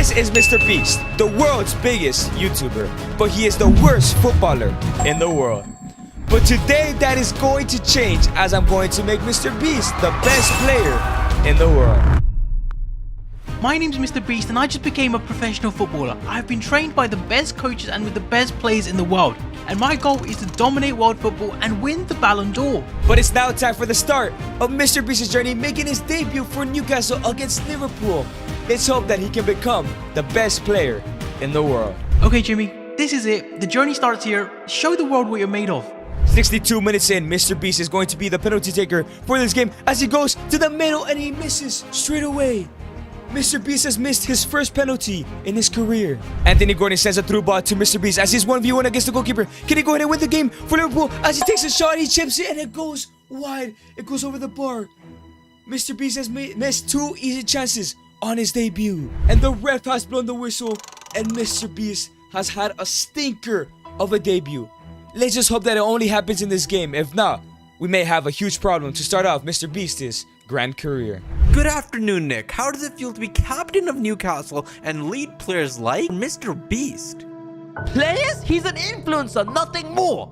This is MrBeast, the world's biggest YouTuber, but he is the worst footballer in the world. But today that is going to change, as I'm going to make MrBeast the best player in the world. My name's MrBeast and I just became a professional footballer. I've been trained by the best coaches and with the best players in the world. And my goal is to dominate world football and win the Ballon d'Or. But it's now time for the start of MrBeast's journey, making his debut for Newcastle against Liverpool. Let's hope that he can become the best player in the world. Okay Jimmy, this is it. The journey starts here. Show the world what you're made of. 62 minutes in, MrBeast is going to be the penalty taker for this game as he goes to the middle and he misses straight away. MrBeast has missed his first penalty in his career. Anthony Gordon sends a through ball to MrBeast as he's 1v1 against the goalkeeper. Can he go ahead and win the game for Liverpool? As he takes a shot, he chips it and it goes wide. It goes over the bar. MrBeast has missed 2 easy chances on his debut. And the ref has blown the whistle and MrBeast has had a stinker of a debut. Let's just hope that it only happens in this game. If not, we may have a huge problem to start off MrBeast's grand career. Good afternoon, Nick. How does it feel to be captain of Newcastle and lead players like MrBeast? Players? He's an influencer, nothing more.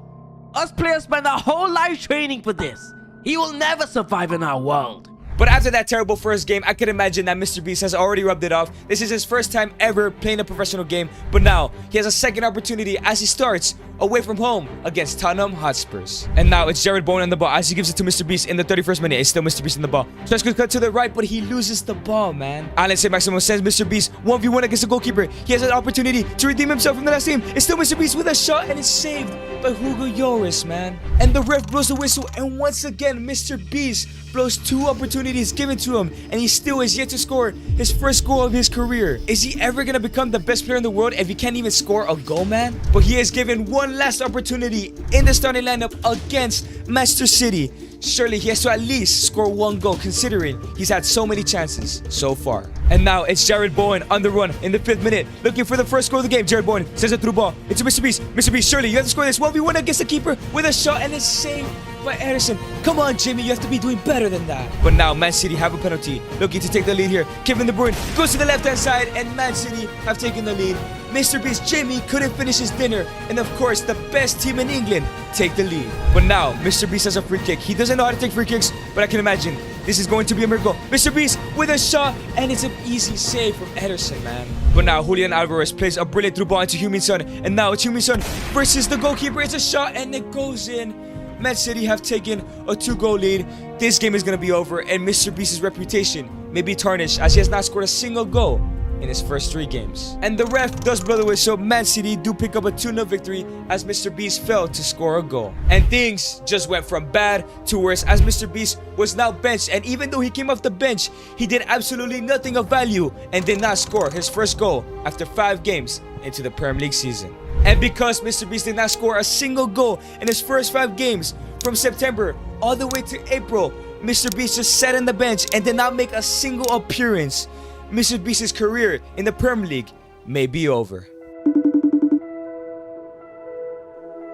Us players spend our whole life training for this. He will never survive in our world. But after that terrible first game, I can imagine that MrBeast has already rubbed it off. This is his first time ever playing a professional game, but now he has a second opportunity as he starts away from home against Tottenham Hotspurs. And now it's Jarrod Bowen on the ball as he gives it to MrBeast in the 31st minute. It's still MrBeast in the ball. Tries to cut to the right, but he loses the ball, man. Alan Saint-Maximin sends MrBeast 1v1 against the goalkeeper. He has an opportunity to redeem himself from the last game. It's still MrBeast with a shot and it's saved by Hugo Lloris, man. And the ref blows the whistle and once again MrBeast blows 2 opportunities given to him and he still is yet to score his first goal of his career. Is he ever gonna become the best player in the world if he can't even score a goal, man? But he is given one last opportunity in the starting lineup against Manchester City. Surely he has to at least score 1 goal considering he's had so many chances so far. And now it's Jarrod Bowen on the run in the 5th minute looking for the first goal of the game. Jarrod Bowen sends a through ball into MrBeast. MrBeast, surely you have to score this 1v1 against the keeper with a shot and it's saved by Ederson. Come on, Jimmy, you have to be doing better than that. But now Man City have a penalty, looking to take the lead here. Kevin De Bruyne goes to the left-hand side and Man City have taken the lead. MrBeast Jimmy couldn't finish his dinner and of course the best team in England take the lead. But now MrBeast has a free kick. He doesn't know how to take free kicks, but I can imagine this is going to be a miracle. MrBeast with a shot and it's an easy save from Ederson, man. But now Julian Alvarez plays a brilliant through ball into Heung-min Son and now it's Heung-min Son versus the goalkeeper. It's a shot and it goes in. Man City have taken a 2-goal lead. This game is going to be over and MrBeast's reputation may be tarnished as he has not scored a single goal in his first 3 games. And the ref does blow the whistle. Man City do pick up a 2-0 victory as MrBeast failed to score a goal. And things just went from bad to worse as MrBeast was now benched, and even though he came off the bench, he did absolutely nothing of value and did not score his first goal after 5 games into the Premier League season. And because MrBeast did not score a single goal in his first 5 games from September all the way to April, MrBeast just sat on the bench and did not make a single appearance. MrBeast's career in the Premier League may be over.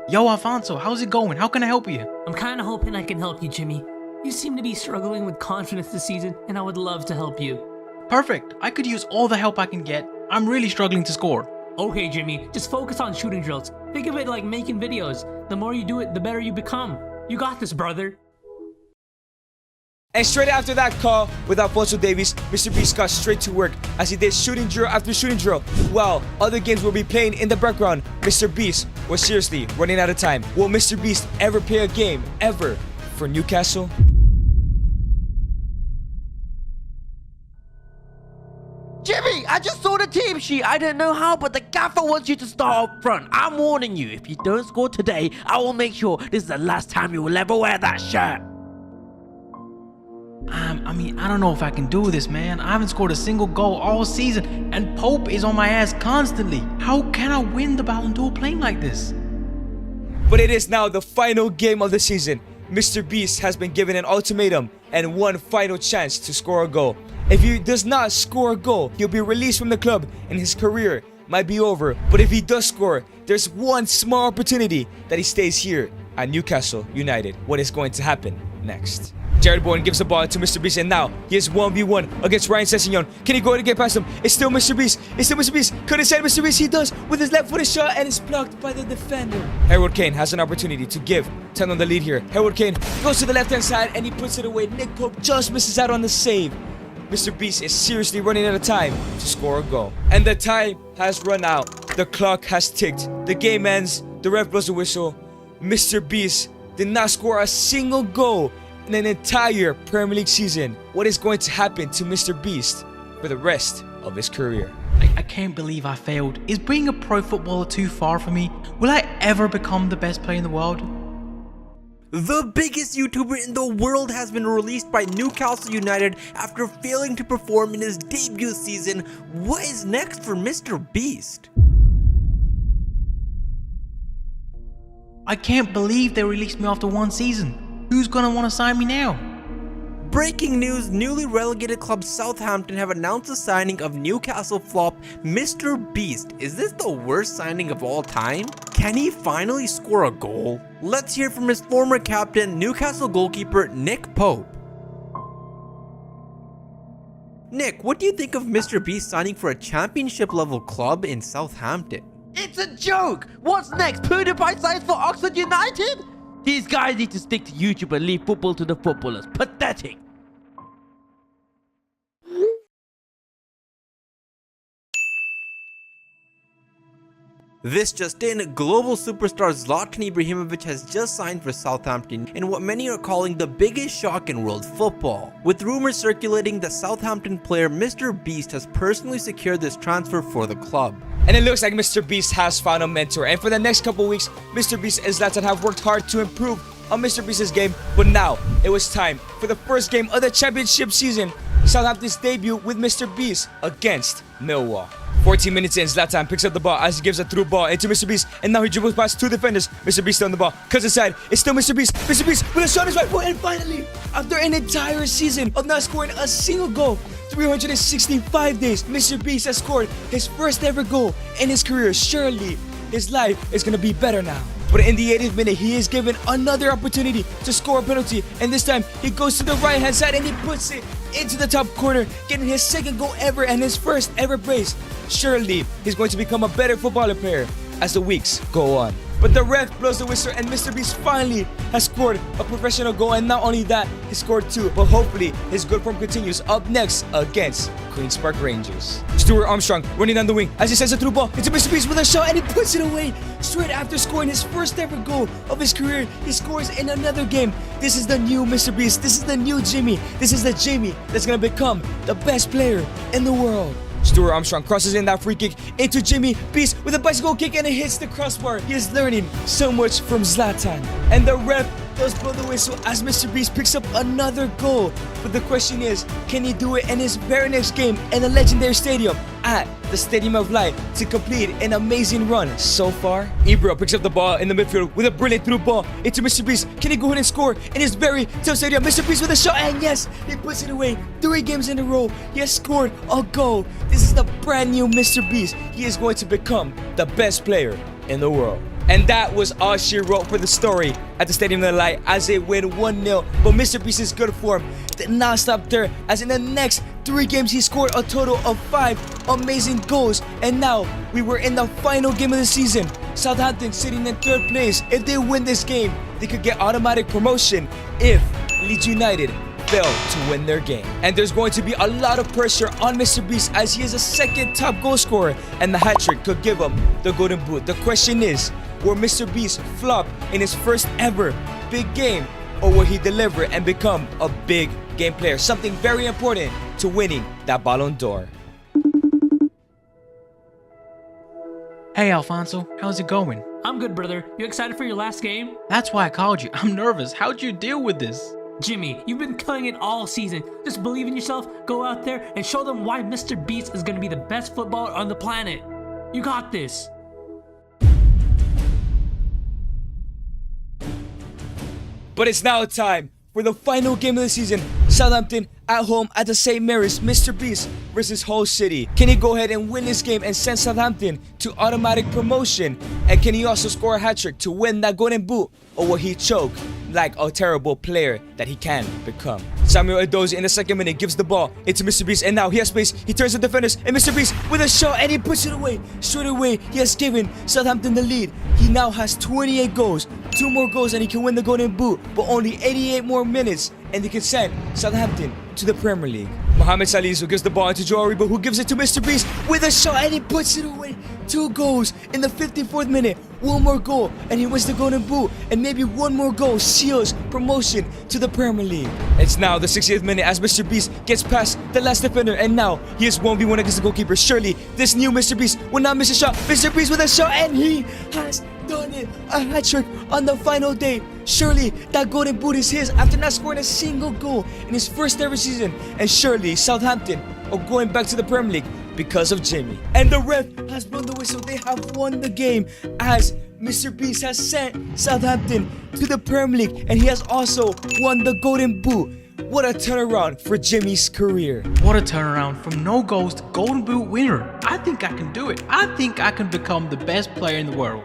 Yo Alfonso, how's it going? How can I help you? I'm kinda hoping I can help you, Jimmy. You seem to be struggling with confidence this season, and I would love to help you. Perfect. I could use all the help I can get. I'm really struggling to score. Okay, Jimmy, just focus on shooting drills. Think of it like making videos. The more you do it, the better you become. You got this, brother. And straight after that call with Alphonso Davies, MrBeast got straight to work as he did shooting drill after shooting drill. While other games will be playing in the background, MrBeast was seriously running out of time. Will MrBeast ever play a game, ever, for Newcastle? Jimmy, I just saw the team sheet. I don't know how, but the gaffer wants you to start up front. I'm warning you, if you don't score today, I will make sure this is the last time you will ever wear that shirt. I don't know if I can do this, man. I haven't scored a single goal all season, and Pope is on my ass constantly. How can I win the Ballon d'Or playing like this? But it is now the final game of the season. MrBeast has been given an ultimatum and one final chance to score a goal. If he does not score a goal, he'll be released from the club and his career might be over. But if he does score, there's one small opportunity that he stays here at Newcastle United. What is going to happen next? Jared Bowen gives the ball to MrBeast, and now he is 1v1 against Ryan Sessegnon. Can he go ahead and get past him? It's still MrBeast. It's still MrBeast. Could inside MrBeast. He does with his left-footed shot, and it's blocked by the defender. Harold Kane has an opportunity to give Tottenham the lead here. Harold Kane goes to the left-hand side, and he puts it away. Nick Pope just misses out on the save. MrBeast is seriously running out of time to score a goal. And the time has run out. The clock has ticked. The game ends. The ref blows the whistle. MrBeast did not score a single goal in an entire Premier League season. What is going to happen to MrBeast for the rest of his career? I can't believe I failed. Is being a pro footballer too far for me? Will I ever become the best player in the world? The biggest YouTuber in the world has been released by Newcastle United after failing to perform in his debut season. What is next for MrBeast? I can't believe they released me after one season. Who's gonna want to sign me now? Breaking news, newly relegated club Southampton have announced the signing of Newcastle flop MrBeast. Is this the worst signing of all time? Can he finally score a goal? Let's hear from his former captain, Newcastle goalkeeper Nick Pope. Nick, what do you think of MrBeast signing for a championship level club in Southampton? It's a joke! What's next? PewDiePie signs for Oxford United? These guys need to stick to YouTube and leave football to the footballers. Pathetic! This just in, global superstar Zlatan Ibrahimovic has just signed for Southampton in what many are calling the biggest shock in world football, with rumors circulating that Southampton player MrBeast has personally secured this transfer for the club. And it looks like MrBeast has found a mentor, and for the next couple weeks, MrBeast and Zlatan have worked hard to improve on MrBeast's game, but now it was time for the first game of the championship season, Southampton's debut with MrBeast against Millwall. 14 minutes in, Zlatan picks up the ball as he gives a through ball into MrBeast, and now he dribbles past two defenders. MrBeast on the ball, cuts inside. It's still MrBeast. MrBeast with a shot on his right foot, and finally, after an entire season of not scoring a single goal, 365 days, MrBeast has scored his first ever goal in his career. Surely, his life is gonna be better now. But in the 80th minute, he is given another opportunity to score a penalty, and this time he goes to the right hand side and he puts it into the top corner, getting his second goal ever and his first ever brace. Surely he's going to become a better footballer player as the weeks go on. But the ref blows the whistle, and MrBeast finally has scored a professional goal, and not only that, he scored two, but hopefully his good form continues up next against Queen's Park Rangers. Stuart Armstrong running down the wing as he sends a through ball into MrBeast with a shot, and he puts it away. Straight after scoring his first ever goal of his career, he scores in another game. This is the new MrBeast. This is the new Jimmy. This is the Jimmy that's gonna become the best player in the world. Stuart Armstrong crosses in that free kick into Jimmy Beast with a bicycle kick, and it hits the crossbar. He is learning so much from Zlatan. And the ref does blow the whistle as MrBeast picks up another goal. But the question is, can he do it in his very next game in a legendary stadium at the Stadium of Light to complete an amazing run so far? Ibra picks up the ball in the midfield with a brilliant through ball into MrBeast. Can he go ahead and score in his very tough stadium? MrBeast with a shot, and yes, he puts it away. 3 games in a row, he has scored a goal. This is the brand new MrBeast. He is going to become the best player in the world. And that was all she wrote for the story at the Stadium of the Light as they win 1-0. But MrBeast's good form did not stop there, as in the next 3 games he scored a total of 5 amazing goals. And now we were in the final game of the season. Southampton sitting in 3rd place. If they win this game, they could get automatic promotion if Leeds United fail to win their game. And there's going to be a lot of pressure on MrBeast as he is a second top goal scorer, and the hat-trick could give him the golden boot. The question is, will MrBeast flop in his first ever big game, or will he deliver and become a big game player? Something very important to winning that Ballon d'Or. Hey Alfonso, how's it going? I'm good, brother. You excited for your last game? That's why I called you. I'm nervous. How'd you deal with this? Jimmy, you've been killing it all season. Just believe in yourself, go out there and show them why MrBeast is going to be the best footballer on the planet. You got this. But it's now time for the final game of the season. Southampton at home at the St. Mary's. MrBeast versus Hull City. Can he go ahead and win this game and send Southampton to automatic promotion? And can he also score a hat-trick to win that golden boot? Or will he choke like a terrible player that he can become. Samuel Edozie in the second minute gives the ball into MrBeast, and now he has space. He turns the defenders, and MrBeast with a shot, and he puts it away. Straight away, he has given Southampton the lead. He now has 28 goals, 2 more goals, and he can win the Golden Boot, but only 88 more minutes, and they can send Southampton to the Premier League. Mohamed Salisu gives the ball to Joe Aribo, who gives it to MrBeast with a shot, and he puts it away. 2 goals in the 54th minute. 1 more goal, and he wins the Golden Boot, and maybe 1 more goal seals promotion to the Premier League. It's now the 60th minute as MrBeast gets past the last defender, and now he is 1v1 against the goalkeeper. Surely this new MrBeast will not miss a shot. MrBeast with a shot, and he has done it. A hat-trick on the final day. Surely that Golden Boot is his after not scoring a single goal in his first ever season. And surely Southampton are going back to the Premier League because of Jimmy. And the ref has blown the whistle. They have won the game as MrBeast has sent Southampton to the Premier League, and he has also won the Golden Boot. What a turnaround for Jimmy's career. What a turnaround from no goals to Golden Boot winner. I think I can do it. I think I can become the best player in the world.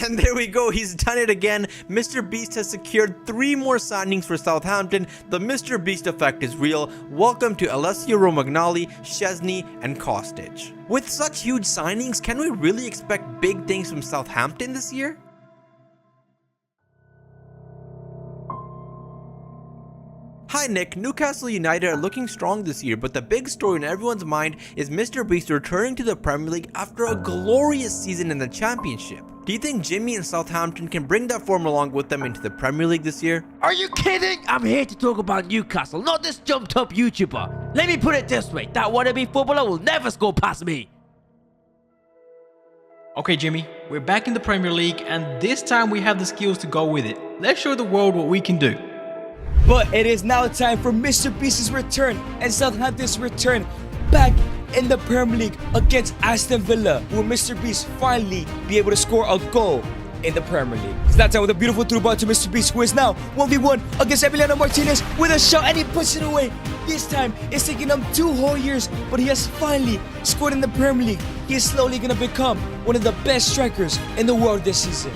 And there we go, he's done it again. MrBeast has secured 3 more signings for Southampton. The MrBeast effect is real. Welcome to Alessio Romagnoli, Szczesny, and Kostic. With such huge signings, can we really expect big things from Southampton this year? Hi Nick, Newcastle United are looking strong this year, but the big story in everyone's mind is MrBeast returning to the Premier League after a glorious season in the Championship. Do you think Jimmy and Southampton can bring that form along with them into the Premier League this year? Are you kidding? I'm here to talk about Newcastle, not this jumped up YouTuber. Let me put it this way, that wannabe footballer will never score past me. Okay Jimmy, we're back in the Premier League, and this time we have the skills to go with it. Let's show the world what we can do. But it is now time for MrBeast's return and Southampton's return back in the Premier League against Aston Villa. Will MrBeast finally be able to score a goal in the Premier League? Zlatan with a beautiful through ball to MrBeast, who is now 1v1 against Emiliano Martinez with a shot, and he puts it away. This time, it's taken him 2 whole years, but he has finally scored in the Premier League. He is slowly going to become one of the best strikers in the world this season.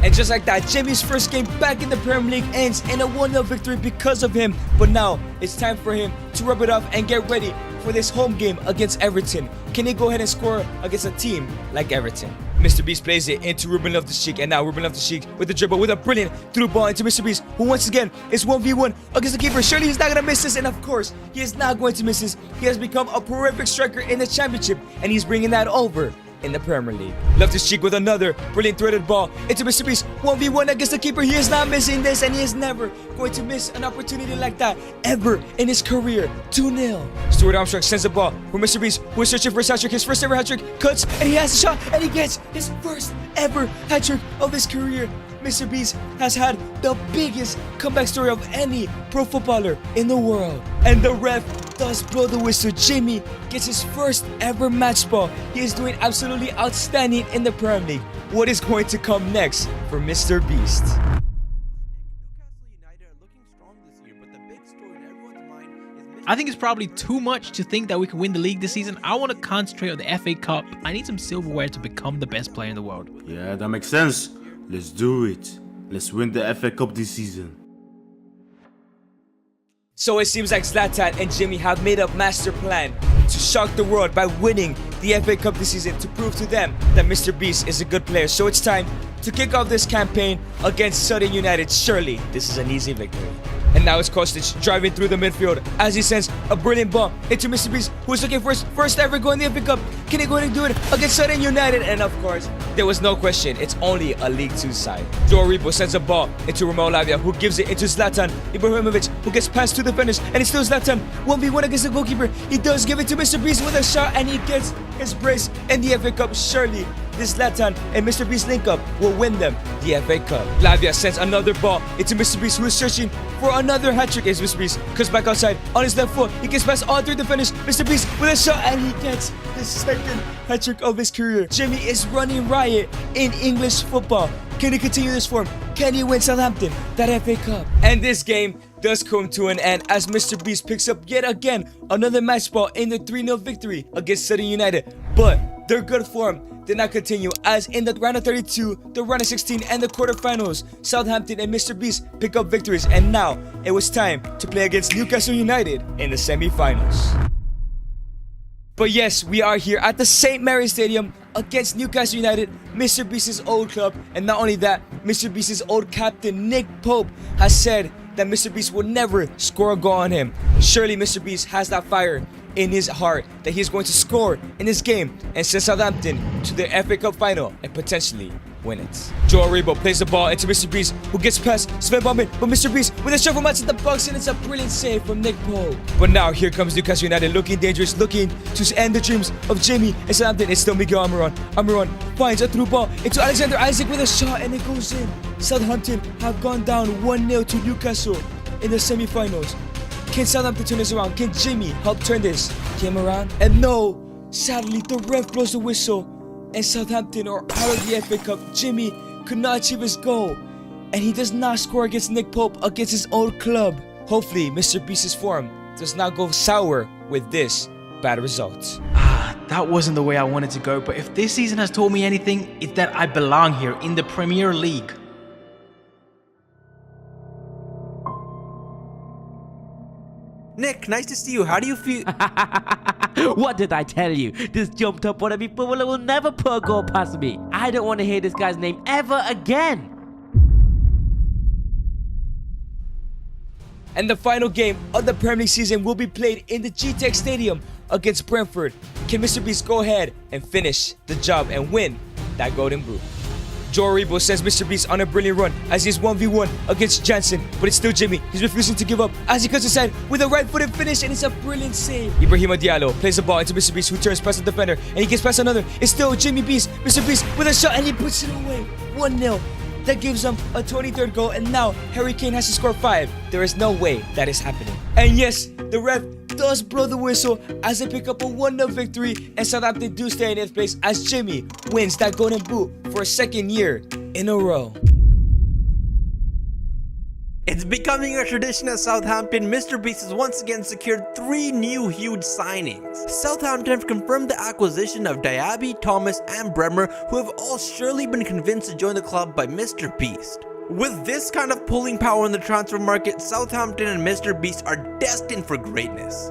And just like that, Jimmy's first game back in the Premier League ends in a 1-0 victory because of him. But now, it's time for him to rub it off and get ready for this home game against Everton. Can he go ahead and score against a team like Everton? MrBeast plays it into Ruben Loftus-Cheek, and now Ruben Loftus-Cheek with the dribble with a brilliant through ball into MrBeast, who once again is 1v1 against the keeper. Surely he's not going to miss this, and of course, he is not going to miss this. He has become a prolific striker in the Championship, and he's bringing that over in the Premier League. Loftus-Cheek with another brilliant threaded ball into MrBeast, 1v1 against the keeper. He is not missing this, and he is never going to miss an opportunity like that ever in his career. 2-0. Stuart Armstrong sends the ball for MrBeast, who is searching for his hat-trick. His first ever hat-trick, cuts, and he has a shot, and he gets his first ever hat-trick of his career. MrBeast has had the biggest comeback story of any pro footballer in the world. And the ref does blow the whistle. Jimmy gets his first ever match ball. He is doing absolutely outstanding in the Premier League. What is going to come next for MrBeast? I think it's probably too much to think that we can win the league this season. I want to concentrate on the FA Cup. I need some silverware to become the best player in the world. Yeah, that makes sense. Let's do it. Let's win the FA Cup this season. So it seems like Zlatan and Jimmy have made a master plan to shock the world by winning the FA Cup this season, to prove to them that MrBeast is a good player. So it's time to kick off this campaign against Sutton United. Surely this is an easy victory. And now it's Kostic driving through the midfield as he sends a brilliant ball into MrBeast, who is looking for his first ever goal in the FA Cup. Can he go ahead and do it against Sutton United? And of course, there was no question. It's only a League 2 side. Joe Aribo sends a ball into Romeo Lavia, who gives it into Zlatan Ibrahimovic, who gets past 2 defenders, and it's still Zlatan 1v1 against the goalkeeper. He does give it to MrBeast with a shot, and he gets his brace in the FA Cup. Surely this Zlatan and MrBeast link up will win them the FA Cup. Lavia sends another ball into MrBeast, who is searching for another hat-trick. As MrBeast comes back outside on his left foot, he gets past all 3 defenders. MrBeast with a shot, and he gets his second hat-trick of his career. Jimmy is running riot in English football. Can he continue this form? Can he win Southampton that FA Cup? And this game does come to an end as MrBeast picks up yet again another match ball in the 3-0 victory against Sutton United. But their good form did not continue, as in the round of 32, the round of 16, and the quarterfinals, Southampton and MrBeast pick up victories, and now it was time to play against Newcastle United in the semi-finals. But yes, we are here at the St. Mary's Stadium against Newcastle United, MrBeast's old club, and not only that, MrBeast's old captain Nick Pope has said that MrBeast will never score a goal on him. Surely MrBeast has that fire in his heart that he's going to score in this game and send Southampton to the FA Cup final and potentially win it. Joe Aribo plays the ball into MrBeast, who gets past Sven Bowman, but MrBeast with a shot from outside the box, and it's a brilliant save from Nick Pope. But now here comes Newcastle United, looking dangerous, looking to end the dreams of Jimmy and Southampton. It's still Miguel Almiron. Almiron finds a through ball into Alexander Isaac with a shot, and it goes in. Southampton have gone down 1-0 to Newcastle in the semi-finals. Can Southampton turn this around? Can Jimmy help turn this game around? And no, sadly, the ref blows the whistle and Southampton are out of the FA Cup. Jimmy could not achieve his goal, and he does not score against Nick Pope, against his old club. Hopefully, MrBeast's form does not go sour with this bad result. That wasn't the way I wanted to go, but if this season has taught me anything, it's that I belong here in the Premier League. Nick, nice to see you. How do you feel? What did I tell you? This jumped up one of me footballer will never put a goal past me. I don't want to hear this guy's name ever again. And the final game of the Premier League season will be played in the GTEC Stadium against Brentford. Can MrBeast go ahead and finish the job and win that golden boot? Joe Aribo sends MrBeast on a brilliant run as he's 1v1 against Jansen, but it's still Jimmy. He's refusing to give up as he cuts inside with a right-footed finish, and it's a brilliant save. Ibrahima Diallo plays the ball into MrBeast, who turns past the defender, and he gets past another. It's still Jimmy Beast. MrBeast with a shot, and he puts it away. 1-0. That gives them a 23rd goal, and now Harry Kane has to score 5. There is no way that is happening. And yes, the ref does blow the whistle as they pick up a 1-0 victory, and Southampton do stay in 8th place as Jimmy wins that golden boot for a second year in a row. It's becoming a tradition at Southampton. MrBeast has once again secured 3 new huge signings. Southampton have confirmed the acquisition of Diaby, Thomas, and Bremer, who have all surely been convinced to join the club by MrBeast. With this kind of pulling power in the transfer market, Southampton and MrBeast are destined for greatness.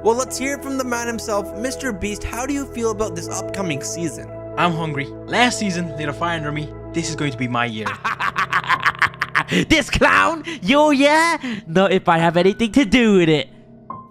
Well, let's hear from the man himself. MrBeast, how do you feel about this upcoming season? I'm hungry. Last season lit a fire under me. This is going to be my year. This clown? Yo, yeah? Not if I have anything to do with it.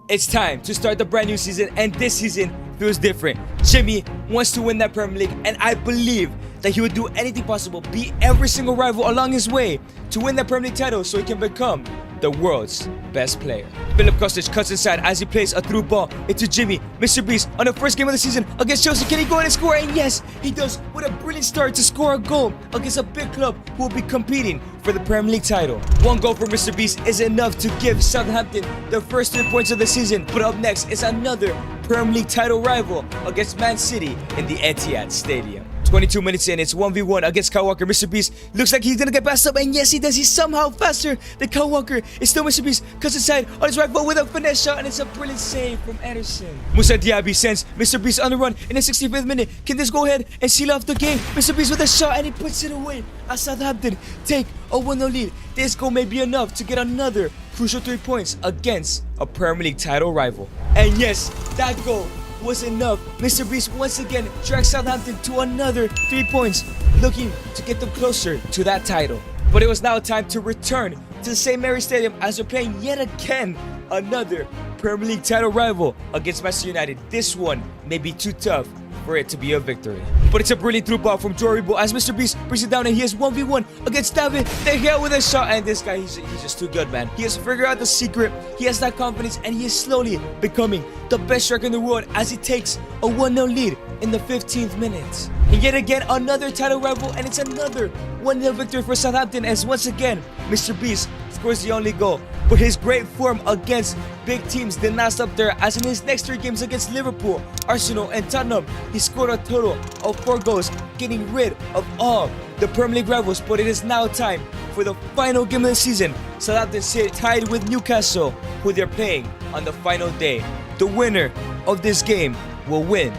It's time to start the brand new season, and this season feels different. Jimmy wants to win that Premier League, and I believe that he would do anything possible, beat every single rival along his way to win that Premier League title so he can become the world's best player. Philip Kostic cuts inside as he plays a through ball into Jimmy. MrBeast on the first game of the season against Chelsea. Can he go in and score? And yes, he does, with a brilliant start to score a goal against a big club who will be competing for the Premier League title. 1 goal for MrBeast is enough to give Southampton the first 3 points of the season. But up next is another Premier League title rival against Man City in the Etihad Stadium. 22 minutes in, it's 1v1 against Kyle Walker. MrBeast looks like he's gonna get past up, and yes, he does. He's somehow faster than Kyle Walker. It's still MrBeast, cuts inside on his right foot with a finesse shot, and it's a brilliant save from Ederson. Moussa Diaby sends MrBeast on the run in the 65th minute. Can this go ahead and seal off the game? MrBeast with a shot, and he puts it away as Southampton take a 1-0 lead. This goal may be enough to get another crucial 3 points against a Premier League title rival. And yes, that goal was enough. MrBeast once again drags Southampton to another 3 points, looking to get them closer to that title. But it was now time to return to the St. Mary's Stadium as they're playing yet again another Premier League title rival against Manchester United. This one may be too tough for it to be a victory. But it's a brilliant through ball from Joe Aribo as MrBeast brings it down, and he has 1v1 against David De Gea with a shot, and this guy, he's just too good, man. He has figured out the secret, he has that confidence, and he is slowly becoming the best striker in the world as he takes a 1-0 lead in the 15th minute. And yet again, another title rival, and it's another 1-0 victory for Southampton as once again, MrBeast scores the only goal. But his great form against big teams did not stop there, as in his next 3 games against Liverpool, Arsenal, and Tottenham, he scored a total of 4 goals, getting rid of all the Premier League rivals. But it is now time for the final game of the season. Southampton sit tied with Newcastle, who they're playing on the final day. The winner of this game will win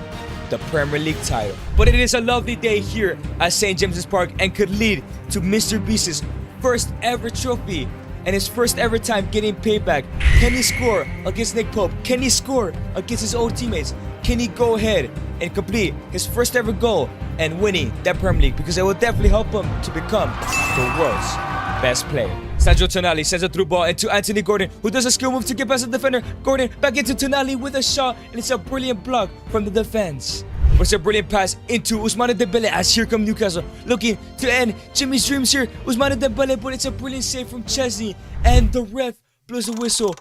the Premier League title. But it is a lovely day here at St. James's Park and could lead to MrBeast's first ever trophy and his first ever time getting payback. Can he score against Nick Pope? Can he score against his old teammates? Can he go ahead and complete his first ever goal and winning that Premier League? Because it will definitely help him to become the world's best player. Sandro Tonali sends a through ball into Anthony Gordon, who does a skill move to get past the defender. Gordon back into Tonali with a shot, and it's a brilliant block from the defense. But it's a brilliant pass into Ousmane Dembele as here come Newcastle, looking to end Jimmy's dreams here. Ousmane Dembele, but it's a brilliant save from Chesney, and the ref blows a whistle.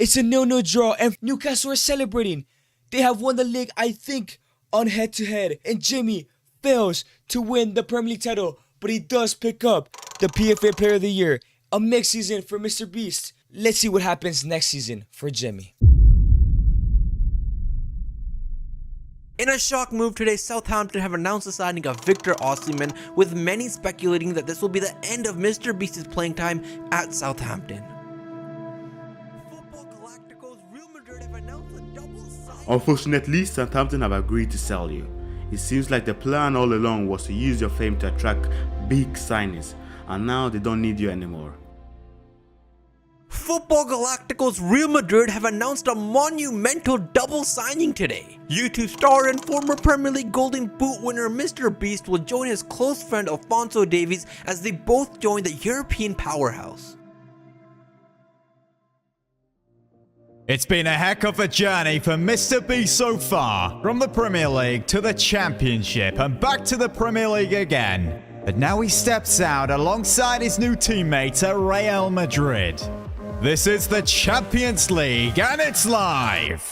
It's a 0-0 draw, and Newcastle are celebrating. They have won the league, I think, on head-to-head, and Jimmy fails to win the Premier League title, but he does pick up the PFA Player of the Year. A mixed season for MrBeast. Let's see what happens next season for Jimmy. In a shock move today, Southampton have announced the signing of Victor Osimhen, with many speculating that this will be the end of MrBeast's playing time at Southampton. Football Galacticos Real Madrid have announced a double signing. Unfortunately, Southampton have agreed to sell you. It seems like the plan all along was to use your fame to attract big signings, and now they don't need you anymore. Football Galacticos Real Madrid have announced a monumental double signing today. YouTube star and former Premier League Golden Boot winner MrBeast will join his close friend Alphonso Davies as they both join the European powerhouse. It's been a heck of a journey for MrBeast so far, from the Premier League to the Championship and back to the Premier League again. But now he steps out alongside his new teammates at Real Madrid. This is the Champions League and it's live!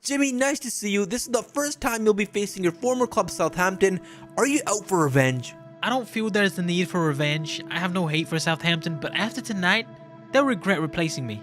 Jimmy, nice to see you. This is the first time you'll be facing your former club Southampton. Are you out for revenge? I don't feel there's the need for revenge. I have no hate for Southampton, but after tonight, they'll regret replacing me.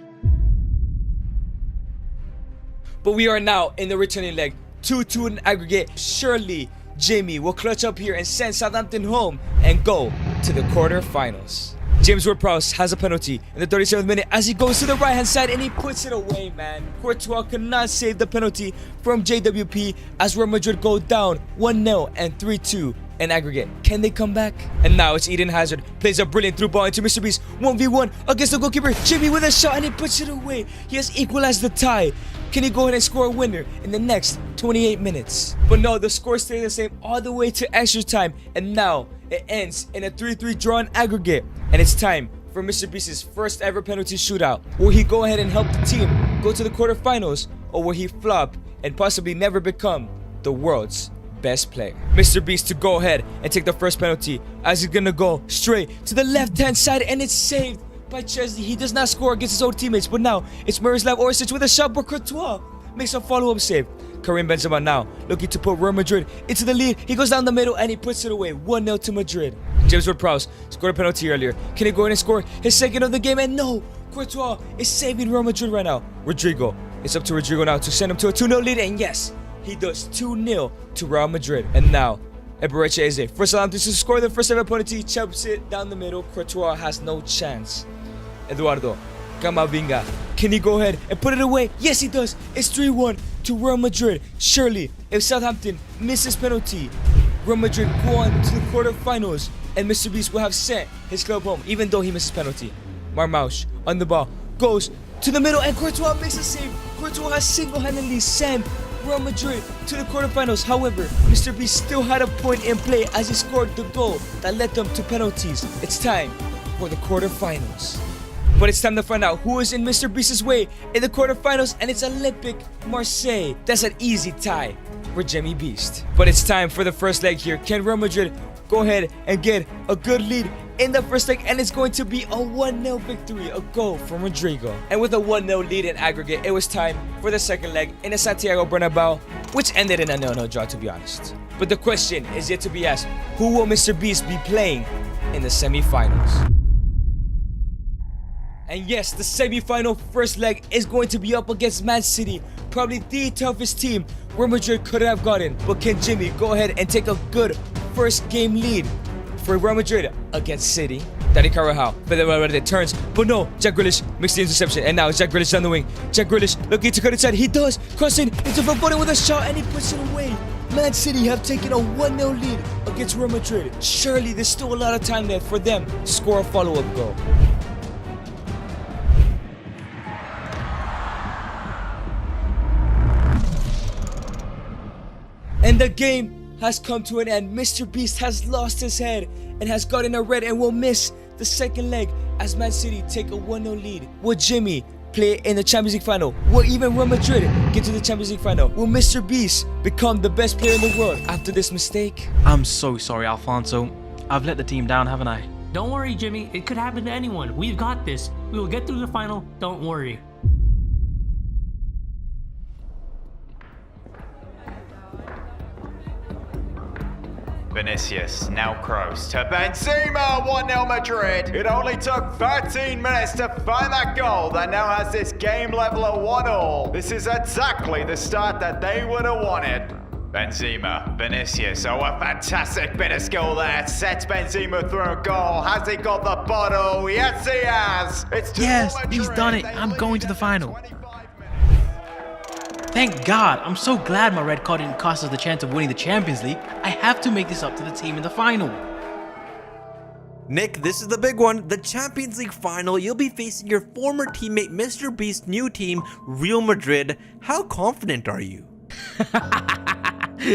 But we are now in the returning leg, 2-2 in aggregate. Surely Jimmy will clutch up here and send Southampton home and go to the quarterfinals. James Ward-Prowse has a penalty in the 37th minute as he goes to the right hand side and he puts it away, man. Courtois cannot save the penalty from JWP as Real Madrid go down 1-0 and 3-2 in aggregate. Can they come back? And now it's Eden Hazard, plays a brilliant through ball into MrBeast, 1v1 against the goalkeeper. Jimmy with a shot and he puts it away. He has equalized the tie. Can he go ahead and score a winner in the next 28 minutes? But no, the score stays the same all the way to extra time, and now it ends in a 3-3 draw in aggregate. And it's time for MrBeast's first ever penalty shootout. Will he go ahead and help the team go to the quarterfinals, or will he flop and possibly never become the world's best player? MrBeast to go ahead and take the first penalty as he's gonna go straight to the left hand side, and it's saved by Chesney. He does not score against his old teammates, but now it's Miroslav Orsic with a shot, but Courtois makes a follow-up save. Karim Benzema now looking to put Real Madrid into the lead. He goes down the middle and he puts it away. 1-0 to Madrid. James Ward-Prowse scored a penalty earlier. Can he go in and score his second of the game? And no, Courtois is saving Real Madrid right now. Rodrigo, it's up to Rodrigo now to send him to a 2-0 lead. And yes, he does 2-0 to Real Madrid. And now EdgarAS Eze for Southampton to score the first ever penalty. Chops it down the middle. Courtois has no chance. Eduardo Camavinga, can he go ahead and put it away? Yes, he does. It's 3-1 to Real Madrid. Surely, if Southampton misses penalty, Real Madrid go on to the quarterfinals, and MrBeast will have sent his club home, even though he misses penalty. Marmoush on the ball goes to the middle, and Courtois makes a save. Courtois has single-handedly sent Real Madrid to the quarterfinals. However, MrBeast still had a point in play as he scored the goal that led them to penalties. It's time for the quarterfinals. But it's time to find out who is in MrBeast's way in the quarterfinals, and it's Olympique Marseille. That's an easy tie for Jimmy Beast. But it's time for the first leg here. Can Real Madrid go ahead and get a good lead in the first leg, and it's going to be a 1-0 victory, a goal from Rodrigo. And with a 1-0 lead in aggregate, it was time for the second leg in the Santiago Bernabeu, which ended in a 0-0 draw, to be honest. But the question is yet to be asked, who will MrBeast be playing in the semi-finals? And yes, the semi-final first leg is going to be up against Man City, probably the toughest team Real Madrid could have gotten. But can Jimmy go ahead and take a good first game lead for Real Madrid against City? Dani Carvajal, Valverde turns, but no, Jack Grealish makes the interception, and now Jack Grealish down the wing. Jack Grealish looking to cut inside, he does, crossing into Phil Foden with a shot, and he puts it away. Man City have taken a 1-0 lead against Real Madrid. Surely there's still a lot of time left for them to score a follow-up goal. And the game has come to an end. MrBeast has lost his head and has gotten a red and will miss the second leg as Man City take a 1-0 lead. Will Jimmy play in the Champions League final? Will even Real Madrid get to the Champions League final? Will MrBeast become the best player in the world after this mistake? I'm so sorry, Alfonso. I've let the team down, haven't I? Don't worry, Jimmy. It could happen to anyone. We've got this. We will get through the final. Don't worry. Vinicius now cross to Benzema, 1-0 Madrid. It only took 13 minutes to find that goal that now has this game level at 1-1. This is exactly the start that they would have wanted. Benzema, Vinicius, oh, a fantastic bit of skill there. Sets Benzema through a goal. Has he got the bottle? Yes, he has. It's 2-0 Yes, Madrid. he's done it. I'm going to the final. Thank God, I'm so glad my red card didn't cost us the chance of winning the Champions League. I have to make this up to the team in the final. Nick, this is the big one. The Champions League final, you'll be facing your former teammate MrBeast's new team, Real Madrid. How confident are you?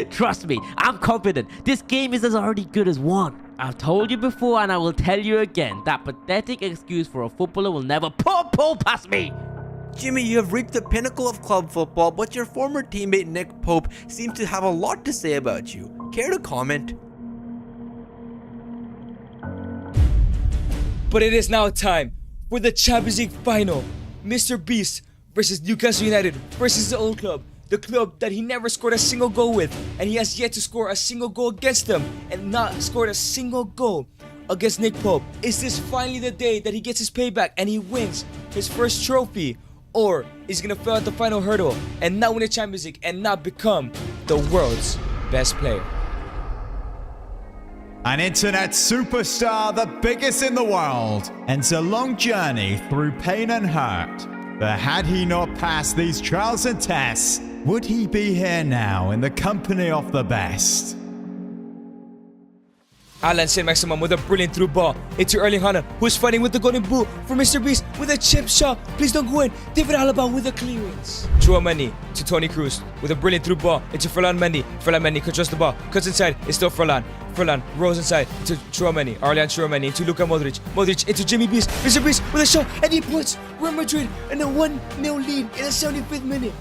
Trust me, I'm confident. This game is as already good as won. I've told you before and I will tell you again. That pathetic excuse for a footballer will never pull past me. Jimmy, you have reached the pinnacle of club football, but your former teammate Nick Pope seems to have a lot to say about you. Care to comment? But it is now time for the Champions League final. MrBeast versus Newcastle United versus the old club. The club that he never scored a single goal with, and he has yet to score a single goal against them and not scored a single goal against Nick Pope. Is this finally the day that he gets his payback and he wins his first trophy? Or is he gonna fail at the final hurdle and not win the Champions League and not become the world's best player? An internet superstar, the biggest in the world, ends a long journey through pain and hurt. But had he not passed these trials and tests, would he be here now in the company of the best? Alan Saint-Maximin with a brilliant through ball into Erling Haaland, who's fighting with the golden boot for MrBeast with a chip shot. Please don't go in. David Alaba with a clearance. Chouameni to Toni Kroos with a brilliant through ball into Ferland Mendy. Ferland Mendy controls the ball, cuts inside. It's still Ferland. Ferland rolls inside to Chouameni. Arlian Chouameni into Luka Modric. Modric into Jimmy Beast. MrBeast with a shot, and he puts Real Madrid in a 1-0 lead in the 75th minute.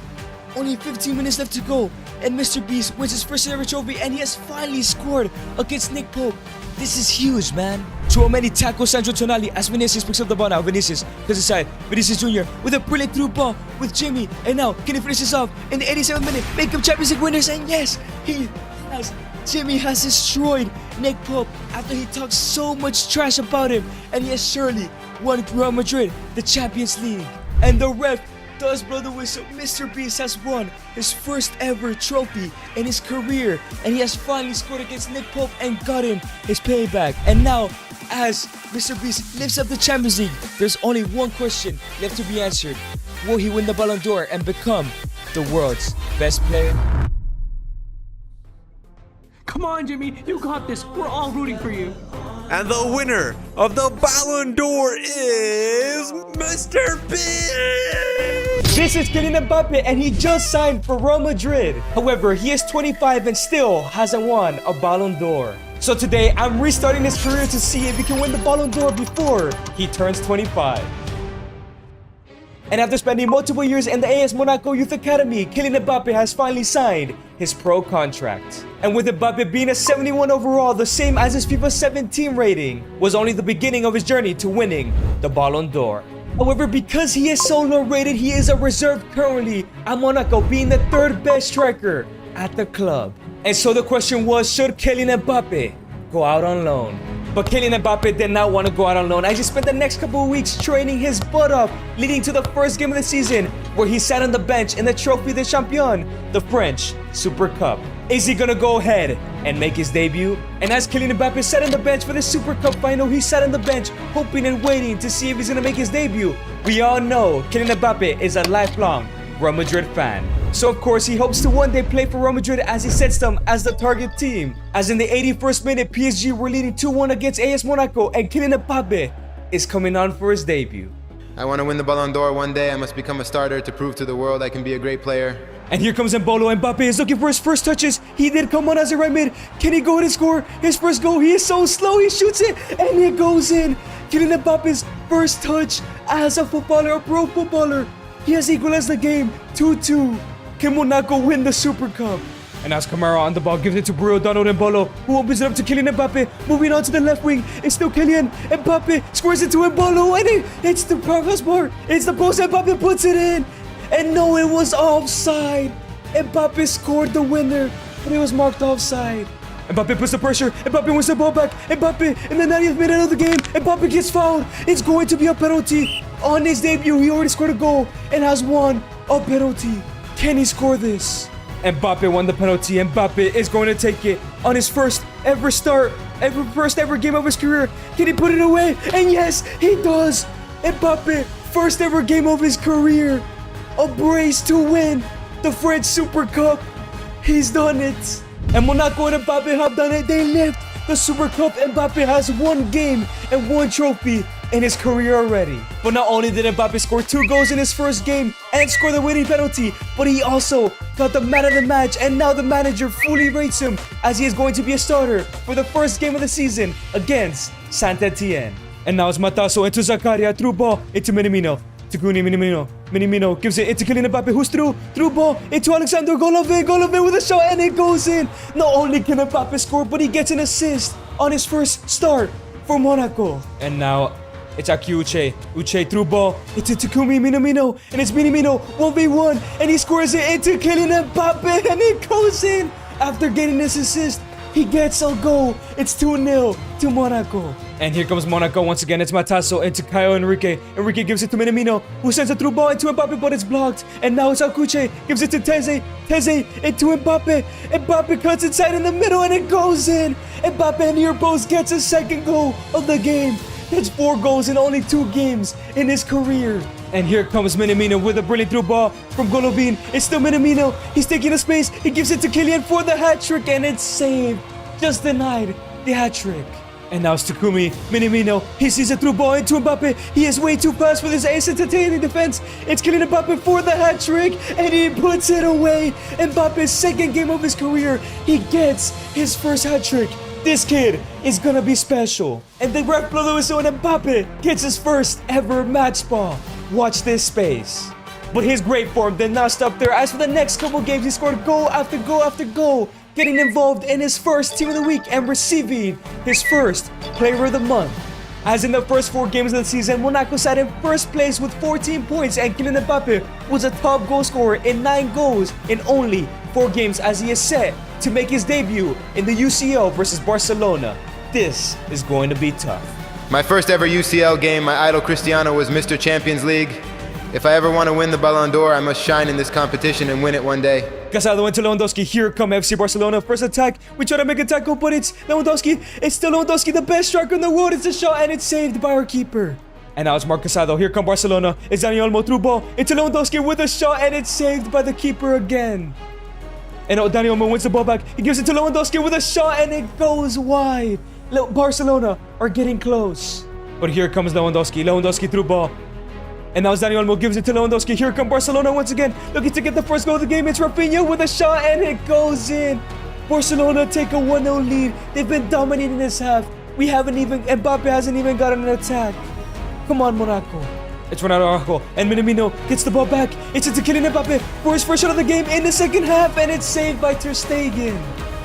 Only 15 minutes left to go, and MrBeast wins his first ever trophy, and he has finally scored against Nick Pope. This is huge, man. Chouameni tackles Sandro Tonali as Vinicius picks up the ball now. Vinicius goes inside. Vinicius Jr. with a brilliant through ball with Jimmy, and now can he finish this off in the 87th minute? Make him Champions League winners, and yes, Jimmy has destroyed Nick Pope after he talked so much trash about him, and he has surely won Real Madrid the Champions League. And the ref does blow the whistle. MrBeast has won his first ever trophy in his career, and he has finally scored against Nick Pope and gotten his payback. And now, as MrBeast lifts up the Champions League, there's only one question left to be answered. Will he win the Ballon d'Or and become the world's best player? Come on, Jimmy. You got this. We're all rooting for you. And the winner of the Ballon d'Or is MrBeast! This is Kylian Mbappe, and he just signed for Real Madrid. However, he is 25 and still hasn't won a Ballon d'Or. So today, I'm restarting his career to see if he can win the Ballon d'Or before he turns 25. And after spending multiple years in the AS Monaco Youth Academy, Kylian Mbappe has finally signed his pro contract. And with Mbappe being a 71 overall, the same as his FIFA 17 rating, was only the beginning of his journey to winning the Ballon d'Or. However, because he is so low rated, he is a reserve currently at Monaco, being the third best striker at the club. And so the question was, should Kylian Mbappe go out on loan? But Kylian Mbappe did not want to go out on loan as he spent the next couple of weeks training his butt off, leading to the first game of the season where he sat on the bench in the Trophy des Champions, the French Super Cup. Is he gonna go ahead and make his debut? And as Kylian Mbappe sat on the bench for the Super Cup final, he sat on the bench hoping and waiting to see if he's gonna make his debut. We all know Kylian Mbappe is a lifelong Real Madrid fan. So of course he hopes to one day play for Real Madrid as he sets them as the target team. As in the 81st minute, PSG were leading 2-1 against AS Monaco and Kylian Mbappe is coming on for his debut. I want to win the Ballon d'Or one day. I must become a starter to prove to the world I can be a great player. And here comes Mbolo. Mbappe is looking for his first touches. He did come on as a right mid. Can he go ahead and score his first goal? He is so slow. He shoots it and it goes in. Kylian Mbappe's first touch as a footballer, a pro footballer. He has equalized the game 2-2. Can Monaco win the Super Cup? And as Kamara on the ball gives it to Bruno Donald Mbolo, who opens it up to Kylian Mbappe. Moving on to the left wing, it's still Kylian. Mbappe scores it to Mbolo, and it's the crossbar. It's the post. Mbappe puts it in. And no, it was offside. Mbappe scored the winner, but it was marked offside. Mbappe puts the pressure. Mbappe wins the ball back. Mbappe in the 90th minute of the game. Mbappe gets fouled. It's going to be a penalty. On his debut, he already scored a goal and has won a penalty. Can he score this? Mbappe won the penalty. Mbappe is going to take it on his first ever start, first ever game of his career. Can he put it away? And yes, he does. Mbappe, first ever game of his career. A brace to win the French Super Cup. He's done it. And Monaco and Mbappe have done it. They lift the Super Cup. Mbappe has one game and one trophy in his career already. But not only did Mbappe score 2 goals in his first game and score the winning penalty, but he also got the man of the match, and now the manager fully rates him as he is going to be a starter for the first game of the season against Saint-Etienne. And now it's Matasso into Zakaria, through ball into Minamino. Takuni Minamino gives it into Kylian Mbappe, who's through ball into Alexander Golovin with a shot, and it goes in. Not only can Mbappe score, but he gets an assist on his first start for Monaco. And now it's Aki Uche through ball into Takumi Minamino, and it's Minamino 1v1, and he scores it into Kylian Mbappe, and it goes in. After getting this assist, he gets a goal. It's 2-0 to Monaco. And here comes Monaco once again. It's Matasso into Caio Enrique. Enrique gives it to Minamino, who sends a through ball into Mbappe, but it's blocked. And now it's Akuche, gives it to Teze. Teze into Mbappe. Mbappe cuts inside in the middle, and it goes in. Mbappe near post gets his second goal of the game. That's 4 goals in only 2 games in his career. And here comes Minamino with a brilliant through ball from Golovin. It's still Minamino. He's taking a space. He gives it to Kylian for the hat-trick, and it's saved. Just denied the hat-trick. And now it's Takumi Minamino. He sees a through ball into Mbappe. He is way too fast for this ace-entertaining defense. It's Kylian Mbappe for the hat-trick, and he puts it away. Mbappe's second game of his career. He gets his first hat-trick. This kid is gonna be special. And the ref blow the whistle, and Mbappe gets his first ever match ball. Watch this space. But his great form did not stop there, as for the next couple games he scored goal after goal after goal, getting involved in his first team of the week and receiving his first player of the month. As in the first 4 games of the season, Monaco sat in first place with 14 points, and Kylian Mbappe was a top goal scorer in 9 goals in only 4 games, as he is set to make his debut in the UCL versus Barcelona. This is going to be tough. My first ever UCL game, my idol Cristiano was Mr. Champions League. If I ever want to win the Ballon d'Or, I must shine in this competition and win it one day. Casado into Lewandowski. Here come FC Barcelona. First attack. We try to make a tackle, but it's Lewandowski. It's still Lewandowski, the best striker in the world. It's a shot, and it's saved by our keeper. And now it's Marc Casado. Here come Barcelona. It's Dani Olmo through ball into Lewandowski with a shot, and it's saved by the keeper again. And Dani Olmo wins the ball back. He gives it to Lewandowski with a shot, and it goes wide. Barcelona are getting close. But here comes Lewandowski. Lewandowski through ball. And now Dani Olmo gives it to Lewandowski. Here come Barcelona once again, looking to get the first goal of the game. It's Rafinha with a shot, and it goes in. Barcelona take a 1-0 lead. They've been dominating this half. Mbappe hasn't even gotten an attack. Come on, Monaco. It's Ronaldo, and Minamino gets the ball back. It's into Kylian Mbappe for his first shot of the game in the second half, and it's saved by Ter Stegen.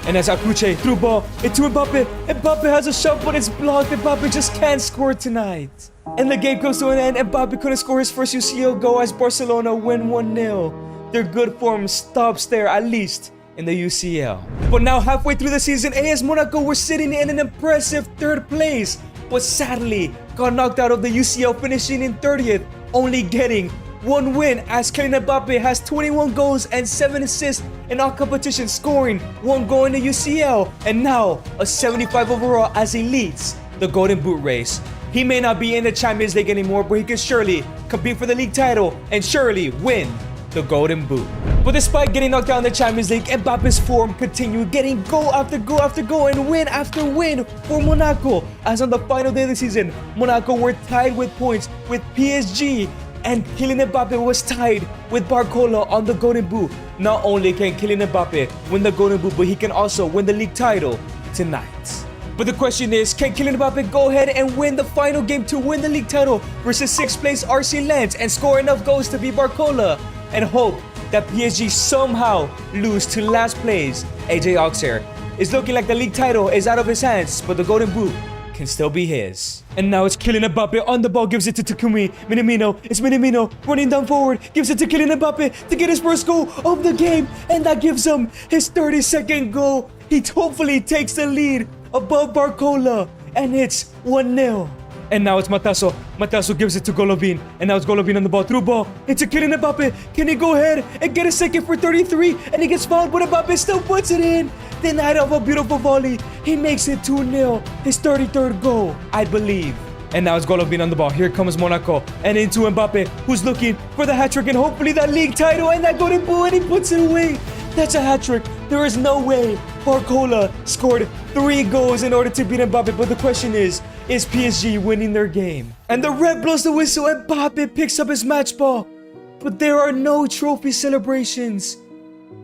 And as Akuche threw ball into Mbappe, Mbappe has a shot, but it's blocked. Mbappe just can't score tonight. And the game comes to an end. Mbappe couldn't score his first UCL goal as Barcelona win 1-0. Their good form stops there, at least in the UCL. But now halfway through the season, AS Monaco were sitting in an impressive 3rd place, but sadly got knocked out of the UCL, finishing in 30th, only getting 1 win as Kylian Mbappe has 21 goals and 7 assists in all competitions, scoring 1 goal in the UCL, and now a 75 overall as he leads the Golden Boot race. He may not be in the Champions League anymore, but he can surely compete for the league title and surely win the Golden Boot. But despite getting knocked out in the Champions League, Mbappe's form continued, getting goal after goal after goal and win after win for Monaco. As on the final day of the season, Monaco were tied with points with PSG, and Kylian Mbappe was tied with Barcola on the Golden Boot. Not only can Kylian Mbappe win the Golden Boot, but he can also win the league title tonight. But the question is, can Kylian Mbappe go ahead and win the final game to win the league title versus 6th place RC Lens and score enough goals to beat Barcola and hope that PSG somehow lose to last place? AJ Auxerre is looking like the league title is out of his hands, but the Golden Boot can still be his. And now it's Kylian Mbappe on the ball, gives it to Takumi Minamino. It's Minamino running down forward, gives it to Kylian Mbappe to get his first goal of the game, and that gives him his 32nd goal. He hopefully takes the lead above Barcola, and it's 1-0. And now it's Matasso. Matasso gives it to Golovin, and now it's Golovin on the ball, through ball into Kylian Mbappe. Can he go ahead and get a second for 33? And he gets fouled, but Mbappe still puts it in. Denied of a beautiful volley. He makes it 2-0, his 33rd goal, I believe. And now it's Golovin on the ball. Here comes Monaco, and into Mbappe, who's looking for the hat-trick and hopefully that league title and that Golden Boot, and he puts it away. That's a hat-trick. There is no way Barcola scored 3 goals in order to beat Mbappe, but the question is PSG winning their game? And the ref blows the whistle, and Mbappe picks up his match ball, but there are no trophy celebrations.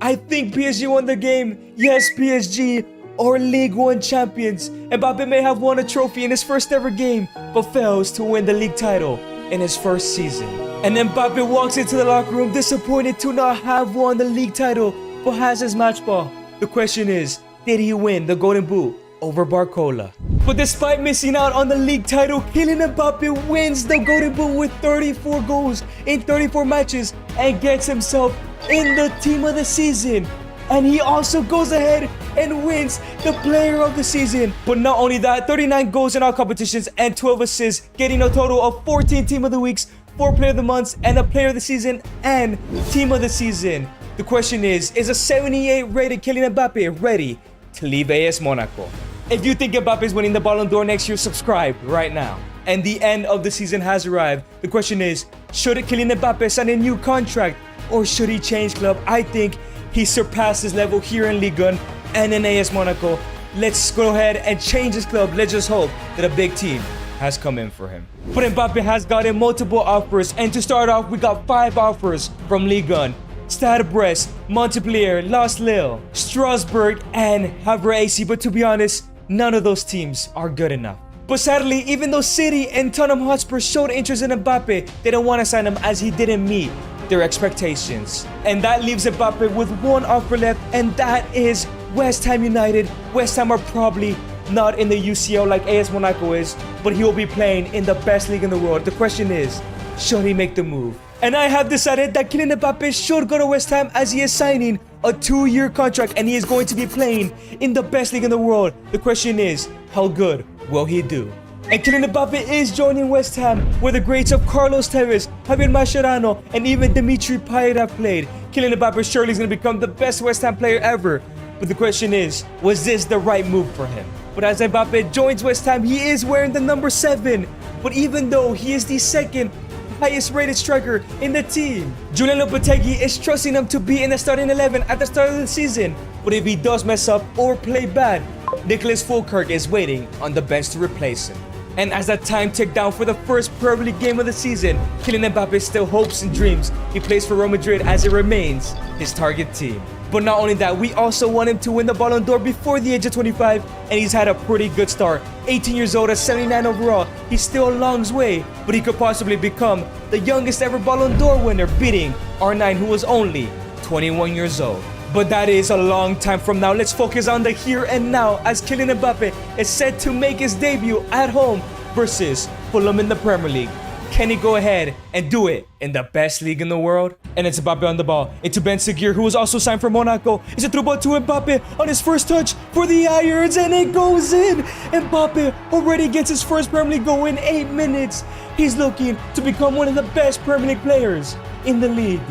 I think PSG won the game. Yes, PSG are League 1 champions. Mbappe may have won a trophy in his first ever game, but fails to win the league title in his first season. And Mbappe walks into the locker room disappointed to not have won the league title, but has his match ball. The question is, did he win the Golden Boot over Barcola? But despite missing out on the league title, Kylian Mbappe wins the Golden Boot with 34 goals in 34 matches and gets himself in the team of the season. And he also goes ahead and wins the player of the season. But not only that, 39 goals in all competitions and 12 assists, getting a total of 14 team of the weeks, 4 player of the months, and a player of the season and team of the season. The question is a 78 rated Kylian Mbappe ready to leave AS Monaco? If you think Mbappe is winning the Ballon d'Or next year, subscribe right now. And the end of the season has arrived. The question is, should Kylian Mbappe sign a new contract or should he change club? I think he surpassed his level here in Ligue 1 and in AS Monaco. Let's go ahead and change his club. Let's just hope that a big team has come in for him. But Mbappe has gotten multiple offers, and to start off, we got 5 offers from Ligue 1. Stade Brest, Montpellier, Las Lille, Strasbourg, and Havre AC, but to be honest, none of those teams are good enough. But sadly, even though City and Tottenham Hotspur showed interest in Mbappe, they don't want to sign him as he didn't meet their expectations. And that leaves Mbappe with 1 offer left, and that is West Ham United. West Ham are probably not in the UCL like AS Monaco is, but he will be playing in the best league in the world. The question is, should he make the move? And I have decided that Kylian Mbappe should go to West Ham as he is signing a 2-year contract and he is going to be playing in the best league in the world. The question is, how good will he do? And Kylian Mbappe is joining West Ham, where the greats of Carlos Tevez, Javier Mascherano, and even Dimitri Payet have played. Kylian Mbappe surely is going to become the best West Ham player ever. But the question is, was this the right move for him? But as Mbappe joins West Ham, he is wearing the number 7. But even though he is the 2nd highest rated striker in the team, Julian Lopetegui is trusting him to be in the starting 11 at the start of the season. But if he does mess up or play bad, Nicholas Fulkirk is waiting on the bench to replace him. And as that time ticked down for the first Premier League game of the season, Kylian Mbappe still hopes and dreams he plays for Real Madrid as it remains his target team. But not only that, we also want him to win the Ballon d'Or before the age of 25, and he's had a pretty good start. 18 years old at 79 overall, he's still a long way, but he could possibly become the youngest ever Ballon d'Or winner, beating R9, who was only 21 years old. But that is a long time from now. Let's focus on the here and now, as Kylian Mbappe is set to make his debut at home versus Fulham in the Premier League. Can he go ahead and do it in the best league in the world? And it's Mbappe on the ball into Ben Seguir, who was also signed for Monaco. It's a through ball to Mbappe on his first touch for the Irons, and it goes in. Mbappe already gets his first Premier League goal in 8 minutes. He's looking to become one of the best Premier League players in the league.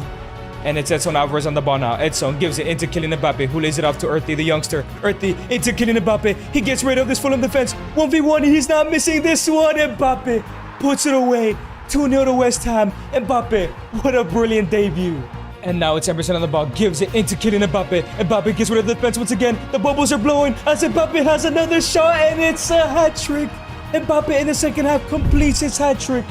And it's Edson Alvarez on the ball now. Edson gives it into Kylian Mbappe, who lays it off to Earthy, the youngster. Earthy into Kylian Mbappe. He gets rid of this Fulham defense. 1v1, he's not missing this one. Mbappe puts it away. 2-0 to West Ham. Mbappe, what a brilliant debut. And now it's Emerson on the ball, gives it into Kylian Mbappe. Mbappe gets rid of the defense once again. The bubbles are blowing as Mbappe has another shot, and it's a hat-trick. Mbappe in the second half completes his hat-trick.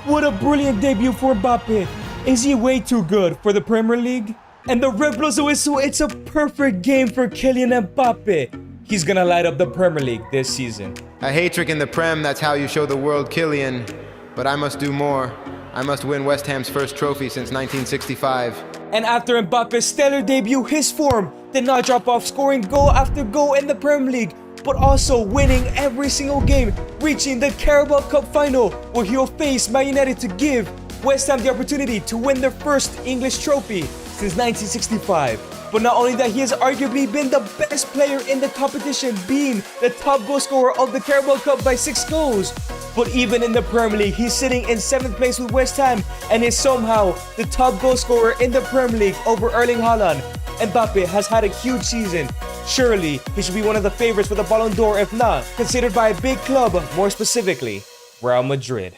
What a brilliant debut for Mbappe. Is he way too good for the Premier League? And the ref blows the whistle. It's a perfect game for Kylian Mbappe. He's gonna light up the Premier League this season. A hat-trick in the Prem, that's how you show the world, Kylian. But I must do more. I must win West Ham's first trophy since 1965. And after Mbappe's stellar debut, his form did not drop off, scoring goal after goal in the Premier League, but also winning every single game, reaching the Carabao Cup final, where he'll face Man United to give West Ham the opportunity to win their first English trophy since 1965. But not only that, he has arguably been the best player in the competition, being the top goal scorer of the Carabao Cup by 6 goals. But even in the Premier League, he's sitting in 7th place with West Ham and is somehow the top goal scorer in the Premier League over Erling Haaland. Mbappe has had a huge season. Surely, he should be one of the favorites for the Ballon d'Or, if not considered by a big club, more specifically, Real Madrid.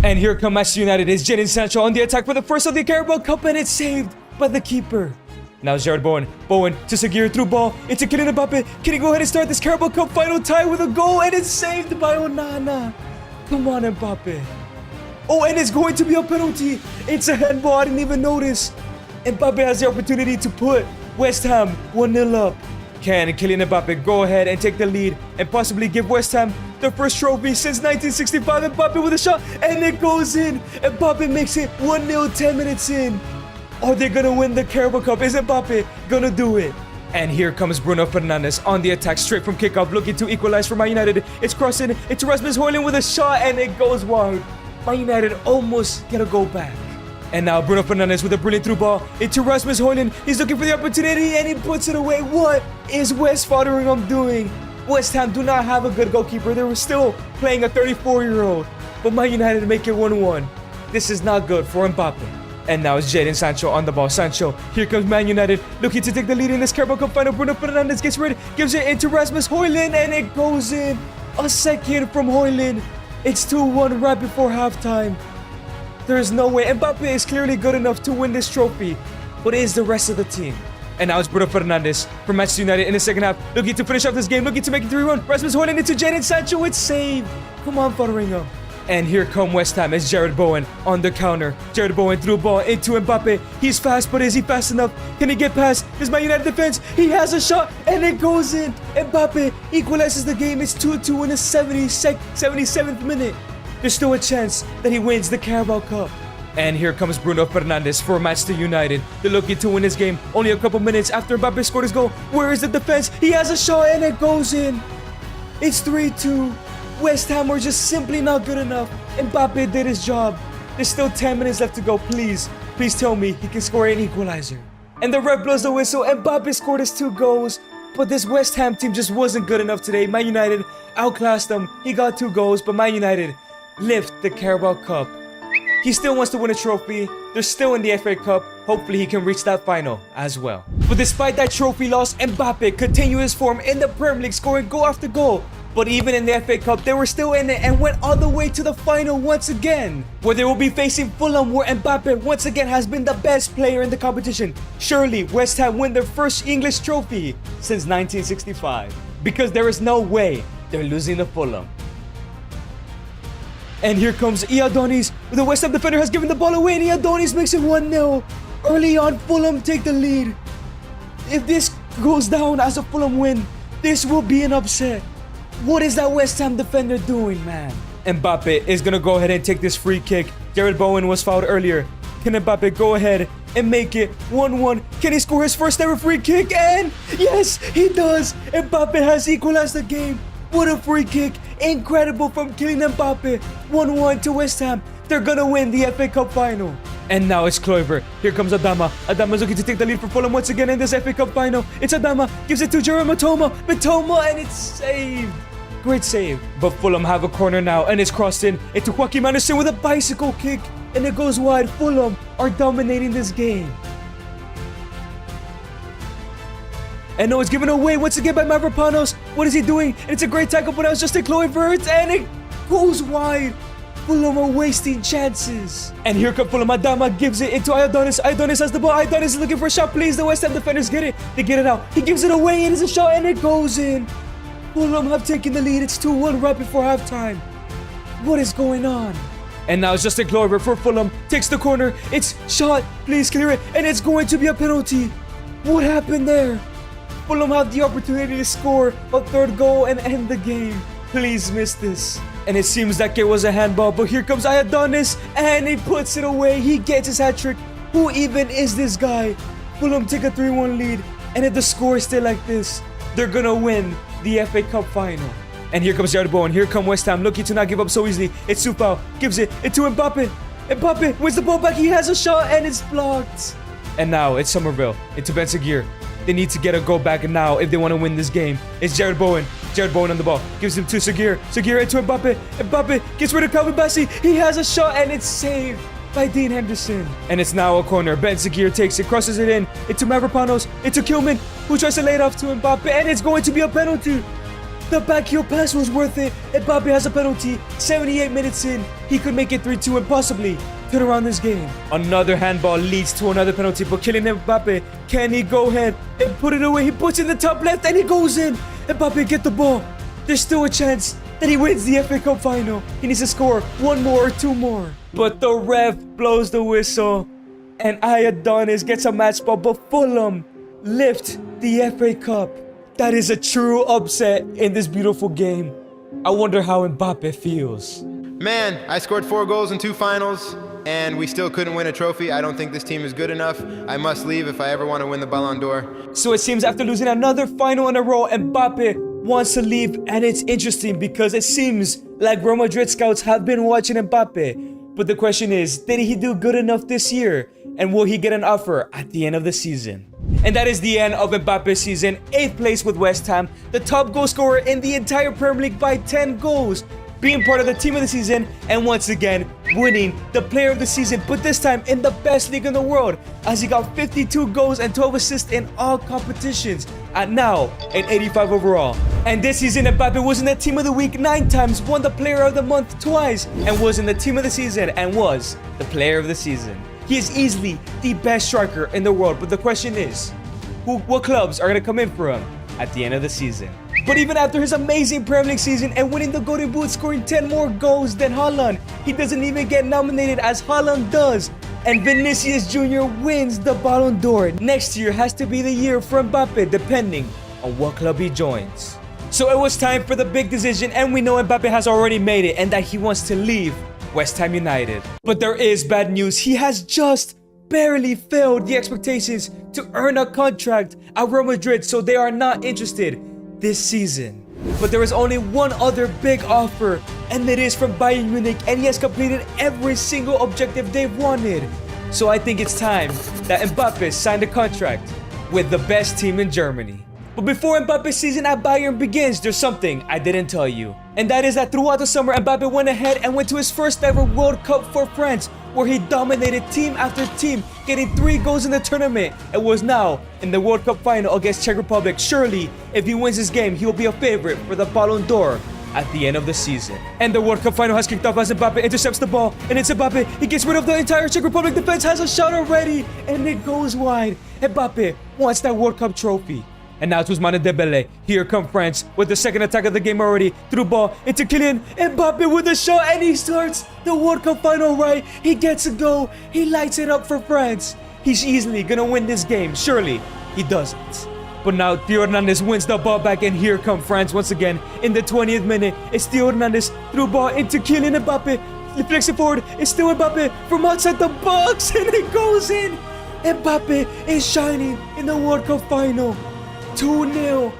And here come Manchester United. It's Jadon Sancho on the attack for the first of the Carabao Cup, and it's saved by the keeper. Now Jared Bowen. Bowen to Seguir, through ball into Kylian Mbappe. Can he go ahead and start this Carabao Cup final tie with a goal? And it's saved by Onana. Come on, Mbappe. Oh, and it's going to be a penalty. It's a handball. I didn't even notice. Mbappe has the opportunity to put West Ham 1-0 up. Can Kylian Mbappe go ahead and take the lead and possibly give West Ham their first trophy since 1965? Mbappe with a shot, and it goes in. Mbappe makes it 1-0 10 minutes in. Are they gonna win the Carabao Cup? Is Mbappe gonna do it? And here comes Bruno Fernandes on the attack, straight from kickoff, looking to equalize for Man United. It's crossing, it's Rasmus Højlund with a shot, and it goes wide. Man United almost gonna go back. And now Bruno Fernandes with a brilliant through ball into Rasmus Højlund. He's looking for the opportunity, and he puts it away. What is West Fotheringham doing? West Ham do not have a good goalkeeper. They were still playing a 34-year-old. But Man United make it 1-1. This is not good for Mbappe. And now it's Jadon Sancho on the ball. Sancho, here comes Man United, looking to take the lead in this Carabao Cup final. Bruno Fernandes gets rid, gives it into Rasmus Højlund, and it goes in. A second from Højlund. It's 2-1 right before halftime. There is no way. Mbappe is clearly good enough to win this trophy, but is the rest of the team. And now it's Bruno Fernandes from Manchester United in the second half, looking to finish off this game, looking to make it 3-1. Rasmus Højlund into Jadon Sancho. It's saved. Come on, Fotheringham. And here come West Ham. It's Jared Bowen on the counter. Jared Bowen threw a ball into Mbappe. He's fast, but is he fast enough? Can he get past this Man United defense? He has a shot, and it goes in. Mbappe equalizes the game. It's 2-2 in the 77th minute. There's still a chance that he wins the Carabao Cup. And here comes Bruno Fernandes for Manchester United. They're looking to win this game only a couple minutes after Mbappe scored his goal. Where is the defense? He has a shot, and it goes in. It's 3-2. West Ham were just simply not good enough. Mbappe did his job. There's still 10 minutes left to go. Please tell me he can score an equalizer. And the ref blows the whistle. Mbappe scored his 2 goals. But this West Ham team just wasn't good enough today. Man United outclassed them. He got 2 goals, but Man United lift the Carabao Cup. He still wants to win a trophy. They're still in the FA Cup. Hopefully he can reach that final as well. But despite that trophy loss, Mbappe continued his form in the Premier League, scoring goal after goal. But even in the FA Cup, they were still in it and went all the way to the final once again, where they will be facing Fulham, where Mbappe once again has been the best player in the competition. Surely West Ham win their first English trophy since 1965, because there is no way they're losing to Fulham. And here comes Iadonis. The West Ham defender has given the ball away, and Iadonis makes it 1-0. Early on, Fulham take the lead. if this goes down as a Fulham win, this will be an upset. What is that West Ham defender doing, man? Mbappe is gonna go ahead and take this free kick. Jared Bowen was fouled earlier. Can Mbappe go ahead and make it 1-1? Can he score his first ever free kick? And yes, he does. Mbappe has equalized the game. What a free kick. Incredible from Kylian Mbappe. 1-1 to West Ham. They're gonna win the FA Cup final. And now it's Kluivert. Here comes Adama. Adama's looking to take the lead for Fulham once again in this FA Cup final. It's Adama. Gives it to Jerome Mitoma. Mitoma, and it's saved. Great save. But Fulham have a corner now, and it's crossed in. Into Joaquin Anderson with a bicycle kick. And it goes wide. Fulham are dominating this game. And no, it's given away once again by Mavropanos. What is he doing? And it's a great tackle, but now it's just a Kluivert, and it goes wide. Fulham are wasting chances. And here comes Fulham. Adama gives it into Iodonis. Iodonis has the ball. Iodonis is looking for a shot. Please, the West Ham defenders get it. They get it out. He gives it away. It is a shot, and it goes in. Fulham have taken the lead. It's 2-1 right before halftime. What is going on? And now it's Justin Kluivert for Fulham. Takes the corner. It's shot. Please clear it. And it's going to be a penalty. What happened there? Fulham have the opportunity to score a third goal and end the game. Please miss this. And it seems like it was a handball, but here comes Iodonis, and he puts it away. He gets his hat-trick. Who even is this guy? Fulham take a 3-1 lead, and if the score is still like this, they're gonna win the FA Cup final. And here comes Jared Bowen. Here come West Ham, looking to not give up so easily. It's Soufal, gives it into Mbappe. Mbappe wins the ball back. He has a shot, and it's blocked. And now it's Somerville into Ben Seguir. They need to get a goal back now if they want to win this game. It's Jared Bowen. Jared Bowen on the ball. Gives him to Seguir. Seguir into Mbappe. Mbappe gets rid of Calvin Bassey. He has a shot, and it's saved by Dean Henderson. And it's now a corner. Ben Seguir takes it, crosses it in. Into Mavropanos. Into Kilman, who tries to lay it off to Mbappe. And it's going to be a penalty. The backheel pass was worth it. Mbappe has a penalty. 78 minutes in. He could make it 3-2 and possibly turn around this game. Another handball leads to another penalty, but Kylian Mbappe, can he go ahead and put it away? He puts it in the top left and he goes in. Mbappe get the ball. There's still a chance that he wins the FA Cup final. He needs to score one more or two more. But the ref blows the whistle and Iodonis gets a match ball, but Fulham lift the FA Cup. That is a true upset in this beautiful game. I wonder how Mbappe feels. Man, I scored 4 goals in 2 finals, and we still couldn't win a trophy. I don't think this team is good enough. I must leave if I ever want to win the Ballon d'Or. So it seems after losing another final in a row, Mbappe wants to leave, and it's interesting because it seems like Real Madrid scouts have been watching Mbappe. But the question is, did he do good enough this year? And will he get an offer at the end of the season? And that is the end of Mbappe's season. 8th place with West Ham, the top goal scorer in the entire Premier League by 10 goals. Being part of the team of the season, and once again, winning the player of the season, but this time in the best league in the world, as he got 52 goals and 12 assists in all competitions, at now an 85 overall. And this season, Mbappe was in the team of the week 9 times, won the player of the month twice, and was in the team of the season and was the player of the season. He is easily the best striker in the world, but the question is, what clubs are going to come in for him at the end of the season? But even after his amazing Premier League season and winning the Golden Boot, scoring 10 more goals than Haaland, he doesn't even get nominated as Haaland does. And Vinicius Jr. wins the Ballon d'Or. Next year has to be the year for Mbappe, depending on what club he joins. So it was time for the big decision, and we know Mbappe has already made it and that he wants to leave West Ham United. But there is bad news. He has just barely failed the expectations to earn a contract at Real Madrid, so they are not interested this season. But there is only one other big offer, and it is from Bayern Munich, and he has completed every single objective they've wanted. So I think it's time that Mbappe signed a contract with the best team in Germany. But before Mbappe's season at Bayern begins, there's something I didn't tell you. And that is that throughout the summer, Mbappe went ahead and went to his first ever World Cup for France, where he dominated team after team, getting 3 goals in the tournament, and was now in the World Cup final against Czech Republic. Surely, if he wins this game, he will be a favorite for the Ballon d'Or at the end of the season. And the World Cup final has kicked off as Mbappe intercepts the ball, and it's Mbappe. He gets rid of the entire Czech Republic defense, has a shot already, and it goes wide. Mbappe wants that World Cup trophy. And now to Ousmane Dembele. Here come France with the second attack of the game already. Through ball into Kylian Mbappe with a shot, and he starts the World Cup final right. He gets a goal. He lights it up for France. He's easily gonna win this game, surely. he doesn't. But now Theo Hernandez wins the ball back, and here come France once again in the 20th minute. It's Theo Hernandez through ball into Kylian Mbappe. He flicks it forward. It's still Mbappe from outside the box, and it goes in. Mbappe is shining in the World Cup final. 2-0.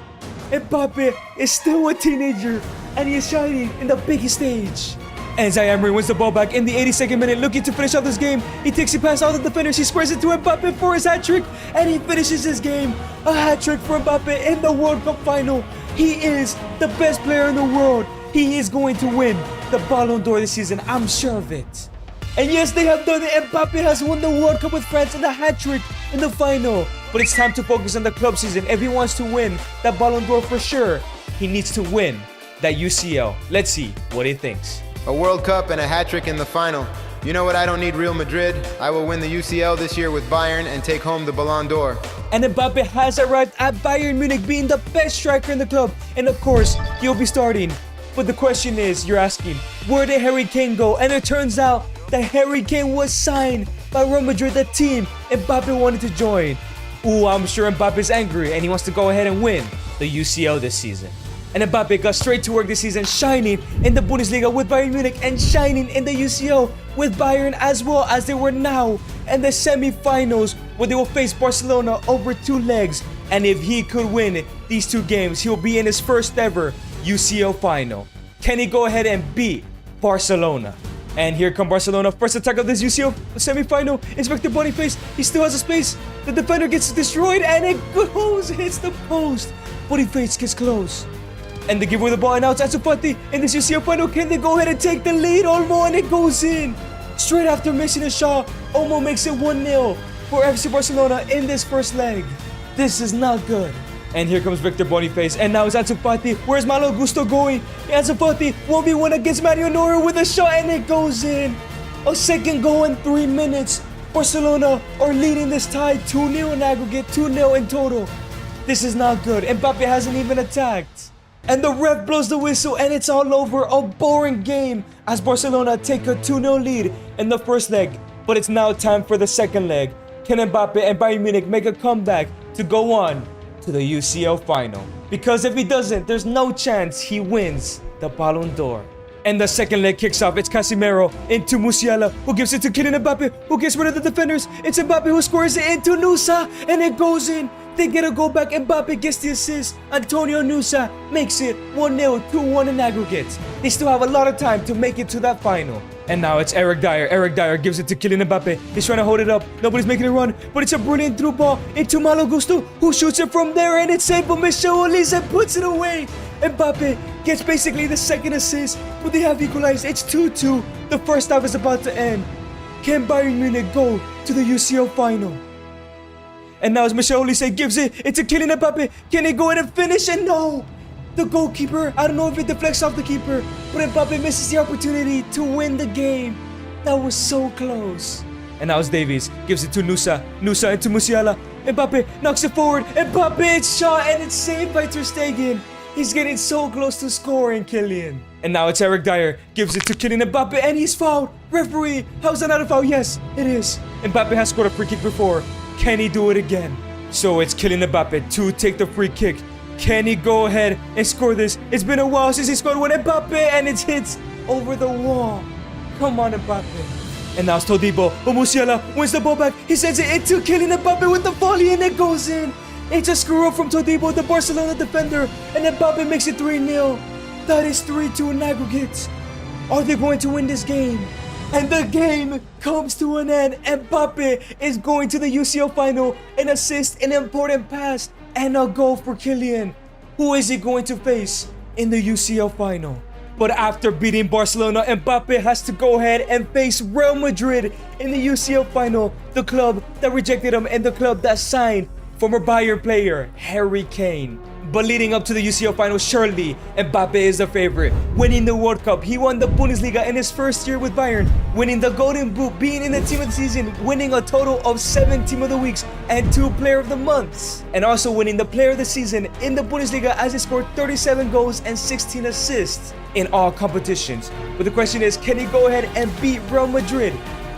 Mbappe is still a teenager, and he is shining in the biggest stage. And Zaire Emery wins the ball back in the 82nd minute, looking to finish off this game. He takes it past all the defenders. He squares it to Mbappe for his hat-trick, and he finishes his game. A hat-trick for Mbappe in the World Cup final. He is the best player in the world. He is going to win the Ballon d'Or this season. I'm sure of it. And yes, they have done it. Mbappe has won the World Cup with France in the hat-trick in the final. But it's time to focus on the club season. If he wants to win that Ballon d'Or for sure, he needs to win that UCL. Let's see what he thinks. A World Cup and a hat-trick in the final. You know what? I don't need Real Madrid. I will win the UCL this year with Bayern and take home the Ballon d'Or. And Mbappe has arrived at Bayern Munich, being the best striker in the club. And of course, he'll be starting. But the question is, you're asking, where did Harry Kane go? And it turns out that Harry Kane was signed by Real Madrid, the team Mbappe wanted to join. Ooh, I'm sure Mbappe's angry and he wants to go ahead and win the UCL this season. And Mbappe got straight to work this season, shining in the Bundesliga with Bayern Munich and shining in the UCL with Bayern, as well as they were now in the semi-finals where they will face Barcelona over 2 legs. And if he could win these 2 games, he'll be in his first ever UCL final. Can he go ahead and beat Barcelona? And here come Barcelona. First attack of this UCL semi-final. Inspector Boniface, he still has a space. The defender gets destroyed and it goes, hits the post. Boniface gets close. And they give away the ball, and now it's Ansu Fati in this UCL final. Can they go ahead and take the lead? Olmo, and it goes in. Straight after missing a shot, Olmo makes it 1-0 for FC Barcelona in this first leg. This is not good. And here comes Victor Boniface, and now it's Ansu Fati. Where's Malo Gusto going? Ansu Fati 1v1 against Mario Neuer with a shot, and it goes in. A second goal in 3 minutes. Barcelona are leading this tie 2-0 in aggregate, 2-0 in total. This is not good. Mbappe hasn't even attacked. And the ref blows the whistle, and it's all over. A boring game as Barcelona take a 2-0 lead in the first leg. But it's now time for the second leg. Can Mbappe and Bayern Munich make a comeback to go on to the UCL final? Because if he doesn't, there's no chance he wins the Ballon d'Or. And the second leg kicks off. It's Casemiro into Musiala, who gives it to Kylian Mbappe, who gets rid of the defenders. It's Mbappe who scores it into Nusa, and it goes in. They get a goal back. Mbappe gets the assist. Antonio Nusa makes it 1-0, 2-1 in aggregate. They still have a lot of time to make it to that final. And now it's Eric Dyer. Eric Dyer gives it to Kylian Mbappe. He's trying to hold it up. Nobody's making a run, but it's a brilliant through ball into Malo Gusto, who shoots it from there, and it's saved by Michel Olise and puts it away. Mbappe gets basically the second assist, but they have equalized. It's 2-2. The first half is about to end. Can Bayern Munich go to the UCL final? And now as Michel Olise gives it, it's a Kylian Mbappe. Can he go in and finish? And no! The goalkeeper, I don't know if it deflects off the keeper, but Mbappe misses the opportunity to win the game. That was so close. And now it's Davies, gives it to Nusa. Nusa into Musiala. Mbappe knocks it forward. Mbappe, it's shot, and it's saved by Ter Stegen. He's getting so close to scoring, Kylian. And now it's Eric Dyer, gives it to Kylian Mbappe, and he's fouled. Referee, how's that not a foul? Yes, it is. Mbappe has scored a free kick before. Can he do it again? So it's Kylian Mbappe to take the free kick. Can he go ahead and score this? It's been a while since he scored one. Mbappe, and it hits over the wall. Come on, Mbappe. And now it's Todibo. But Musiala wins the ball back. He sends it into Kylian Mbappe with the volley, and it goes in. It's a screw up from Todibo, the Barcelona defender. And Mbappe makes it 3-0. That is 3-2 in aggregate. Are they going to win this game? And the game comes to an end. Mbappe is going to the UCL final. An assist, an important pass, and a goal for Kylian. Who is he going to face in the UCL final? But after beating Barcelona, Mbappe has to go ahead and face Real Madrid in the UCL final. The club that rejected him and the club that signed former Bayern player Harry Kane. But leading up to the UCL final, surely Mbappe is the favorite. Winning the World Cup, he won the Bundesliga in his first year with Bayern, winning the Golden Boot, being in the Team of the Season, winning a total of 7 Team of the Weeks and 2 Player of the Months, and also winning the Player of the Season in the Bundesliga as he scored 37 goals and 16 assists in all competitions. But the question is, can he go ahead and beat Real Madrid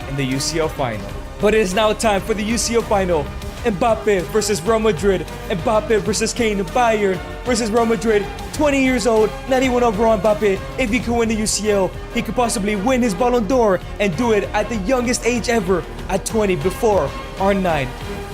in the UCL final? But it is now time for the UCL final. Mbappe versus Real Madrid. Mbappe versus Kane. Bayern versus Real Madrid. 20 years old, 91 overall Mbappe. If he could win the UCL, he could possibly win his Ballon d'Or and do it at the youngest age ever, at 20, before R9.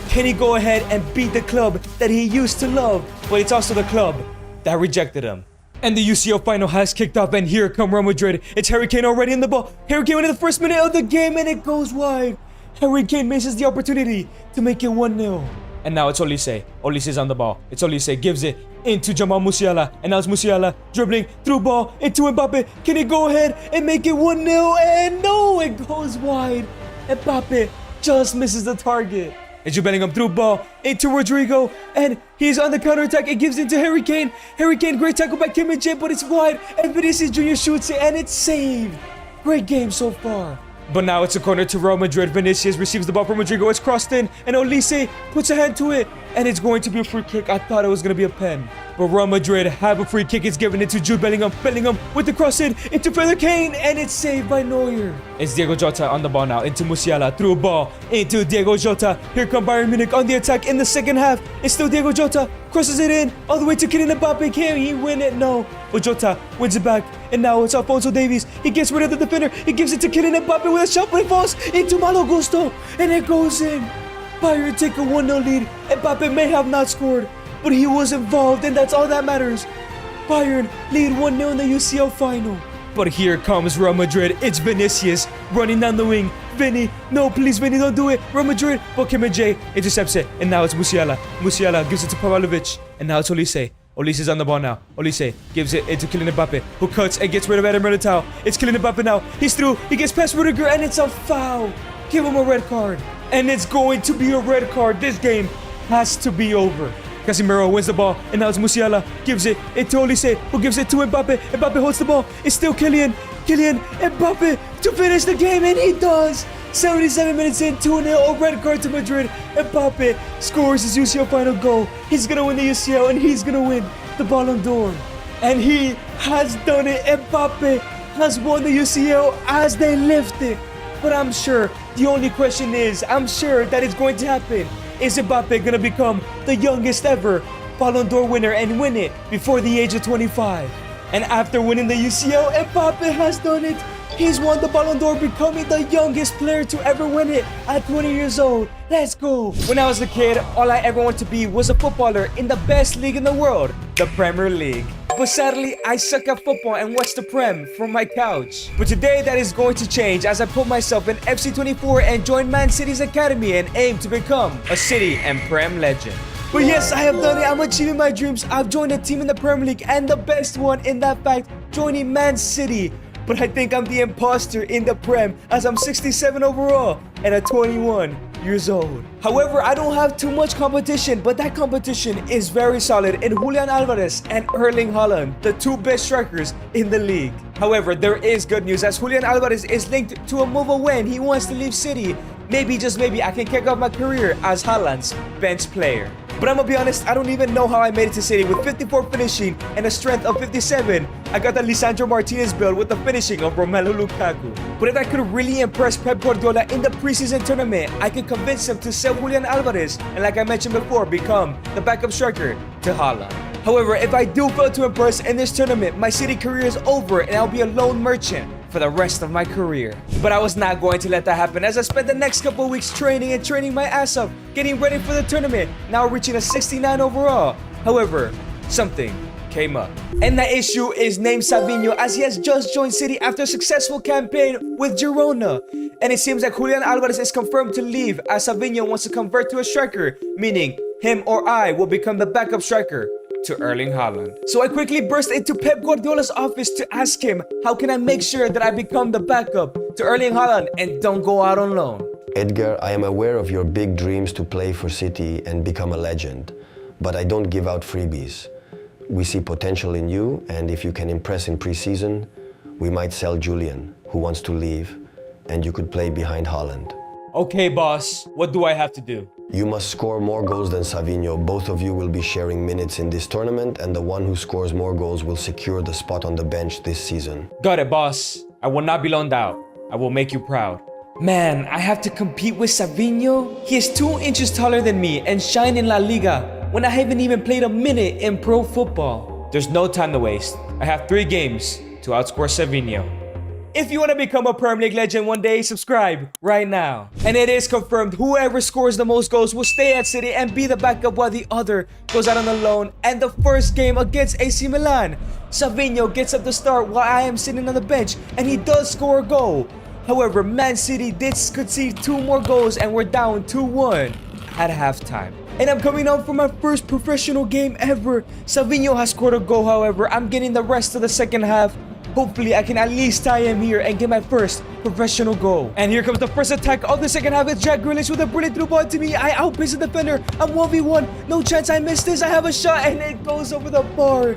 Can he go ahead and beat the club that he used to love? But it's also the club that rejected him. And the UCL final has kicked off, and here come Real Madrid. It's Harry Kane already in the ball. Harry Kane in the first minute of the game, and it goes wide. Harry Kane misses the opportunity to make it 1-0. And now it's Olise. Olise's on the ball. It's Olise, gives it into Jamal Musiala. And now it's Musiala dribbling through ball into Mbappe. Can he go ahead and make it 1-0? And no, it goes wide. Mbappe just misses the target. And Jude Bellingham through ball into Rodrigo, and he's on the counter-attack. It gives into Harry Kane. Harry Kane, great tackle by Kim Min-jae, but it's wide. And Vinicius Jr. shoots it, and it's saved. Great game so far. But now it's a corner to Real Madrid. Vinicius receives the ball from Rodrigo. It's crossed in, and Olise puts a hand to it, and it's going to be a free kick. I thought it was going to be a pen. But Real Madrid have a free kick. It's given it to Jude Bellingham. Bellingham with the cross in into Feather Kane, and it's saved by Neuer. It's Diego Jota on the ball now into Musiala. Through a ball into Diego Jota. Here come Bayern Munich on the attack in the second half. It's still Diego Jota. Crosses it in all the way to Kylian Mbappe. Can he win it? No. But Jota wins it back. And now it's Alphonso Davies. He gets rid of the defender. He gives it to Kylian Mbappe with a shot, but it falls into Malo Gusto. And it goes in. Bayern take a 1-0 lead. Mbappe may have not scored, but he was involved, and that's all that matters. Bayern lead 1-0 in the UCL final. But here comes Real Madrid. It's Vinicius running down the wing. Vinny, no, please, Vinny, don't do it. Real Madrid, but Kim Min-jae intercepts it, and now it's Musiala. Musiala gives it to Pavlovic, and now it's Olise. Olise's on the ball now. Olise gives it into Kylian Mbappe, who cuts and gets rid of Eder Militao. It's Kylian Mbappe now. He's through. He gets past Rudiger, and it's a foul. Give him a red card. And it's going to be a red card. This game has to be over. Casemiro wins the ball, and now it's Musiala. Gives it into Olise, who gives it to Mbappe. Mbappe holds the ball. It's still Kylian Mbappe to finish the game, and he does. 77 minutes in, 2-0, a red card to Madrid. Mbappe scores his UCL final goal. He's going to win the UCL, and he's going to win the Ballon d'Or. And he has done it. Mbappe has won the UCL as they lift it. But I'm sure the only question is, I'm sure that it's going to happen. Is Mbappe going to become the youngest ever Ballon d'Or winner and win it before the age of 25? And after winning the UCL, Mbappe has done it. He's won the Ballon d'Or, becoming the youngest player to ever win it at 20 years old. Let's go. When I was a kid, all I ever wanted to be was a footballer in the best league in the world, the Premier League. But sadly, I suck at football and watch the Prem from my couch. But today that is going to change as I put myself in FC24 and join Man City's academy and aim to become a City and Prem legend. But yes, I have done it. I'm achieving my dreams. I've joined a team in the Premier League, and the best one in that fact, joining Man City. But I think I'm the imposter in the Prem as I'm 67 overall and at 21 years old. However, I don't have too much competition, but that competition is very solid in Julian Alvarez and Erling Haaland, the two best strikers in the league. However, there is good news as Julian Alvarez is linked to a move away and he wants to leave City. Maybe, just maybe, I can kick off my career as Haaland's bench player. But I'm gonna be honest, I don't even know how I made it to City with 54 finishing and a strength of 57. I got the Lisandro Martinez build with the finishing of Romelu Lukaku. But if I could really impress Pep Guardiola in the preseason tournament, I could convince him to sell Julian Alvarez and, like I mentioned before, become the backup striker to Haaland. However, if I do fail to impress in this tournament, my City career is over and I'll be a lone merchant for the rest of my career. But I was not going to let that happen as I spent the next couple of weeks training my ass off, getting ready for the tournament, now reaching a 69 overall. However, something came up. And that issue is named Savinho, as he has just joined City after a successful campaign with Girona. And it seems like Julian Alvarez is confirmed to leave as Savinho wants to convert to a striker, meaning him or I will become the backup striker to Erling Haaland. So I quickly burst into Pep Guardiola's office to ask him, how can I make sure that I become the backup to Erling Haaland and don't go out on loan? Edgar, I am aware of your big dreams to play for City and become a legend, but I don't give out freebies. We see potential in you, and if you can impress in preseason, we might sell Julian, who wants to leave, and you could play behind Haaland. Okay, boss, what do I have to do? You must score more goals than Savinho. Both of you will be sharing minutes in this tournament, and the one who scores more goals will secure the spot on the bench this season. Got it, boss. I will not be loaned out. I will make you proud. Man, I have to compete with Savinho? He is 2 inches taller than me and shine in La Liga when I haven't even played a minute in pro football. There's no time to waste. I have 3 games to outscore Savinho. If you want to become a Premier League legend one day, subscribe right now. And it is confirmed, whoever scores the most goals will stay at City and be the backup while the other goes out on a loan. And the first game against AC Milan, Savinho gets up to start while I am sitting on the bench and he does score a goal. However, Man City did concede 2 more goals and we're down 2-1 at halftime. And I'm coming on for my first professional game ever. Savinho has scored a goal, however. I'm getting the rest of the second half. Hopefully, I can at least tie him here and get my first professional goal. And here comes the first attack of the second half. It's Jack Grealish with a brilliant through ball to me. I outpace the defender. I'm 1v1. No chance I missed this. I have a shot and it goes over the bar.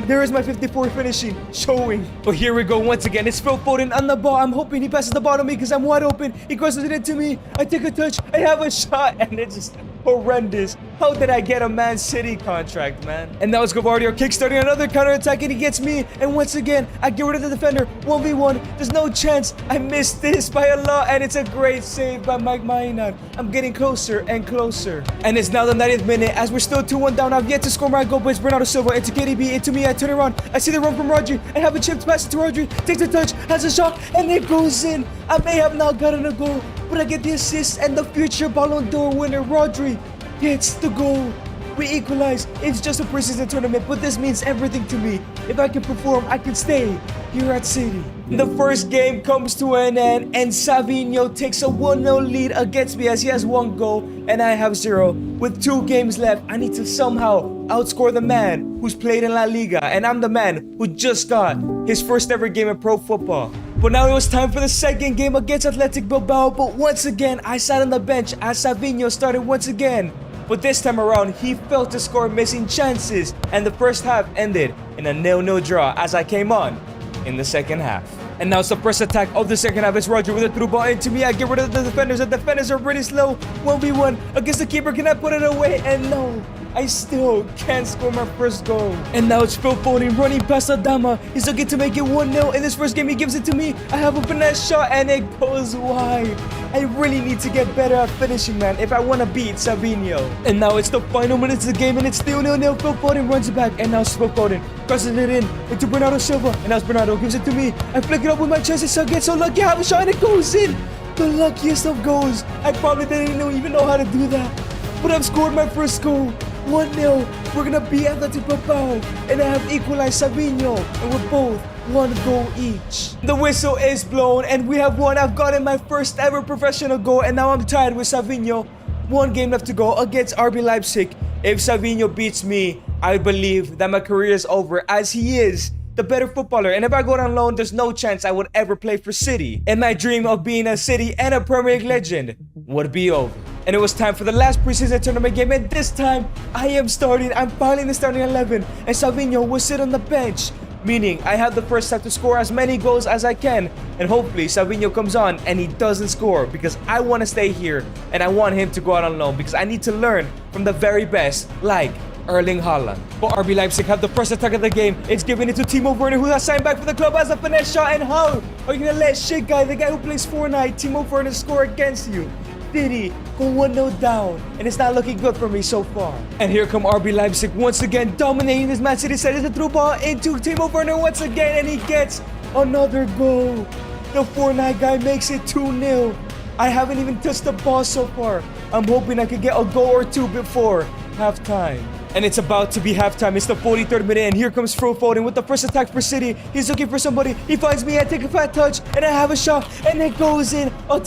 There is my 54 finishing showing. But here we go once again. It's Phil Foden on the ball. I'm hoping he passes the ball to me because I'm wide open. He crosses it into me. I take a touch. I have a shot and it's just horrendous. How did I get a Man City contract, man? And now it's Gavardio kickstarting another counter-attack and he gets me. And once again, I get rid of the defender. 1v1. There's no chance. I missed this by a lot and it's a great save by Mike Mainan. I'm getting closer and closer. And it's now the 90th minute as we're still 2-1 down. I've yet to score my goal, but it's Bernardo Silva into KDB, into me. I turn around. I see the run from Rodri. I have a chipped pass to Rodri. Takes a touch, has a shot, and it goes in. I may have not gotten a goal, but I get the assist and the future Ballon d'Or winner, Rodri, gets the goal. We equalize. It's just a preseason tournament, but this means everything to me. If I can perform, I can stay here at City. The first game comes to an end, and Savinho takes a 1-0 lead against me as he has 1 goal, and I have 0. With 2 games left, I need to somehow outscore the man who's played in La Liga, and I'm the man who just got his first ever game in pro football. But now it was time for the second game against Athletic Bilbao, but once again, I sat on the bench as Savinho started once again. But this time around, he failed to score, missing chances, and the first half ended in a 0-0 draw as I came on in the second half. And now it's the first attack of the second half. It's Rodri with a through ball into me. I get rid of the defenders. The defenders are really slow. 1v1 against the keeper. Can I put it away? And no, I still can't score my first goal. And now it's Phil Foden running past Adama. He's looking to make it 1-0. In this first game, he gives it to me. I have a finesse shot and it goes wide. I really need to get better at finishing, man, if I want to beat Savinho. And now it's the final minutes of the game and it's still 0-0. Phil Foden runs it back and now it's Phil Foden crosses it in into Bernardo Silva. And now it's Bernardo gives it to me. I flick it up with my chest. I get so lucky. I have a shot and it goes in. The luckiest of goals. I probably didn't even know how to do that. But I've scored my first goal. 1-0. We're gonna beat Athletic Bilbao, and I have equalized Savinho, and we're both 1 goal each. The whistle is blown, and we have won. I've gotten my first ever professional goal, and now I'm tied with Savinho. 1 game left to go against RB Leipzig. If Savinho beats me, I believe that my career is over, as he is the better footballer, and if I go on loan, there's no chance I would ever play for City, and my dream of being a City and a Premier League legend would be over. And it was time for the last preseason tournament game, and this time I am starting. I'm finally the starting 11, and Savinho will sit on the bench, meaning I have the first time to score as many goals as I can, and hopefully Savinho comes on and he doesn't score, because I want to stay here and I want him to go out on loan, because I need to learn from the very best, like Erling Haaland. But RB Leipzig have the first attack of the game. It's giving it to Timo Werner, who has signed back for the club, as a finesse shot. And how are you gonna let shit guy, the guy who plays Fortnite, Timo Werner, score against you? City go 1-0 down, and it's not looking good for me so far. And here come RB Leipzig once again, dominating this Man City side. It's a through ball into Timo Werner once again, and he gets another goal. The Fortnite guy makes it 2-0. I haven't even touched the ball so far. I'm hoping I could get a goal or 2 before halftime. And it's about to be halftime. It's the 43rd minute, and here comes Phil Foden with the first attack for City. He's looking for somebody. He finds me. I take a fat touch, and I have a shot, and it goes in. A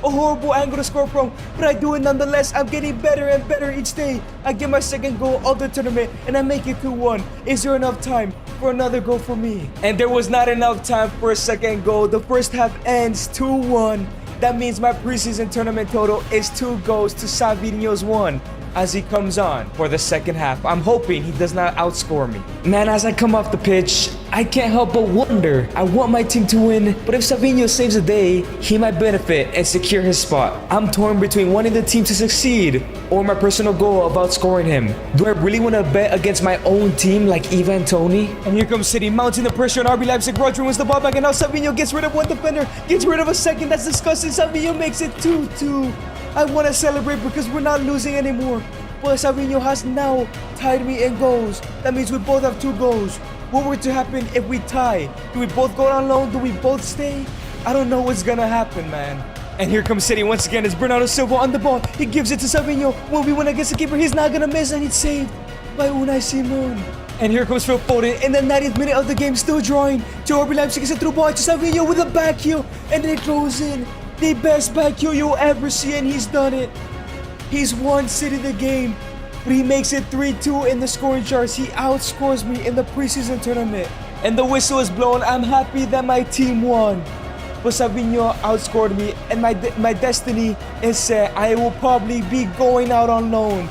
horrible angle to score from, but I do it nonetheless. I'm getting better and better each day. I get my second goal of the tournament, and I make it 2-1. Is there enough time for another goal for me? And there was not enough time for a second goal. The first half ends 2-1. That means my preseason tournament total is 2 goals to Savinho's 1. As he comes on for the second half, I'm hoping he does not outscore me. Man, as I come off the pitch, I can't help but wonder. I want my team to win, but if Savinho saves the day, he might benefit and secure his spot. I'm torn between wanting the team to succeed or my personal goal of outscoring him. Do I really want to bet against my own team like Ivan Toney? And here comes City mounting the pressure on RB Leipzig. Rodri wins the ball back, and now Savinho gets rid of one defender, gets rid of a second. That's disgusting. Savinho makes it 2-2. I want to celebrate because we're not losing anymore. But Savinho has now tied me in goals. That means we both have 2 goals. What were to happen if we tie? Do we both go on loan? Do we both stay? I don't know what's gonna happen, man. And here comes City once again. It's Bernardo Silva on the ball. He gives it to Savinho. When we win against the keeper, he's not gonna miss, and it's saved by Unai Simon. And here comes Phil Foden in the 90th minute of the game, still drawing. To RB Leipzig, it's a through ball to Savinho with a back heel, and it goes in. The best back heel you'll ever see, and he's done it. He's won City the game, but he makes it 3-2 in the scoring charts. He outscores me in the preseason tournament. And the whistle is blown. I'm happy that my team won. But Savinho outscored me, and my destiny is set. I will probably be going out on loan.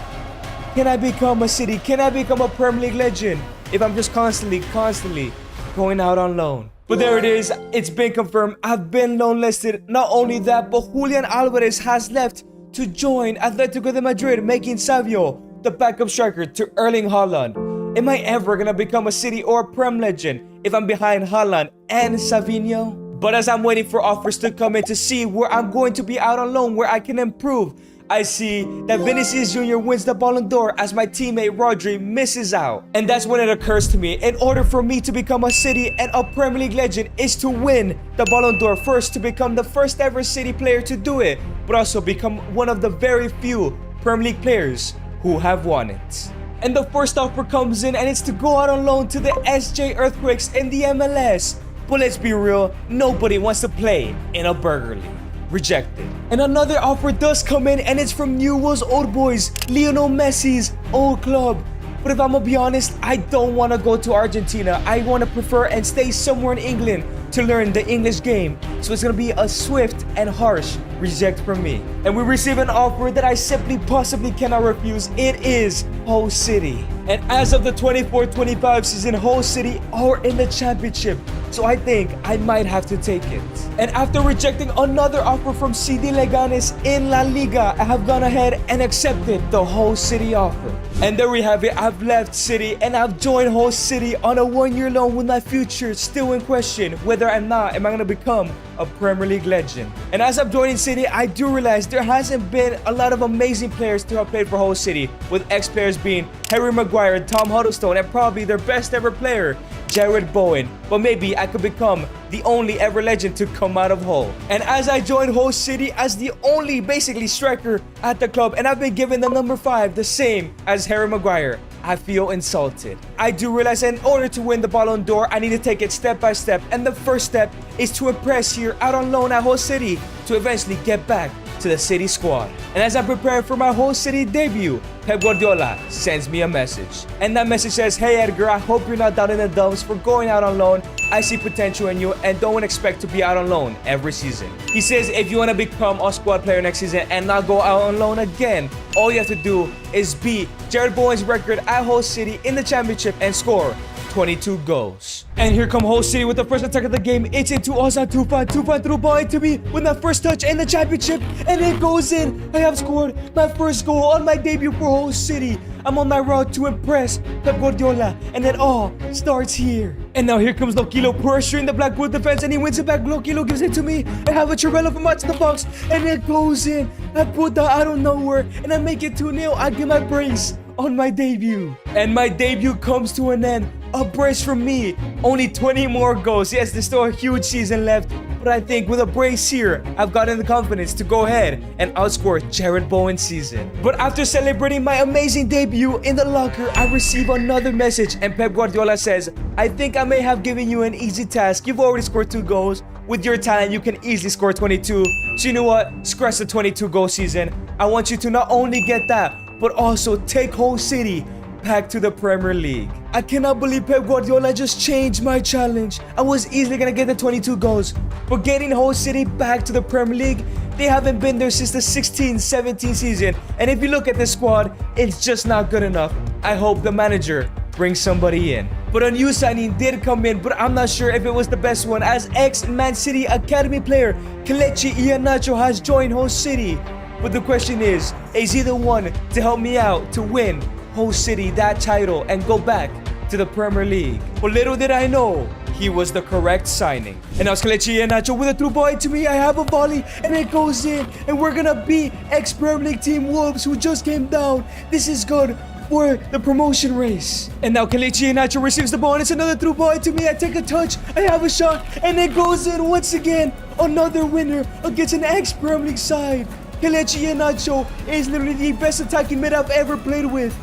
Can I become a City? Can I become a Premier League legend if I'm just constantly going out on loan? But there it is. It's been confirmed. I've been loan listed. Not only that, but Julian Alvarez has left to join Atletico de Madrid, making Savio the backup striker to Erling Haaland. Am I ever gonna become a City or a Prem legend if I'm behind Haaland and Savinho? But as I'm waiting for offers to come in to see where I'm going to be out on loan, where I can improve, I see that Vinicius Jr. wins the Ballon d'Or as my teammate Rodri misses out. And that's when it occurs to me, in order for me to become a City and a Premier League legend is to win the Ballon d'Or first, to become the first ever City player to do it, but also become one of the very few Premier League players who have won it. And the first offer comes in, and it's to go out on loan to the SJ Earthquakes in the MLS. But let's be real, nobody wants to play in a burger league. Rejected. And another offer does come in, and it's from Newell's Old Boys, Lionel Messi's old club. But if I'm gonna be honest, I don't want to go to Argentina. I want to prefer and stay somewhere in England to learn the English game. So it's gonna be a swift and harsh reject from me. And we receive an offer that I simply possibly cannot refuse. It is Hull City. And as of the 24-25 season, Hull City are in the championship. So I think I might have to take it. And after rejecting another offer from CD Leganes in La Liga, I have gone ahead and accepted the Hull City offer. And there we have it. I've left City and I've joined Hull City on a 1-year loan with my future still in question, whether or not am I going to become a Premier League legend. And as I'm joining City, I do realize there hasn't been a lot of amazing players to have played for Hull City, with ex-players being Harry Maguire, Tom Huddlestone, and probably their best ever player, Jared Bowen. But maybe I could become the only ever legend to come out of Hull. And as I joined Hull City as the only basically striker at the club, and I've been given the number 5, the same as Harry Maguire, I feel insulted. I do realize that in order to win the Ballon d'Or, I need to take it step by step. And the first step is to impress here out on loan at Hull City to eventually get back to the City squad. And as I prepare for my Hull City debut, Pep Guardiola sends me a message. And that message says, "Hey Edgar, I hope you're not down in the dumps for going out on loan. I see potential in you and don't expect to be out on loan every season." He says if you want to become a squad player next season and not go out on loan again, all you have to do is beat Jared Bowen's record at Hull City in the championship and score 22 goals. And here come Hull City with the first attack of the game. It's into Ozan Tufan. Tufan threw the ball into me with my first touch in the championship, and it goes in. I have scored my first goal on my debut for Hull City. I'm on my route to impress Pep Guardiola, and it all starts here. And now here comes Lokilo pressuring the Blackpool defense, and he wins it back. Lokilo gives it to me. I have a Trevella from out to the box, and it goes in. I put that out of nowhere, and I make it 2-0. I get my brace on my debut. And my debut comes to an end. A brace from me. Only 20 more goals. Yes, there's still a huge season left, but I think with a brace here, I've gotten the confidence to go ahead and outscore Jared Bowen's season. But after celebrating my amazing debut in the locker, I receive another message, and Pep Guardiola says, "I think I may have given you an easy task. You've already scored 2 goals. With your talent, you can easily score 22. So you know what? Scratch the 22 goal season. I want you to not only get that, but also take Hull City back to the Premier League." I cannot believe Pep Guardiola just changed my challenge. I was easily gonna get the 22 goals, but getting Hull City back to the Premier League, they haven't been there since the 16-17 season. And if you look at this squad, it's just not good enough. I hope the manager brings somebody in. But a new signing did come in, but I'm not sure if it was the best one, as ex-Man City Academy player Kelechi Iheanacho has joined Host City. But the question is he the one to help me out to win Host City that title and go back to the Premier League? But little did I know, he was the correct signing. And now it's Kelechi Iheanacho with a through ball to me. I have a volley and it goes in, and we're gonna beat ex-Premier League team Wolves, who just came down. This is good for the promotion race. And now Kelechi Iheanacho receives the ball, and it's another through ball to me. I take a touch, I have a shot, and it goes in once again. Another winner against an ex-Premier League side. Kelechi Iheanacho is literally the best attacking mid I've ever played with.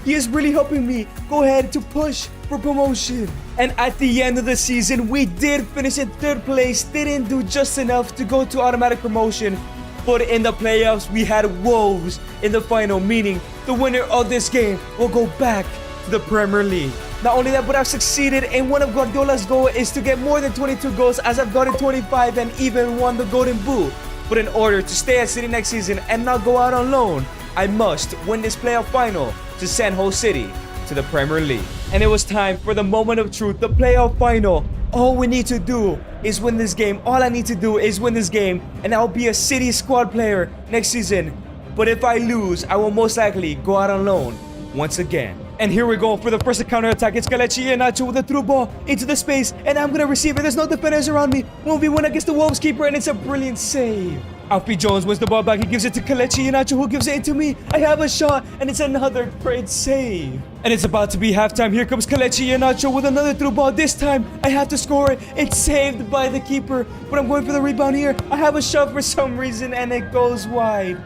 He is really helping me go ahead to push for promotion. And at the end of the season, we did finish in 3rd place. Didn't do just enough to go to automatic promotion. But in the playoffs, we had Wolves in the final, meaning the winner of this game will go back to the Premier League. Not only that, but I've succeeded in one of Guardiola's goals is to get more than 22 goals, as I've gotten 25 and even won the Golden Boot. But in order to stay at City next season and not go out on loan, I must win this playoff final to send Host City to the Premier League. And it was time for the moment of truth, the playoff final. All we need to do is win this game. All I need to do is win this game, and I'll be a City squad player next season. But if I lose, I will most likely go out on loan once again. And here we go for the first counter attack. It's Kelechi Iheanacho with a through ball into the space, and I'm gonna receive it. There's no defenders around me. 1v1 against the Wolves keeper, and it's a brilliant save. Alfie Jones wins the ball back. He gives it to Kelechi Iheanacho, who gives it to me. I have a shot, and it's another great save. And it's about to be halftime. Here comes Kelechi Iheanacho with another through ball. This time, I have to score it. It's saved by the keeper, but I'm going for the rebound here. I have a shot for some reason, and it goes wide.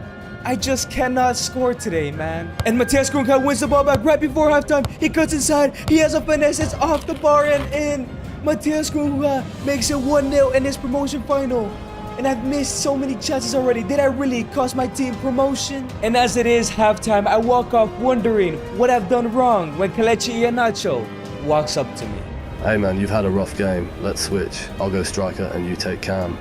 I just cannot score today, man. And Matthias Grunka wins the ball back right before halftime. He cuts inside. He has a finesse. It's off the bar and in. Matthias Grunka makes it 1-0 in his promotion final. And I've missed so many chances already. Did I really cost my team promotion? And as it is halftime, I walk off wondering what I've done wrong when Kelechi Iheanacho walks up to me. Hey man, you've had a rough game. Let's switch. I'll go striker and you take Cam.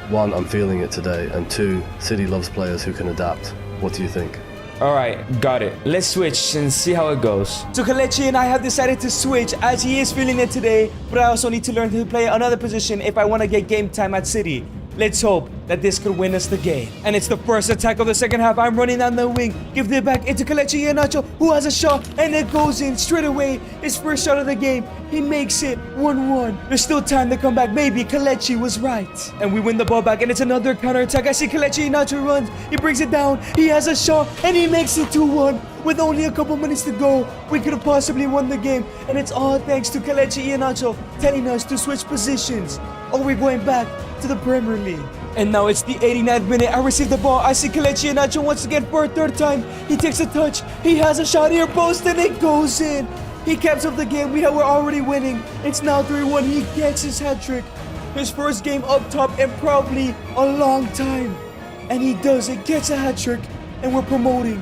1, I'm feeling it today, and 2, City loves players who can adapt. What do you think? Alright, got it. Let's switch and see how it goes. So Kelechi and I have decided to switch, as he is feeling it today, but I also need to learn to play another position if I want to get game time at City. Let's hope that this could win us the game. And it's the first attack of the second half. I'm running down the wing. Give it back into Kelechi Iheanacho, who has a shot, and it goes in straight away. His first shot of the game. He makes it 1-1. There's still time to come back. Maybe Kelechi was right. And we win the ball back, and it's another counter attack. I see Kelechi Iheanacho runs. He brings it down. He has a shot, and he makes it 2-1. With only a couple minutes to go, we could have possibly won the game. And it's all thanks to Kelechi Iheanacho telling us to switch positions. Or we're going back to the Premier League. And now it's the 89th minute. I receive the ball. I see Kelechi Iheanacho once again for a 3rd time. He takes a touch. He has a shot here, post, and it goes in. He caps up the game. We're already winning. It's now 3-1. He gets his hat trick. His first game up top in probably a long time. And he does it. Gets a hat trick. And we're promoting.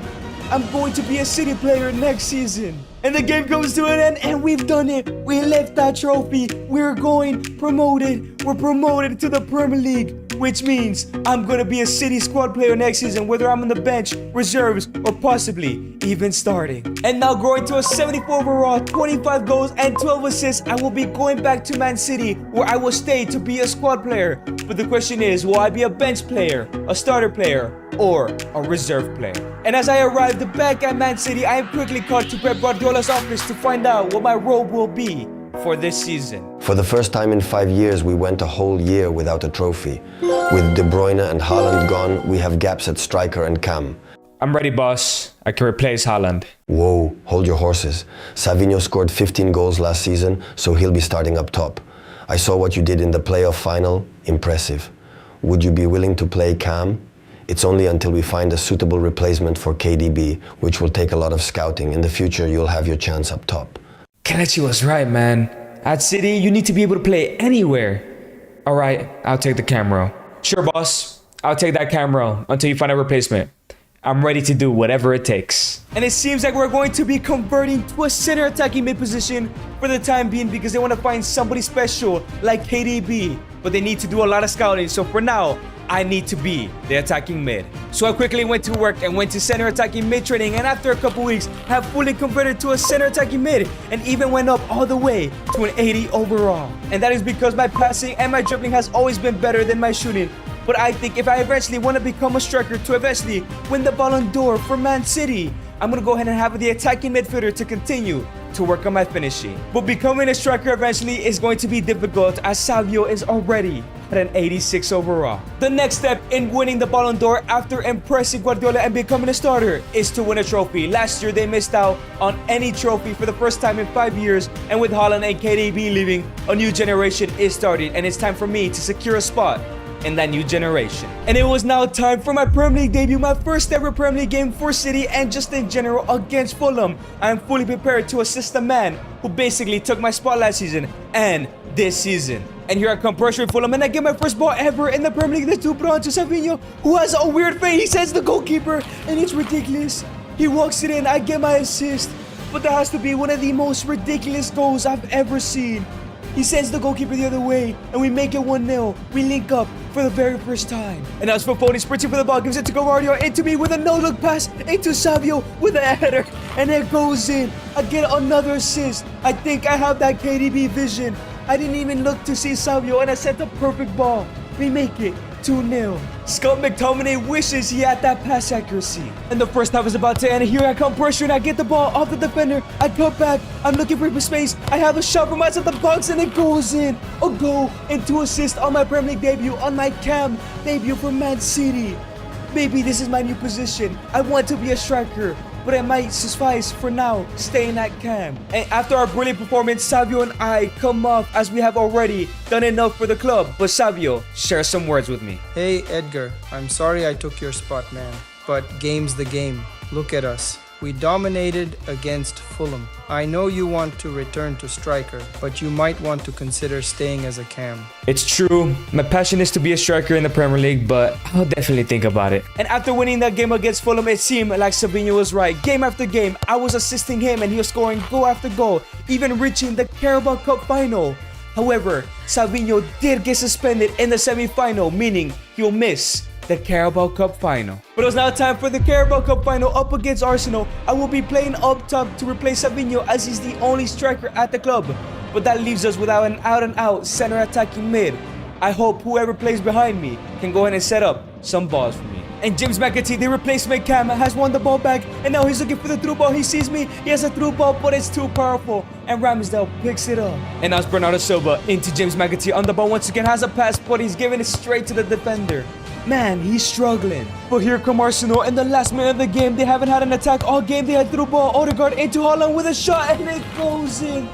I'm going to be a City player next season. And the game comes to an end, and we've done it. We left that trophy. We're going promoted. We're promoted to the Premier League, which means I'm going to be a City squad player next season, whether I'm on the bench, reserves, or possibly even starting. And now growing to a 74 overall, 25 goals, and 12 assists, I will be going back to Man City, where I will stay to be a squad player. But the question is, will I be a bench player, a starter player, or a reserve player? And as I arrived back at Man City, I am quickly called to Pep Guardiola's office to find out what my role will be for this season. For the first time in 5 years, we went a whole year without a trophy. With De Bruyne and Haaland gone, we have gaps at striker and cam. I'm ready, boss. I can replace Haaland. Whoa, hold your horses. Savinho scored 15 goals last season, so he'll be starting up top. I saw what you did in the playoff final. Impressive. Would you be willing to play cam? It's only until we find a suitable replacement for KDB, which will take a lot of scouting. In the future, you'll have your chance up top. Kelechi was right, man. At City, you need to be able to play anywhere. Alright, I'll take the camera. Sure, boss. I'll take that camera until you find a replacement. I'm ready to do whatever it takes. And it seems like we're going to be converting to a center attacking mid position for the time being, because they want to find somebody special like KDB. But they need to do a lot of scouting. So for now, I need to be the attacking mid. So I quickly went to work and went to center attacking mid training, and after a couple weeks, have fully converted to a center attacking mid and even went up all the way to an 80 overall. And that is because my passing and my dribbling has always been better than my shooting. But I think if I eventually want to become a striker to eventually win the Ballon d'Or for Man City, I'm going to go ahead and have the attacking midfielder to continue to work on my finishing. But becoming a striker eventually is going to be difficult, as Savio is already at an 86 overall. The next step in winning the Ballon d'Or after impressing Guardiola and becoming a starter is to win a trophy. Last year they missed out on any trophy for the first time in 5 years, and with Haaland and KDB leaving, a new generation is starting, and it's time for me to secure a spot in that new generation. And it was now time for my Premier League debut, my first ever Premier League game for City and just in general against Fulham. I am fully prepared to assist the man who basically took my spot last season and this season. And here I come pressuring Fulham, and I get my first ball ever in the Premier League. The two brought to Savinho, who has a weird fade. He sends the goalkeeper, and it's ridiculous. He walks it in, I get my assist. But that has to be one of the most ridiculous goals I've ever seen. He sends the goalkeeper the other way, and we make it 1-0. We link up for the very first time. And as for Foden sprinting for the ball, gives it to Guardiola, into me with a no-look pass, into Savio with a header, and it goes in. I get another assist. I think I have that KDB vision. I didn't even look to see Savio, and I sent the perfect ball. We make it 2-0. Scott McTominay wishes he had that pass accuracy. And the first half is about to end. Here I come pressuring. I get the ball off the defender. I cut back. I'm looking for space. I have a shot from outside the box, and it goes in. A goal and 2 assists on my Premier League debut, on my Cam debut for Man City. Maybe this is my new position. I want to be a striker, but it might suffice for now staying at Cam. And after our brilliant performance, Savio and I come off as we have already done enough for the club. But Savio, share some words with me. Hey Edgar, I'm sorry I took your spot, man. But game's the game. Look at us. We dominated against Fulham. I know you want to return to striker, but you might want to consider staying as a cam. It's true, my passion is to be a striker in the Premier League, but I'll definitely think about it. And after winning that game against Fulham, it seemed like Savinho was right. Game after game, I was assisting him and he was scoring goal after goal, even reaching the Carabao Cup final. However, Savinho did get suspended in the semi-final, meaning he'll miss the Carabao Cup final. But it was now time for the Carabao Cup final up against Arsenal. I will be playing up top to replace Savinho, as he's the only striker at the club. But that leaves us without an out-and-out center attacking mid. I hope whoever plays behind me can go ahead and set up some balls for me. And James McAtee, the replacement cam, has won the ball back, and now he's looking for the through ball. He sees me, he has a through ball, but it's too powerful, and Ramsdale picks it up. And now it's Bernardo Silva into James McAtee on the ball once again, has a pass, but he's giving it straight to the defender. Man, he's struggling. But here come Arsenal in the last minute of the game. They haven't had an attack all game. They had through ball, Odegaard into Haaland with a shot, and it goes in.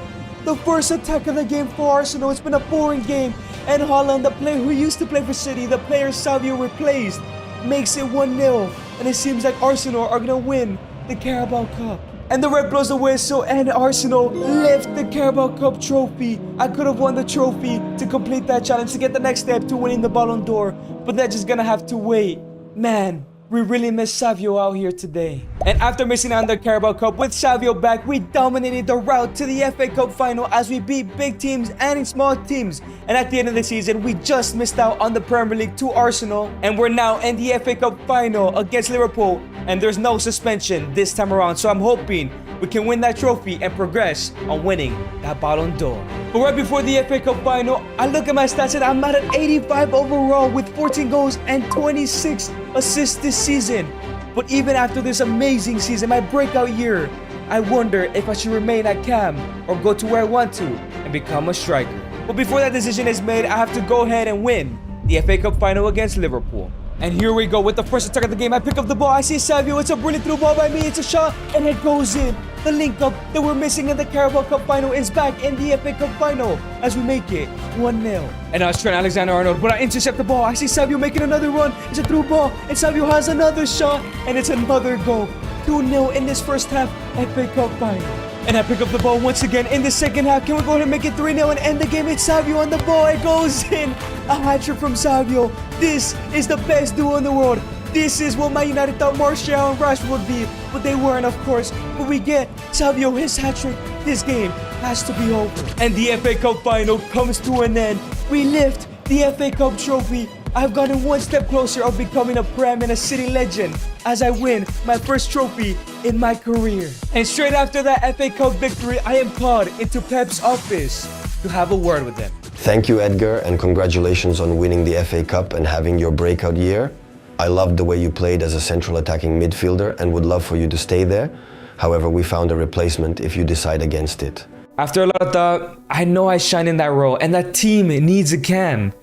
The first attack of the game for Arsenal. It's been a boring game, and Haaland, the player who used to play for City, the player Savio replaced, makes it 1-0. And it seems like Arsenal are going to win the Carabao Cup. And the ref blows the whistle, and Arsenal lift the Carabao Cup trophy. I could have won the trophy to complete that challenge, to get the next step to winning the Ballon d'Or, but they're just gonna have to wait. Man, we really miss Savio out here today. And after missing out on the Carabao Cup, with Savio back, we dominated the route to the FA Cup final as we beat big teams and small teams. And at the end of the season, we just missed out on the Premier League to Arsenal, and we're now in the FA Cup final against Liverpool, and there's no suspension this time around, so I'm hoping we can win that trophy and progress on winning that Ballon d'Or. But right before the FA Cup final, I look at my stats and I'm at an 85 overall with 14 goals and 26 assists this season. But even after this amazing season, my breakout year, I wonder if I should remain at Cam or go to where I want to and become a striker. But before that decision is made, I have to go ahead and win the FA Cup final against Liverpool. And here we go with the first attack of the game. I pick up the ball, I see Savio, it's a brilliant through ball by me, it's a shot, and it goes in. The link up that we're missing in the Carabao Cup final is back in the FA Cup final as we make it 1-0. And I was trying Alexander-Arnold, but I intercept the ball. I see Savio making another run, it's a through ball, and Savio has another shot, and it's another goal. 2-0 in this first half FA Cup final. And I pick up the ball once again in the second half. Can we go ahead and make it 3-0 and end the game? It's Savio on the ball. It goes in. A hat-trick from Savio. This is the best duo in the world. This is what Man United thought Martial and Rashford would be, but they weren't, of course. But we get Savio his hat-trick. This game has to be over. And the FA Cup final comes to an end. We lift the FA Cup trophy I've gotten one step closer of becoming a Prem and a City legend as I win my first trophy in my career. And straight after that FA Cup victory, I am called into Pep's office to have a word with him. Thank you, Edgar, and congratulations on winning the FA Cup and having your breakout year. I loved the way you played as a central attacking midfielder and would love for you to stay there. However, we found a replacement if you decide against it. After a lot of thought, I know I shine in that role and that team needs a cam.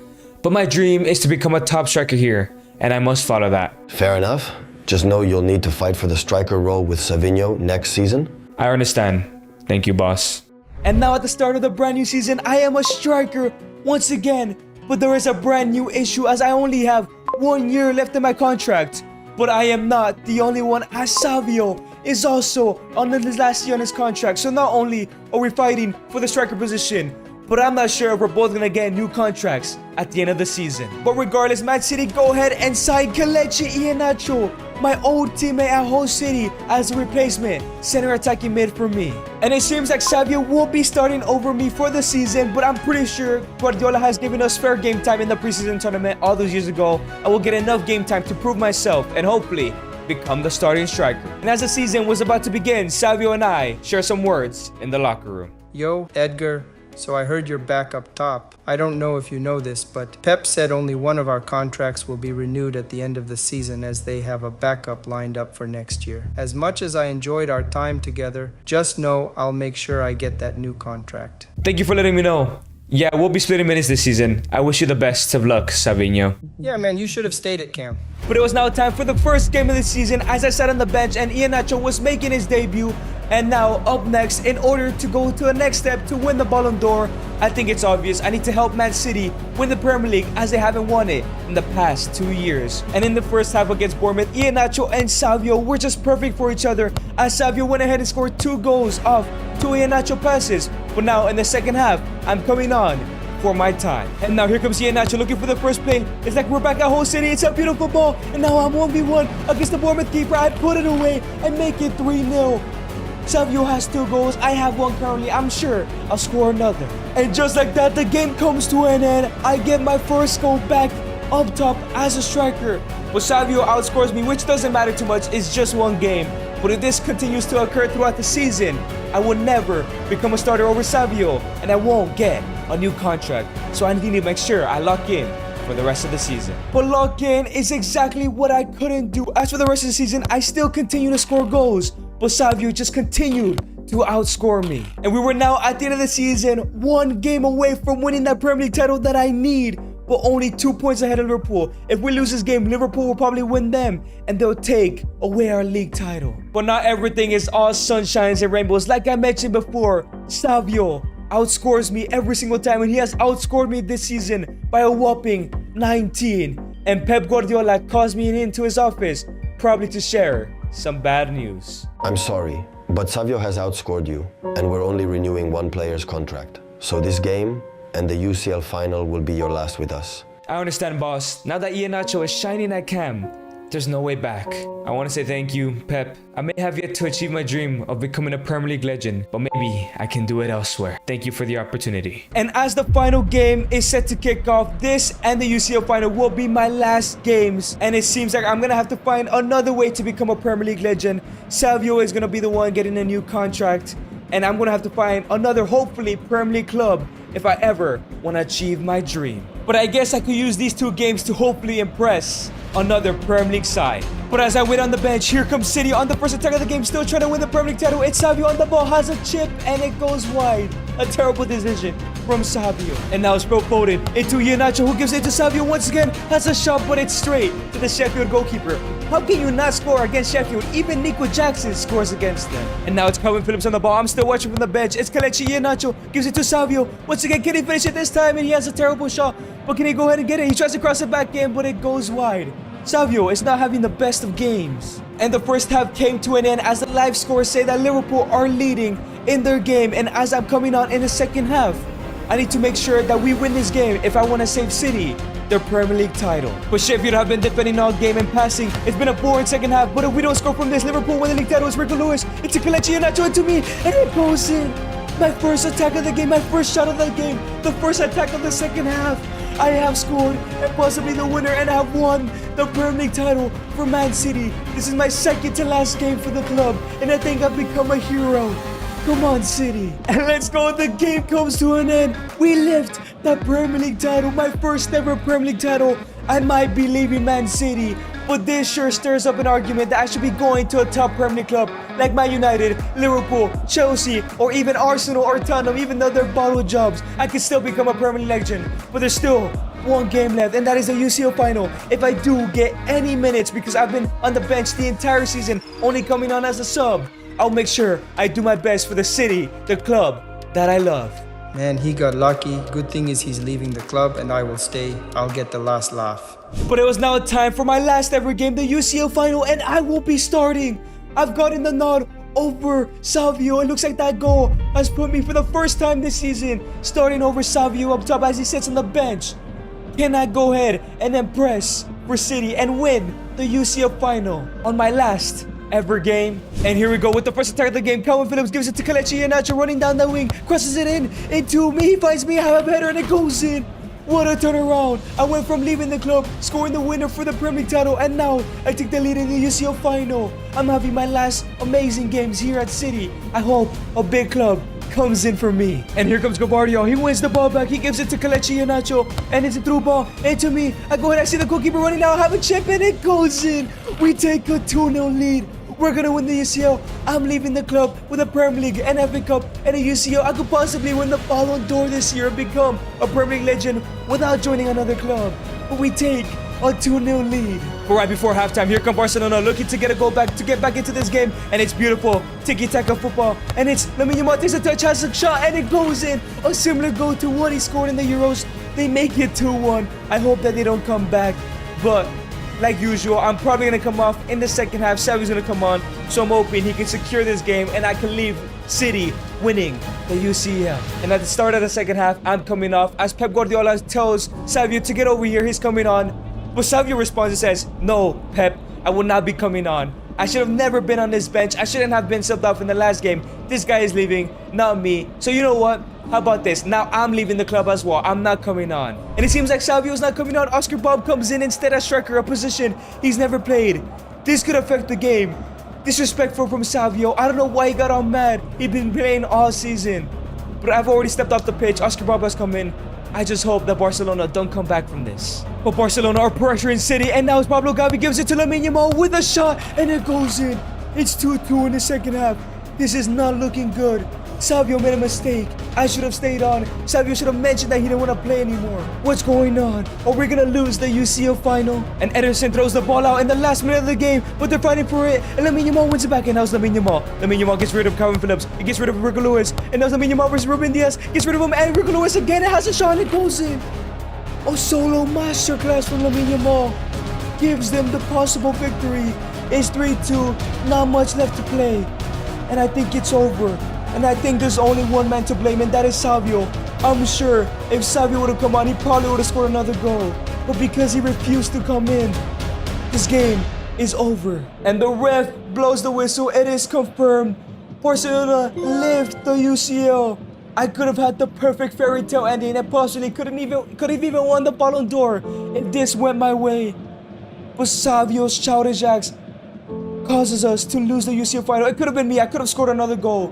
But my dream is to become a top striker here, and I must follow that. Fair enough. Just know you'll need to fight for the striker role with Savinho next season. I understand. Thank you, boss. And now at the start of the brand new season, I am a striker once again. But there is a brand new issue as I only have 1 year left in my contract. But I am not the only one, as Savio is also on his last year on his contract. So not only are we fighting for the striker position, but I'm not sure if we're both gonna get new contracts at the end of the season. But regardless, Man City, go ahead and sign Kelechi Iheanacho, my old teammate at Hull City, as a replacement center attacking mid for me. And it seems like Savio will be starting over me for the season, but I'm pretty sure Guardiola has given us fair game time in the preseason tournament all those years ago. I will get enough game time to prove myself and hopefully become the starting striker. And as the season was about to begin, Savio and I share some words in the locker room. Yo, Edgar. So I heard you're back up top. I don't know if you know this, but Pep said only one of our contracts will be renewed at the end of the season as they have a backup lined up for next year. As much as I enjoyed our time together, just know I'll make sure I get that new contract. Thank you for letting me know. Yeah, we'll be splitting minutes this season. I wish you the best of luck, Savinho. Yeah, man, you should have stayed at camp. But it was now time for the first game of the season as I sat on the bench and Iheanacho was making his debut. And now, up next, in order to go to the next step to win the Ballon d'Or, I think it's obvious I need to help Man City win the Premier League as they haven't won it in the past 2 years. And in the first half against Bournemouth, Iheanacho and Savio were just perfect for each other as Savio went ahead and scored 2 goals off 2 Iheanacho passes. But now in the second half, I'm coming on for my time. And now here comes Iheanacho looking for the first play. It's like we're back at Hull City. It's a beautiful ball. And now I'm 1v1 against the Bournemouth keeper. I put it away and make it 3-0. Savio has 2 goals. I have 1 currently. I'm sure I'll score another. And just like that, the game comes to an end. I get my first goal back up top as a striker. But Savio outscores me, which doesn't matter too much. It's just 1 game. But if this continues to occur throughout the season, I will never become a starter over Savio, and I won't get a new contract. So I need to make sure I lock in for the rest of the season. But lock in is exactly what I couldn't do. As for the rest of the season, I still continue to score goals, but Savio just continued to outscore me. And we were now at the end of the season, 1 game away from winning that Premier League title that I need, but only 2 points ahead of Liverpool. If we lose this game, Liverpool will probably win them, and they'll take away our league title. But not everything is all sunshines and rainbows. Like I mentioned before, Savio outscores me every single time, and he has outscored me this season by a whopping 19. And Pep Guardiola calls me into his office, probably to share some bad news. I'm sorry, but Savio has outscored you, and we're only renewing 1 player's contract. So this game and the UCL final will be your last with us. I understand, boss. Now that Iheanacho is shining at cam, there's no way back. I want to say thank you, Pep. I may have yet to achieve my dream of becoming a Premier League legend, but maybe I can do it elsewhere. Thank you for the opportunity. And as the final game is set to kick off, this and the UCL final will be my last games. And it seems like I'm going to have to find another way to become a Premier League legend. Savio is going to be the one getting a new contract. And I'm going to have to find another, hopefully, Premier League club if I ever want to achieve my dream. But I guess I could use these 2 games to hopefully impress another Premier League side. But as I wait on the bench, here comes City on the first attack of the game, still trying to win the Premier League title. It's Savio on the ball, has a chip, and it goes wide. A terrible decision from Savio. And now it's Foden into Iheanacho, who gives it to Savio once again. Has a shot, but it's straight to the Sheffield goalkeeper. How can you not score against Sheffield? Even Nico Jackson scores against them. And now it's Calvin Phillips on the ball. I'm still watching from the bench. It's Kelechi Iheanacho, gives it to Savio. Once again, can he finish it this time? And he has a terrible shot. But can he go ahead and get it? He tries to cross it back in, but it goes wide. Savio is not having the best of games. And the first half came to an end as the live scores say that Liverpool are leading in their game. And as I'm coming on in the second half, I need to make sure that we win this game if I want to save City their Premier League title. But Sheffield have been defending all game and passing. It's been a boring second half, but if we don't score from this, Liverpool win the league title. It's Rico Lewis. It's a Kelechi Iheanacho into me, and it goes in. My first attack of the game, my first shot of the game, the first attack of the second half. I have scored and possibly the winner and have won the Premier League title for Man City. This is my second to last game for the club and I think I've become a hero. Come on, City. And let's go. The game comes to an end. We lift the Premier League title, my first ever Premier League title. I might be leaving Man City, but this sure stirs up an argument that I should be going to a top Premier League club like Man United, Liverpool, Chelsea, or even Arsenal or Tottenham. Even though they're bottle jobs, I could still become a Premier League legend. But there's still one game left, and that is the UCL final. If I do get any minutes, because I've been on the bench the entire season, only coming on as a sub, I'll make sure I do my best for the city, the club that I love. Man, he got lucky. Good thing is he's leaving the club and I will stay. I'll get the last laugh. But it was now time for my last ever game, the UCL final, and I will be starting. I've gotten the nod over Savio. It looks like that goal has put me for the first time this season starting over Savio up top as he sits on the bench. Can I go ahead and then press for City and win the UCL final on my last ever game? And here we go with the first attack of the game. Calvin Phillips gives it to Kelechi Iheanacho running down the wing, crosses it into me. He finds me, I have a header and it goes in. What a turnaround. I went from leaving the club, scoring the winner for the Premier League title, and now I take the lead in the UCL final. I'm having my last amazing games here at City. I hope a big club comes in for me. And here comes Gabardio. He wins the ball back. He gives it to Kelechi Iheanacho, and it's a through ball into me. I go ahead, I see the goalkeeper running now, have a chip, and it goes in. We take a 2-0 lead. We're gonna win the UCL. I'm leaving the club with a Premier League, an FA Cup, and a UCL. I could possibly win the Ballon d'Or this year and become a Premier League legend without joining another club. But we take a 2-0 lead. But right before halftime, here come Barcelona looking to get a goal back, to get back into this game. And it's beautiful. Tiki-taka football. And it's Lamine Yamal takes a touch, has a shot, and it goes in. A similar goal to what he scored in the Euros. They make it 2-1. I hope that they don't come back. But like usual, I'm probably going to come off in the second half. Savio's going to come on. So I'm hoping he can secure this game and I can leave City winning the UCL. And at the start of the second half, I'm coming off as Pep Guardiola tells Savio to get over here. He's coming on. But Savio responds and says, "No, Pep, I will not be coming on. I should have never been on this bench. I shouldn't have been subbed off in the last game. This guy is leaving, not me. So you know what? How about this? Now I'm leaving the club as well. I'm not coming on." And it seems like Savio's not coming on. Oscar Bob comes in instead as striker, a position he's never played. This could affect the game. Disrespectful from Savio. I don't know why he got all mad. He'd been playing all season. But I've already stepped off the pitch. Oscar Bob has come in. I just hope that Barcelona don't come back from this. But Barcelona are pressuring City, and now Pablo Gavi gives it to Lamine Yamal with a shot, and it goes in. It's 2-2 in the second half. This is not looking good. Savio made a mistake. I should have stayed on. Savio should have mentioned that he didn't want to play anymore. What's going on? Are we gonna lose the UCL final? And Ederson throws the ball out in the last minute of the game, but they're fighting for it. And Lamine Yamal wins it back, and now it's Lamine Yamal. Lamine Yamal gets rid of Calvin Phillips. He gets rid of Rico Lewis. And now it's Lamine Yamal versus Ruben Diaz. Gets rid of him, and Rico Lewis again. It has a shot, and it goes in. A solo masterclass from Lamine Yamal gives them the possible victory. It's 3-2. Not much left to play. And I think it's over. And I think there's only one man to blame, and that is Savio. I'm sure if Savio would have come on, he probably would have scored another goal. But because he refused to come in, this game is over. And the ref blows the whistle. It is confirmed. Barcelona lift the UCL. I could have had the perfect fairy tale ending and possibly could have even won the Ballon d'Or if this went my way. But Savio's childish acts causes us to lose the UCL final. It could have been me. I could have scored another goal.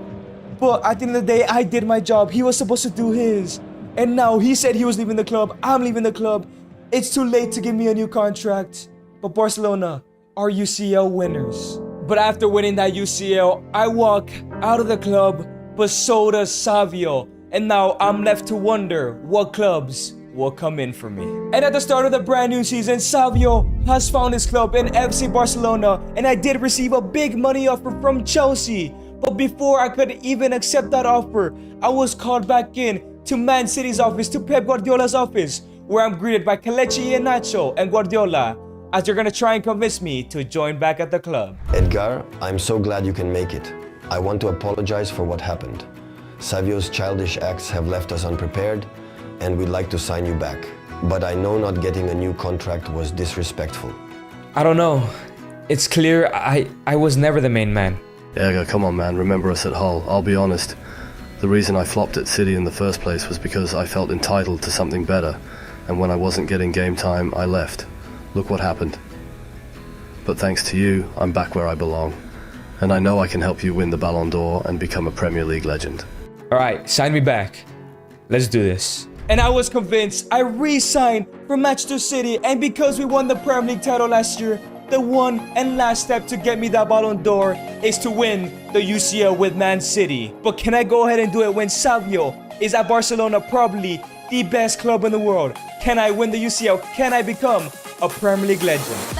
But at the end of the day, I did my job. He was supposed to do his. And now he said he was leaving the club. I'm leaving the club. It's too late to give me a new contract. But Barcelona are UCL winners. But after winning that UCL, I walk out of the club, but so does Savio. And now I'm left to wonder what clubs will come in for me. And at the start of the brand new season, Savio has found his club in FC Barcelona. And I did receive a big money offer from Chelsea. But before I could even accept that offer, I was called back in to Man City's office, to Pep Guardiola's office, where I'm greeted by Kelechi Iheanacho and Guardiola, as they're gonna try and convince me to join back at the club. Edgar, I'm so glad you can make it. I want to apologize for what happened. Savio's childish acts have left us unprepared, and we'd like to sign you back. But I know not getting a new contract was disrespectful. I don't know. It's clear I was never the main man. Edgar, come on man, remember us at Hull. I'll be honest, the reason I flopped at City in the first place was because I felt entitled to something better. and when I wasn't getting game time, I left. Look what happened. But thanks to you, I'm back where I belong. And I know I can help you win the Ballon d'Or and become a Premier League legend. Alright, sign me back. Let's do this. And I was convinced. I re-signed for Manchester City, and because we won the Premier League title last year, the one and last step to get me that Ballon d'Or is to win the UCL with Man City. But can I go ahead and do it when Savio is at Barcelona, probably the best club in the world? Can I win the UCL? Can I become a Premier League legend?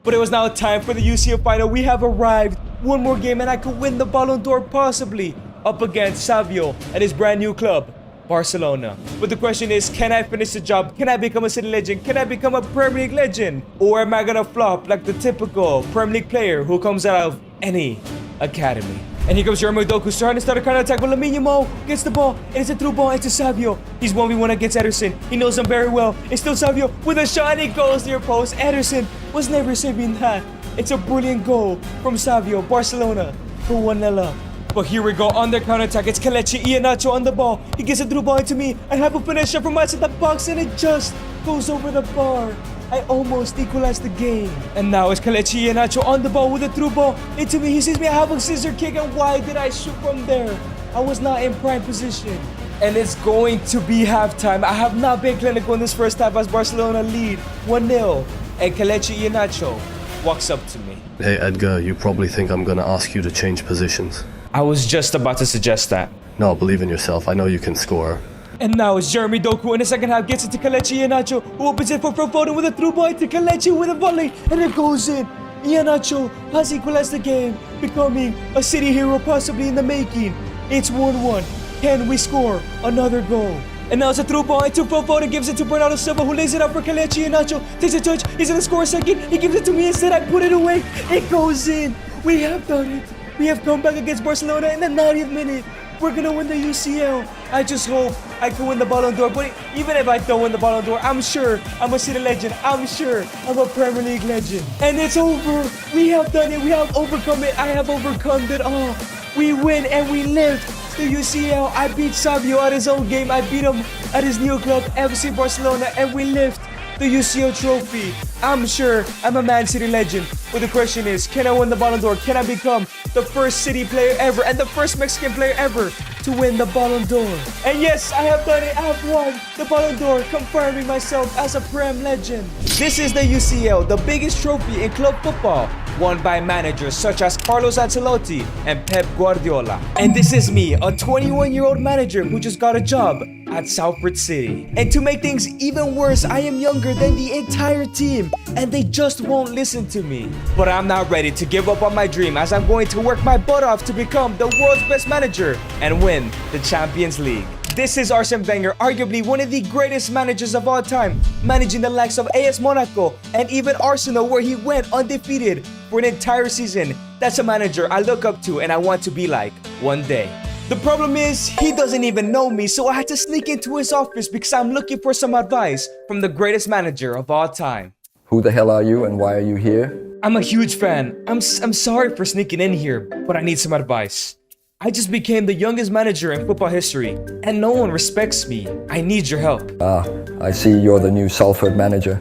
But it was now time for the UCL final. We have arrived. One more game and I could win the Ballon d'Or, possibly up against Savio and his brand new club, Barcelona. But the question is, can I finish the job? Can I become a City legend? Can I become a Premier League legend? Or am I gonna flop like the typical Premier League player who comes out of any academy? And here comes Jeremy Doku starting to start a counter-attack, but Lamine Yamal gets the ball, and it's a through ball into Savio. He's 1v1 against Ederson. He knows him very well. It's still Savio with a shot, and he goes near post. Ederson was never saving that. It's a brilliant goal from Savio, Barcelona, for 1-0 up. But here we go on their counter-attack. It's Kelechi Iheanacho on the ball. He gets a through ball into me. I have a finisher from outside the box, and it just goes over the bar. I almost equalized the game. And now it's Kelechi Iheanacho on the ball with a through ball into me. He sees me, I have a scissor kick, and why did I shoot from there? I was not in prime position. And it's going to be halftime. I have not been clinical in this first half as Barcelona lead 1-0. And Kelechi Iheanacho walks up to me. Hey Edgar, you probably think I'm gonna ask you to change positions. I was just about to suggest that. No, believe in yourself. I know you can score. And now it's Jeremy Doku in the second half, gets it to Kelechi Iheanacho, who opens it for Foden with a through ball to Kelechi with a volley, and it goes in. Iheanacho has equalized the game, becoming a City hero possibly in the making. It's 1-1. Can we score another goal? And now it's a through ball into Foden, gives it to Bernardo Silva, who lays it up for Kelechi Iheanacho, takes a touch, he's gonna score a second, he gives it to me instead, I put it away, it goes in. We have done it. We have come back against Barcelona in the 90th minute. We're gonna win the UCL. I just hope I can win the Ballon d'Or. But even if I don't win the Ballon d'Or, I'm sure I'm a City legend. I'm sure I'm a Premier League legend. And it's over. We have done it. We have overcome it. I have overcome it all. We win and we lift the UCL. I beat Savio at his own game. I beat him at his new club, FC Barcelona, and we lift the UCL trophy. I'm sure I'm a Man City legend. But the question is, can I win the Ballon d'Or? Can I become the first City player ever and the first Mexican player ever to win the Ballon d'Or? And yes, I have done it. I have won the Ballon d'Or, confirming myself as a Prem legend. This is the UCL, the biggest trophy in club football, won by managers such as Carlos Ancelotti and Pep Guardiola. And this is me, a 21-year-old manager who just got a job at Salford City. And to make things even worse, I am younger than the entire team, and they just won't listen to me. But I'm not ready to give up on my dream, as I'm going to work my butt off to become the world's best manager and win the Champions League. This is Arsene Wenger, arguably one of the greatest managers of all time, managing the likes of AS Monaco and even Arsenal, where he went undefeated for an entire season. That's a manager I look up to and I want to be like one day. The problem is, he doesn't even know me, so I had to sneak into his office because I'm looking for some advice from the greatest manager of all time. Who the hell are you and why are you here? I'm a huge fan. I'm sorry for sneaking in here, but I need some advice. I just became the youngest manager in football history, and no one respects me. I need your help. I see you're the new Salford manager.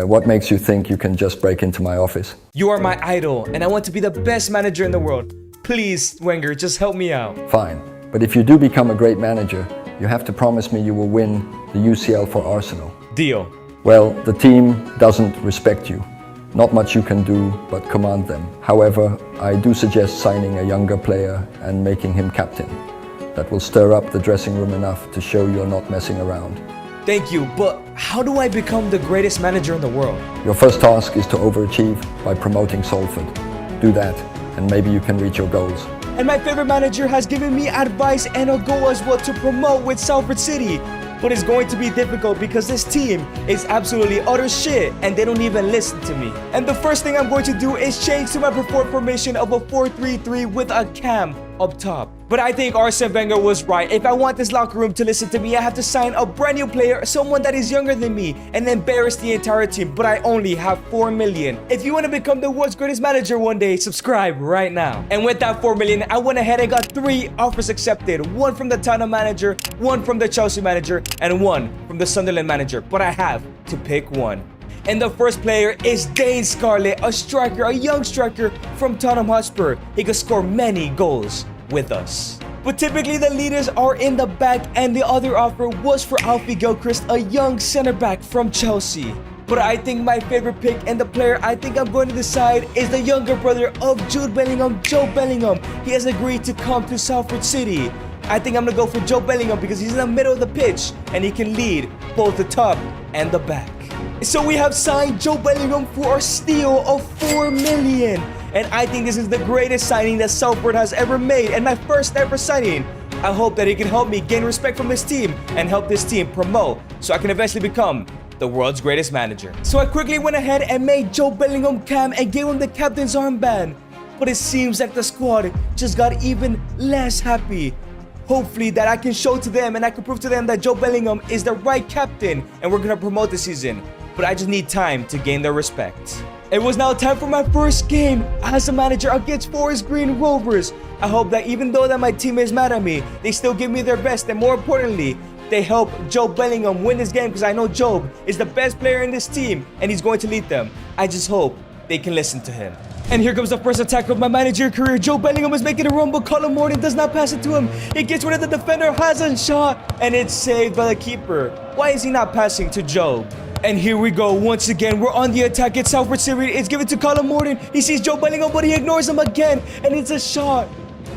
What makes you think you can just break into my office? You are my idol, and I want to be the best manager in the world. Please, Wenger, just help me out. Fine, but if you do become a great manager, you have to promise me you will win the UCL for Arsenal. Deal. Well, the team doesn't respect you. Not much you can do but command them. However, I do suggest signing a younger player and making him captain. That will stir up the dressing room enough to show you're not messing around. Thank you, but how do I become the greatest manager in the world? Your first task is to overachieve by promoting Salford. Do that, and maybe you can reach your goals. And my favorite manager has given me advice and a goal as well to promote with Salford City. But it's going to be difficult because this team is absolutely utter shit and they don't even listen to me. And the first thing I'm going to do is change to my preferred formation of a 4-3-3 with a cam up top. But I think Arsene Wenger was right. If I want this locker room to listen to me, I have to sign a brand new player, someone that is younger than me, and embarrass the entire team. But I only have 4 million. If you want to become the world's greatest manager one day, subscribe right now. And with that 4 million, I went ahead and got 3 offers accepted. 1 from the Tottenham manager, 1 from the Chelsea manager, and 1 from the Sunderland manager. But I have to pick one. And the first player is Dane Scarlett, a striker, a young striker from Tottenham Hotspur. He could score many goals with us. But typically the leaders are in the back, and the other offer was for Alfie Gilchrist, a young center back from Chelsea. But I think my favorite pick and the player I think I'm going to decide is the younger brother of Jude Bellingham, Joe Bellingham. He has agreed to come to Salford City. I think I'm going to go for Joe Bellingham because he's in the middle of the pitch and he can lead both the top and the back. So we have signed Joe Bellingham for a steal of 4 million. And I think this is the greatest signing that Salford has ever made, and my first ever signing. I hope that he can help me gain respect from this team and help this team promote so I can eventually become the world's greatest manager. So I quickly went ahead and made Joe Bellingham cam and gave him the captain's armband. But it seems like the squad just got even less happy. Hopefully that I can show to them and I can prove to them that Joe Bellingham is the right captain and we're gonna promote this season. But I just need time to gain their respect. It was now time for my first game as a manager against Forest Green Rovers. I hope that even though that my team is mad at me, they still give me their best, and more importantly, they help Joe Bellingham win this game because I know Joe is the best player in this team and he's going to lead them. I just hope they can listen to him. And here comes the first attack of my managerial career. Joe Bellingham is making a run, but Colin Morton does not pass it to him. He gets rid of the defender, has a shot, and it's saved by the keeper. Why is he not passing to Joe? And here we go. Once again, we're on the attack at Salford City. It's given to Colin Morton. He sees Joe Bellingham, but he ignores him again. And it's a shot.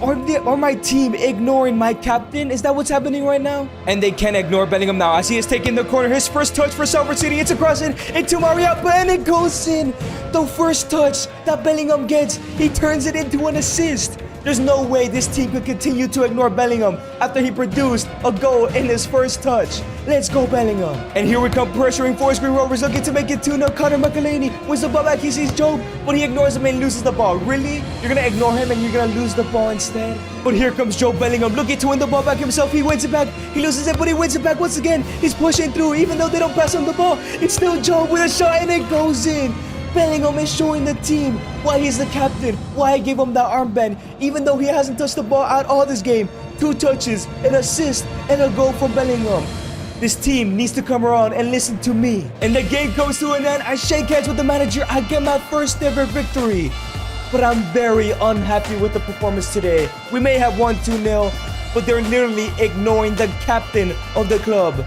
Are my team ignoring my captain? Is that what's happening right now? And they can't ignore Bellingham now as he is taking the corner. His first touch for Salford City. It's a cross into Mariappa, and it goes in. The first touch that Bellingham gets, he turns it into an assist. There's no way this team could continue to ignore Bellingham after he produced a goal in his first touch. Let's go, Bellingham. And here we come, pressuring Forest Green Rovers, looking to make it 2-0. Connor McElhaney wins the ball back. He sees Joe, but he ignores him and loses the ball. Really? You're going to ignore him and you're going to lose the ball instead? But here comes Joe Bellingham, looking to win the ball back himself. He wins it back. He loses it, but he wins it back once again. He's pushing through, even though they don't pass him the ball. It's still Joe with a shot, and it goes in. Bellingham is showing the team why he's the captain, why I gave him that armband, even though he hasn't touched the ball at all this game. 2 touches, an assist, and a goal from Bellingham. This team needs to come around and listen to me. And the game comes to an end. I shake hands with the manager. I get my first ever victory. But I'm very unhappy with the performance today. We may have won 2-0, but they're literally ignoring the captain of the club.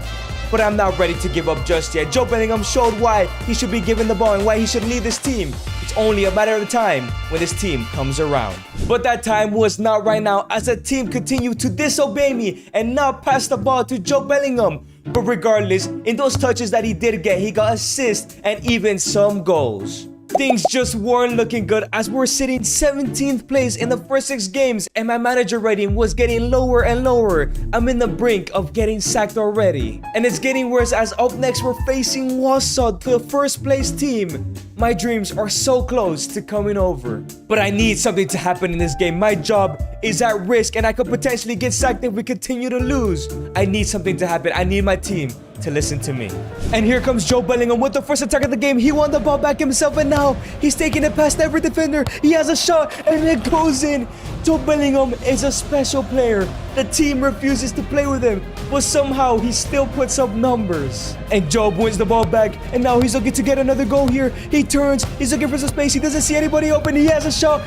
But I'm not ready to give up just yet. Joe Bellingham showed why he should be given the ball and why he should lead this team. It's only a matter of time when this team comes around. But that time was not right now, as the team continued to disobey me and not pass the ball to Joe Bellingham. But regardless, in those touches that he did get, he got assists and even some goals. Things just weren't looking good as we're sitting 17th place in the first 6 games and my manager rating was getting lower and lower. I'm in the brink of getting sacked already. And it's getting worse as up next we're facing Wausau, the first place team. My dreams are so close to coming over. But I need something to happen in this game. My job is at risk and I could potentially get sacked if we continue to lose. I need something to happen. I need my team to listen to me. And here comes Joe Bellingham with the first attack of the game. He won the ball back himself and now he's taking it past every defender. He has a shot and it goes in. Joe Bellingham is a special player. The team refuses to play with him, but somehow he still puts up numbers. And Joe wins the ball back and now he's looking to get another goal here. He turns, he's looking for some space. He doesn't see anybody open. He has a shot.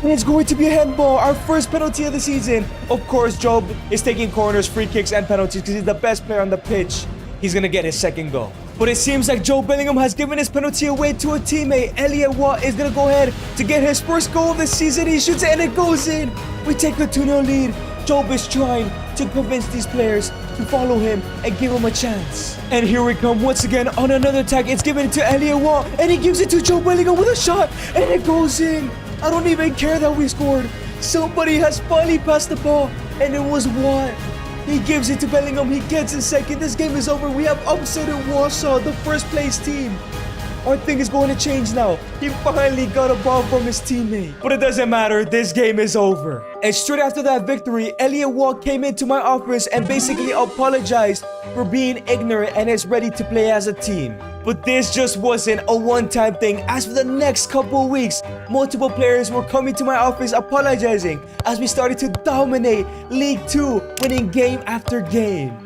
And it's going to be a handball, our first penalty of the season. Of course, Job is taking corners, free kicks, and penalties because he's the best player on the pitch. He's gonna get his second goal. But it seems like Joe Bellingham has given his penalty away to a teammate. Elliot Watt is gonna go ahead to get his first goal of the season. He shoots it and it goes in. We take a 2-0 lead. Job is trying to convince these players to follow him and give him a chance. And here we come once again on another attack. It's given to Elliot Watt and he gives it to Joe Bellingham with a shot and it goes in. I don't even care that we scored. Somebody has finally passed the ball and it was Watt. He gives it to Bellingham. He gets in second. This game is over. We have upsetted Warsaw, the first place team. Our thing is going to change now. He finally got a ball from his teammate. But it doesn't matter. This game is over. And straight after that victory, Elliot Wall came into my office and basically apologized for being ignorant and is ready to play as a team. But this just wasn't a one-time thing. As for the next couple of weeks, multiple players were coming to my office apologizing as we started to dominate League 2, winning game after game.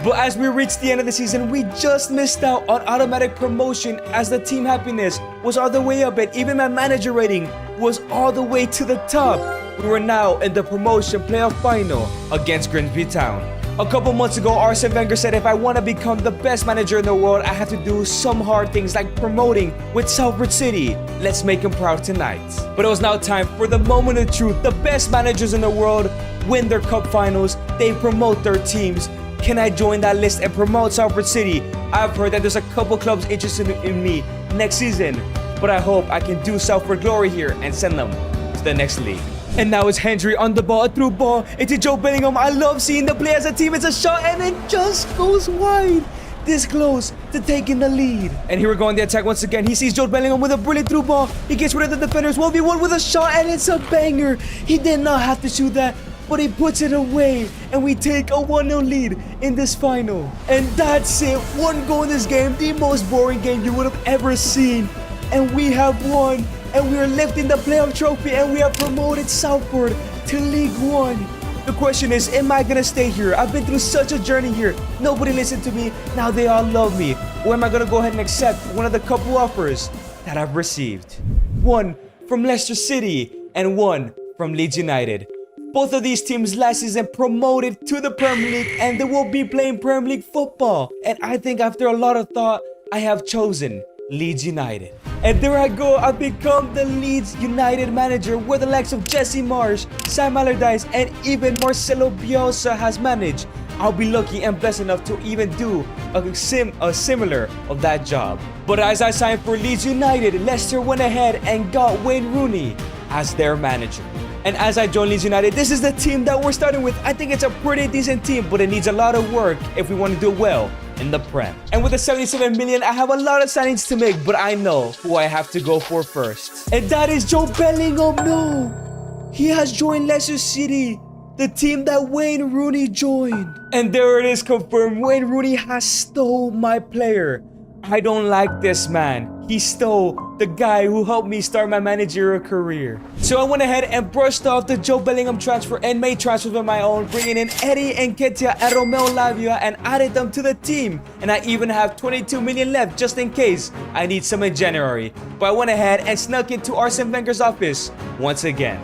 But as we reached the end of the season, we just missed out on automatic promotion as the team happiness was all the way up and even my manager rating was all the way to the top. We were now in the promotion playoff final against Grimsby Town. A couple months ago, Arsene Wenger said if I want to become the best manager in the world, I have to do some hard things like promoting with Salford City. Let's make him proud tonight. But it was now time for the moment of truth. The best managers in the world win their cup finals. They promote their teams. Can I join that list and promote Salford City? I've heard that there's a couple clubs interested in me next season, but I hope I can do Salford glory here and send them to the next league. And now it's Hendry on the ball, a through ball into Joe Bellingham. I love seeing the play as a team. It's a shot and it just goes wide. This close to taking the lead. And here we go on the attack once again. He sees Joe Bellingham with a brilliant through ball. He gets rid of the defenders. 1v1 with a shot and it's a banger. He did not have to shoot that, but he puts it away and we take a 1-0 lead in this final. And that's it. One goal in this game, the most boring game you would have ever seen. And we have won. And we are lifting the playoff trophy and we have promoted Salford to League 1. The question is, am I gonna stay here? I've been through such a journey here. Nobody listened to me. Now they all love me. Or am I gonna go ahead and accept one of the couple offers that I've received? One from Leicester City and one from Leeds United. Both of these teams last season promoted to the Premier League and they will be playing Premier League football. And I think after a lot of thought, I have chosen Leeds United. And there I go, I've become the Leeds United manager where the likes of Jesse Marsh, Sam Allardyce, and even Marcelo Bielsa has managed. I'll be lucky and blessed enough to even do a similar of that job. But as I signed for Leeds United, Leicester went ahead and got Wayne Rooney as their manager. And as I joined Leeds United, this is the team that we're starting with. I think it's a pretty decent team, but it needs a lot of work if we want to do well in the Prem. And with the 77 million, I have a lot of signings to make, but I know who I have to go for first. And that is Joe Bellingham. No, he has joined Leicester City, the team that Wayne Rooney joined. And there it is confirmed. Wayne Rooney has stole my player. I don't like this man. He stole the guy who helped me start my managerial career. So I went ahead and brushed off the Joe Bellingham transfer and made transfers of my own, bringing in Eddie Nketiah and Romeo Lavia and added them to the team. And I even have 22 million left just in case I need some in January. But I went ahead and snuck into Arsene Wenger's office once again.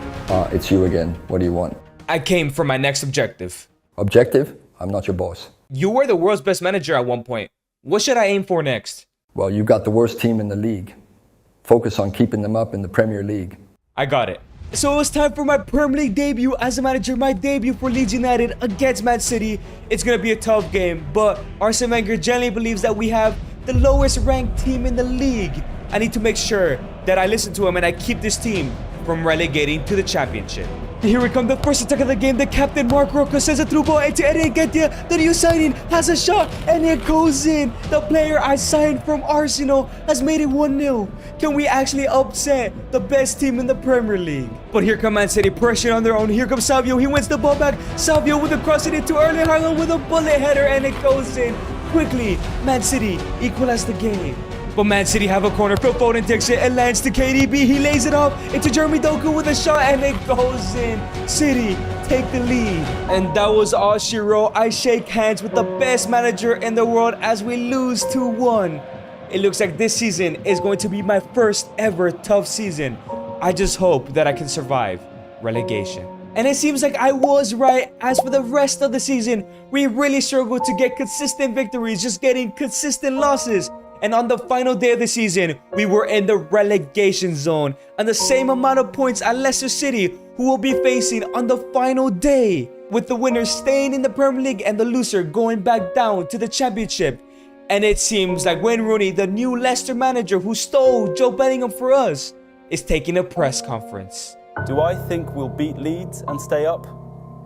It's you again. What do you want? I came for my next objective. Objective? I'm not your boss. You were the world's best manager at one point. What should I aim for next? Well, you got the worst team in the league. Focus on keeping them up in the Premier League. I got it. So it was time for my Premier League debut as a manager, my debut for Leeds United against Man City. It's going to be a tough game, but Arsene Wenger generally believes that we have the lowest ranked team in the league. I need to make sure that I listen to him and I keep this team from relegating to the Championship. Here we come, the first attack of the game. The captain, Mark Roca, sends a through ball into Eddie Nketiah. The new signing has a shot and it goes in. The player I signed from Arsenal has made it 1-0. Can we actually upset the best team in the Premier League? But here comes Man City, pressure on their own. Here comes Savio. He wins the ball back. Savio with a cross it into Erling Haaland with a bullet header and it goes in. Quickly, Man City equalize the game. But Man City have a corner. Phil Foden takes it and lands to KDB. He lays it off into Jeremy Doku with a shot and it goes in. City take the lead. And that was all she wrote. I shake hands with the best manager in the world as we lose 2-1. It looks like this season is going to be my first ever tough season. I just hope that I can survive relegation. And it seems like I was right. As for the rest of the season, we really struggled to get consistent victories, just getting consistent losses. And on the final day of the season, we were in the relegation zone and the same amount of points as Leicester City, who will be facing on the final day, with the winner staying in the Premier League and the loser going back down to the Championship. And it seems like Wayne Rooney, the new Leicester manager who stole Joe Bellingham for us, is taking a press conference. Do I think we'll beat Leeds and stay up?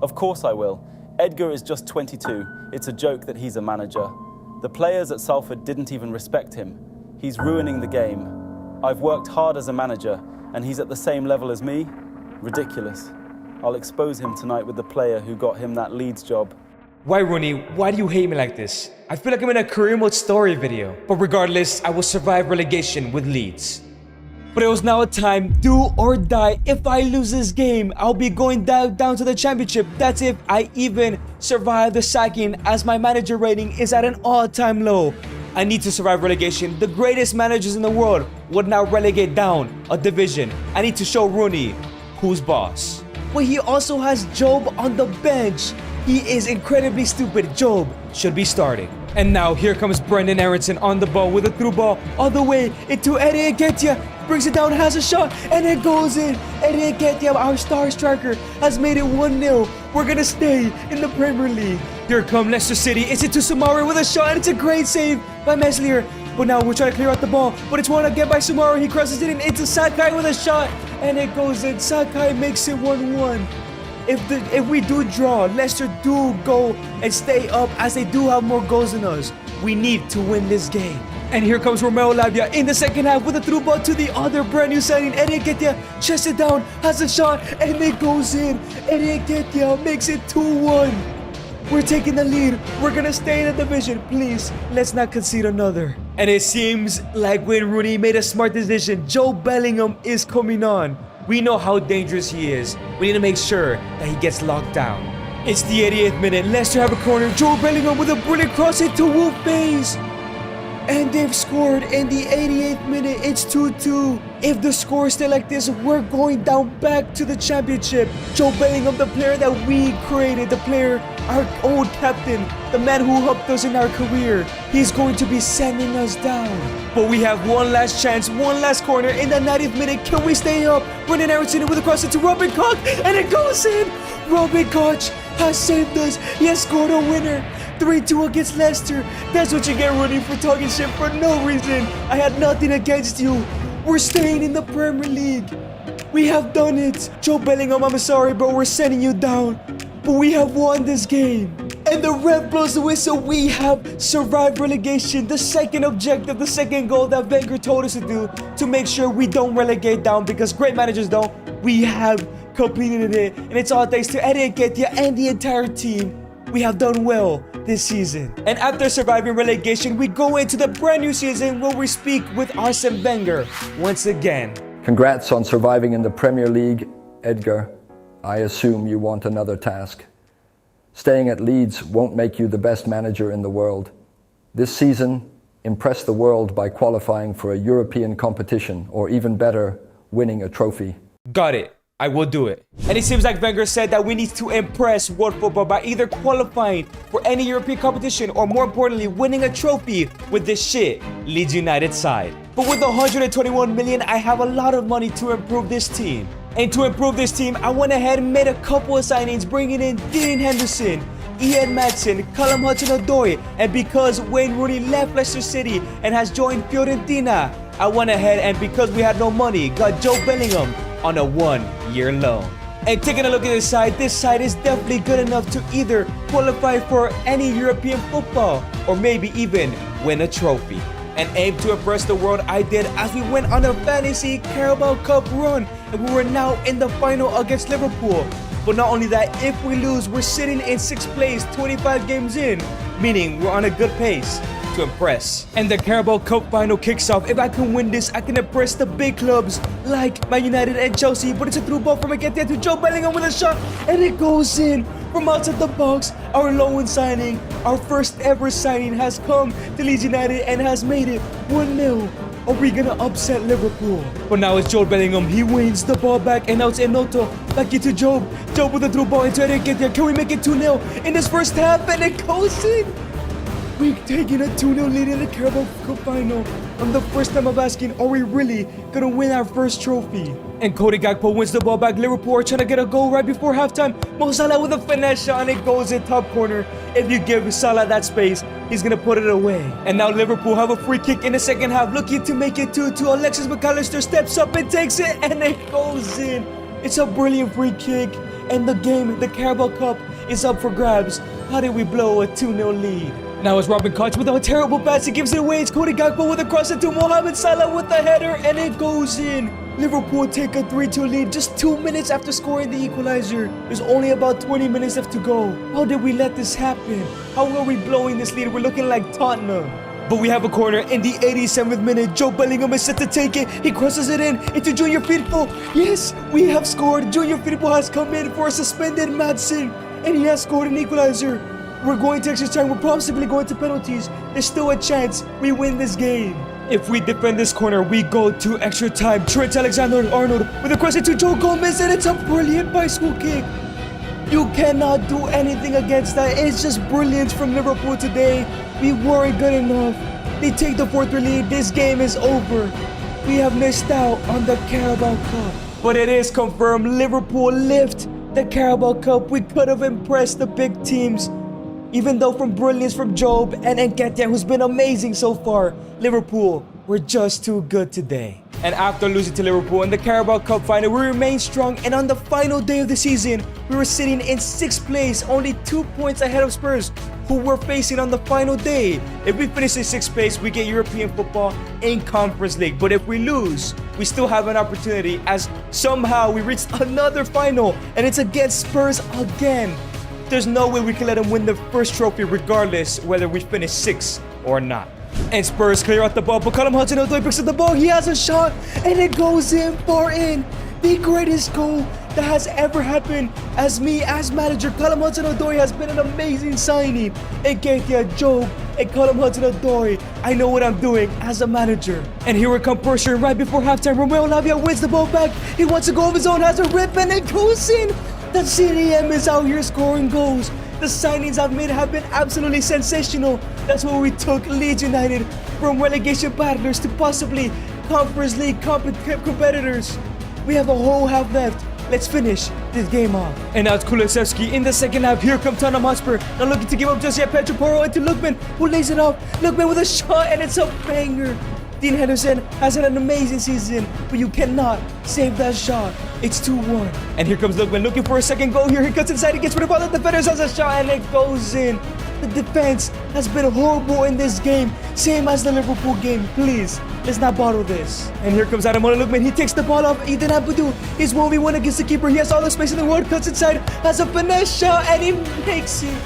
Of course I will. Edgar is just 22. It's a joke that he's a manager. The players at Salford didn't even respect him. He's ruining the game. I've worked hard as a manager, and he's at the same level as me? Ridiculous. I'll expose him tonight with the player who got him that Leeds job. Why, Rooney? Why do you hate me like this? I feel like I'm in a career mode story video. But regardless, I will survive relegation with Leeds. But it was now a time, do or die. If I lose this game, I'll be going down to the championship. That's if I even survive the sacking, as my manager rating is at an all-time low. I need to survive relegation. The greatest managers in the world would now relegate down a division. I need to show Rooney who's boss. But he also has Job on the bench. He is incredibly stupid. Job should be starting. And now here comes Brendan Aronson on the ball with a through ball all the way into Eddie Nketiah. Brings it down, has a shot, and it goes in. Eddie Nketiah, our star striker, has made it 1-0. We're gonna stay in the Premier League. Here come Leicester City. It's into Soumaré with a shot, and it's a great save by Meslier. But now we're trying to clear out the ball, but it's won again by Soumaré. He crosses it in into Sakai with a shot, and it goes in. Sakai makes it 1-1. If we do draw, Leicester do go and stay up, as they do have more goals than us. We need to win this game. And here comes Romeo Lavia in the second half with a through ball to the other brand new signing. Eddie Nketiah chests it down, has a shot, and it goes in. Eddie Nketiah makes it 2-1. We're taking the lead. We're gonna stay in the division. Please, let's not concede another. And it seems like Wayne Rooney made a smart decision. Joe Bellingham is coming on. We know how dangerous he is. We need to make sure that he gets locked down. It's the 88th minute. Leicester have a corner. Joe Bellingham with a brilliant cross into Wolf Bays. And they've scored in the 88th minute. It's 2-2. If the score is still like this, we're going down back to the championship. Joe Bellingham, the player that we created, the player, our old captain, the man who helped us in our career, he's going to be sending us down. But we have one last chance, one last corner in the 90th minute. Can we stay up? Brendan Aronson with a cross into Robin Koch, and it goes in. Robin Koch has saved us. He has scored a winner. 3-2 against Leicester. That's what you get, Rooney, for talking shit for no reason. I had nothing against you. We're staying in the Premier League. We have done it. Joe Bellingham, I'm sorry, bro. We're sending you down. But we have won this game. And the ref blows the whistle. We have survived relegation. The second objective, the second goal that Wenger told us to do, to make sure we don't relegate down, because great managers don't. We have completed it. And it's all thanks to Eddie Nketiah and the entire team. We have done well this season. And after surviving relegation, we go into the brand new season where we speak with Arsene Wenger once again. Congrats on surviving in the Premier League, Edgar. I assume you want another task. Staying at Leeds won't make you the best manager in the world. This season, impress the world by qualifying for a European competition, or even better, winning a trophy. Got it. I will do it. And it seems like Wenger said that we need to impress world football by either qualifying for any European competition, or more importantly, winning a trophy with this shit Leeds United side. But with 121 million, I have a lot of money to improve this team. And to improve this team, I went ahead and made a couple of signings, bringing in Dean Henderson, Ian Madsen, Callum Hudson-Odoi, and because Wayne Rooney left Leicester City and has joined Fiorentina, I went ahead and, because we had no money, got Joe Bellingham on a 1-year loan. And taking a look at this side is definitely good enough to either qualify for any European football, or maybe even win a trophy. And aim to impress the world I did, as we went on a fantasy Carabao Cup run, and we were now in the final against Liverpool. But not only that, if we lose, we're sitting in 6th place 25 games in, meaning we're on a good pace to impress. And the Carabao Cup final kicks off. If I can win this, I can impress the big clubs like Man United and Chelsea. But it's a through ball from Nketiah to Joe Bellingham with a shot, and it goes in from outside the box. Our loan signing, our first ever signing, has come to Leeds United and has made it 1-0. Are we gonna upset Liverpool? But now it's Joe Bellingham. He wins the ball back, and now it's Enoto back into Job. Job with a through ball into Nketiah. Can we make it 2-0 in this first half? And it goes in. We're taking a 2-0 lead in the Carabao Cup final. And the first time I'm asking, are we really gonna win our first trophy? And Cody Gakpo wins the ball back. Liverpool are trying to get a goal right before halftime. Mo Salah with a finesse shot, and it goes in top corner. If you give Salah that space, he's gonna put it away. And now Liverpool have a free kick in the second half, looking to make it 2-2. Alexis McAllister steps up and takes it, and it goes in. It's a brilliant free kick. And the game, the Carabao Cup, is up for grabs. How did we blow a 2-0 lead? Now it's Robin Koch with a terrible pass. He gives it away. It's Cody Gakpo with a cross into Mohamed Salah with the header, and it goes in. Liverpool take a 3-2 lead just 2 minutes after scoring the equalizer. There's only about 20 minutes left to go. How did we let this happen? How are we blowing this lead? We're looking like Tottenham. But we have a corner in the 87th minute. Joe Bellingham is set to take it. He crosses it in into Junior Firpo. Yes, we have scored. Junior Firpo has come in for a suspended Madsen, and he has scored an equalizer. We're going to extra time. We're possibly going to penalties. There's still a chance we win this game. If we defend this corner, we go to extra time. Trent Alexander-Arnold with a cross into Joe Gomez, and it's a brilliant bicycle kick. You cannot do anything against that. It's just brilliance from Liverpool today. We weren't good enough. They take the 4th lead. This game is over. We have missed out on the Carabao Cup. But it is confirmed. Liverpool lift the Carabao Cup. We could have impressed the big teams. Even though from brilliance from Job and Nketiah, who's been amazing so far, Liverpool were just too good today. And after losing to Liverpool in the Carabao Cup final, we remained strong, and on the final day of the season, we were sitting in 6th place, only 2 points ahead of Spurs, who we're facing on the final day. If we finish in 6th place, we get European football in Conference League. But if we lose, we still have an opportunity, as somehow we reached another final, and it's against Spurs again. There's no way we can let them win the first trophy regardless whether we finish 6th or not. And Spurs clear out the ball, but Callum Hudson-Odoi picks up the ball. He has a shot, and it goes in, far in. The greatest goal that has ever happened. As manager, Callum Hudson-Odoi has been an amazing signing. Nketiah, Job, and Callum Hudson-Odoi. I know what I'm doing as a manager. And here we come pressure right before halftime. Romeo Lavia wins the ball back. He wants to go of his own, has a rip, and it goes in. The CDM is out here scoring goals. The signings I've made have been absolutely sensational. That's why we took Leeds United from relegation battlers to possibly Conference League competitors. We have a whole half left. Let's finish this game off. And now it's Kulusevski in the second half. Here comes Tottenham Hotspur. Not looking to give up just yet. Pedro Porro into Lookman, who lays it off. Lookman with a shot, and it's a banger. Dean Henderson has had an amazing season, but you cannot save that shot. It's 2-1. And here comes Lookman looking for a second goal here. He cuts inside, he gets rid of all the defenders, has a shot, and it goes in. The defense has been horrible in this game, same as the Liverpool game. Please, let's not bottle this. And here comes Ademola Lookman. He takes the ball off Ethan Ampadu. He's 1v1 against the keeper. He has all the space in the world, cuts inside, has a finesse shot, and he makes it.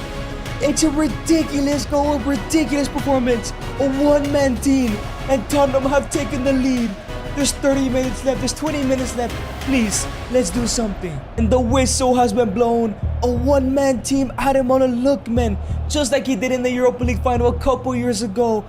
It's a ridiculous goal, a ridiculous performance. A one-man team, and Tottenham have taken the lead. There's 30 minutes left, there's 20 minutes left. Please, let's do something. And the whistle has been blown. A one-man team, Ademola Lookman, just like he did in the Europa League final a couple years ago.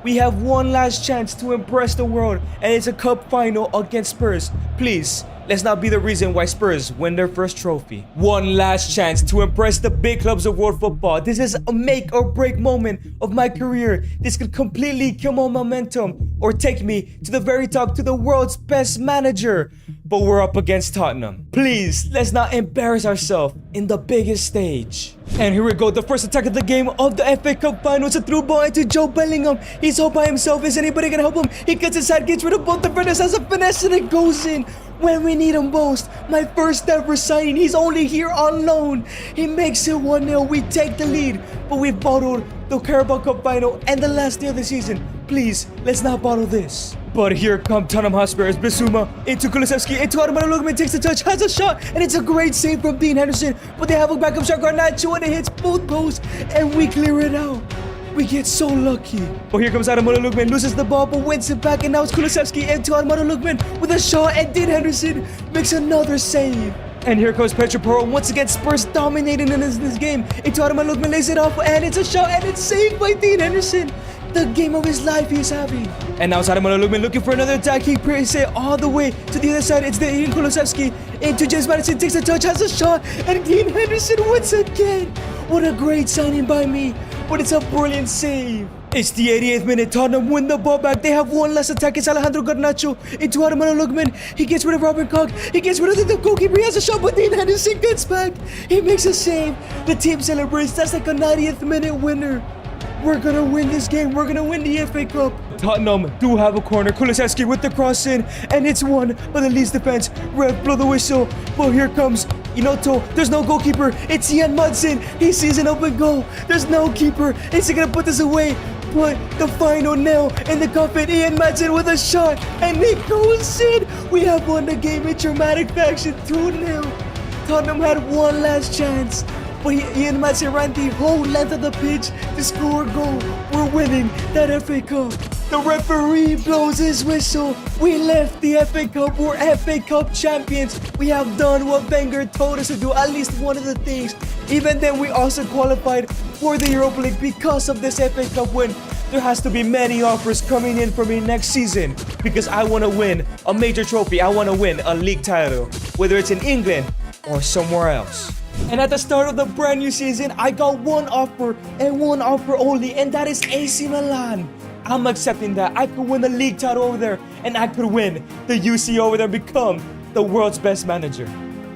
We have one last chance to impress the world, and it's a cup final against Spurs. Please, let's not be the reason why Spurs win their first trophy. One last chance to impress the big clubs of world football. This is a make or break moment of my career. This could completely kill my momentum or take me to the very top, to the world's best manager. But we're up against Tottenham. Please, let's not embarrass ourselves in the biggest stage. And here we go, the first attack of the game of the FA Cup final. It's a through ball into Joe Bellingham. He's all by himself. Is anybody gonna help him? He cuts inside, gets rid of both defenders, has a finesse, and it goes in when we need him most. My first ever signing. He's only here on loan. He makes it 1-0. We take the lead, but we've bottled the Carabao Cup final and the last day of the season. Please, let's not bottle this. But here come Tottenham Hotspurs. Bissouma into Kulusevski, into Ademola Lookman, takes the touch, has a shot, and it's a great save from Dean Henderson. But they have a backup shot, Garnacho, and it hits both posts, and we clear it out. We get so lucky. But here comes Ademola Lookman, loses the ball, but wins it back, and now it's Kulusevski into Ademola Lookman with a shot, and Dean Henderson makes another save. And here comes Pedro Porro, once again Spurs dominating in this game. Into Ademola Lookman, lays it off, and it's a shot, and it's saved by Dean Henderson. The game of his life he's having. And now it's Ademola Lookman looking for another attack. He prays it all the way to the other side. It's the Ian Kulusevski into James Maddison, takes a touch, has a shot, and Dean Henderson once again. What a great signing by me, but it's a brilliant save. It's the 88th minute. Tottenham win the ball back. They have one less attack. It's Alejandro Garnacho into Ademola Lookman. He gets rid of Robin Koch. He gets rid of the goalkeeper. He has a shot, but Dean Henderson gets back. He makes a save. The team celebrates. That's like a 90th minute winner. We're gonna win this game. We're gonna win the FA Cup. Tottenham do have a corner. Kulusevski with the cross in, and it's won by the Leeds defense. Ref, blow the whistle. But here comes Inoto, there's no goalkeeper. It's Ian Mudson. He sees an open goal. There's no keeper. Is he gonna put this away? But the final nail in the coffin, Ian Madsen with a shot, and it goes in. We have won the game in dramatic fashion, 2-0. Tottenham had one last chance, but Ian Madsen ran the whole length of the pitch to score a goal. We're winning that FA Cup. The referee blows his whistle. We left the FA Cup. We're FA Cup champions. We have done what Wenger told us to do, at least one of the things. Even then, we also qualified for the Europa League because of this FA Cup win. There has to be many offers coming in for me next season because I want to win a major trophy. I want to win a league title, whether it's in England or somewhere else. And at the start of the brand new season, I got one offer and one offer only, and that is AC Milan. I'm accepting that. I could win the league title over there, and I could win the UC over there and become the world's best manager.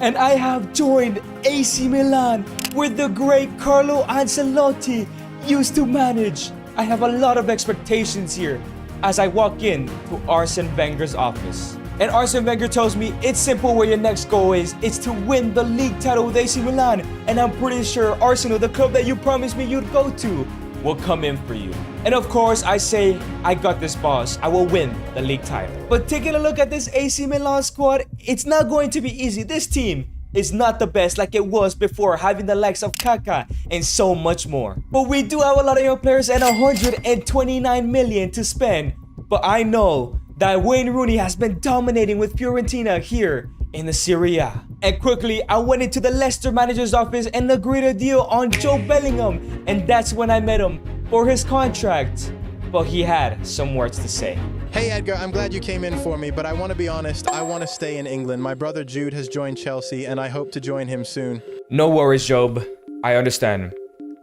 And I have joined AC Milan, where the great Carlo Ancelotti used to manage. I have a lot of expectations here as I walk in to Arsene Wenger's office. And Arsene Wenger tells me it's simple where your next goal is. It's to win the league title with AC Milan. And I'm pretty sure Arsenal, the club that you promised me you'd go to, will come in for you. And of course, I say, I got this, boss. I will win the league title. But taking a look at this AC Milan squad, it's not going to be easy. This team is not the best like it was before, having the likes of Kaká and so much more. But we do have a lot of young players and 129 million to spend. But I know that Wayne Rooney has been dominating with Fiorentina here in the Serie A. And quickly, I went into the Leicester manager's office and agreed a deal on Joe Bellingham. And that's when I met him for his contract. But he had some words to say. Hey Edgar, I'm glad you came in for me, but I want to be honest, I want to stay in England. My brother Jude has joined Chelsea and I hope to join him soon. No worries, Job. I understand.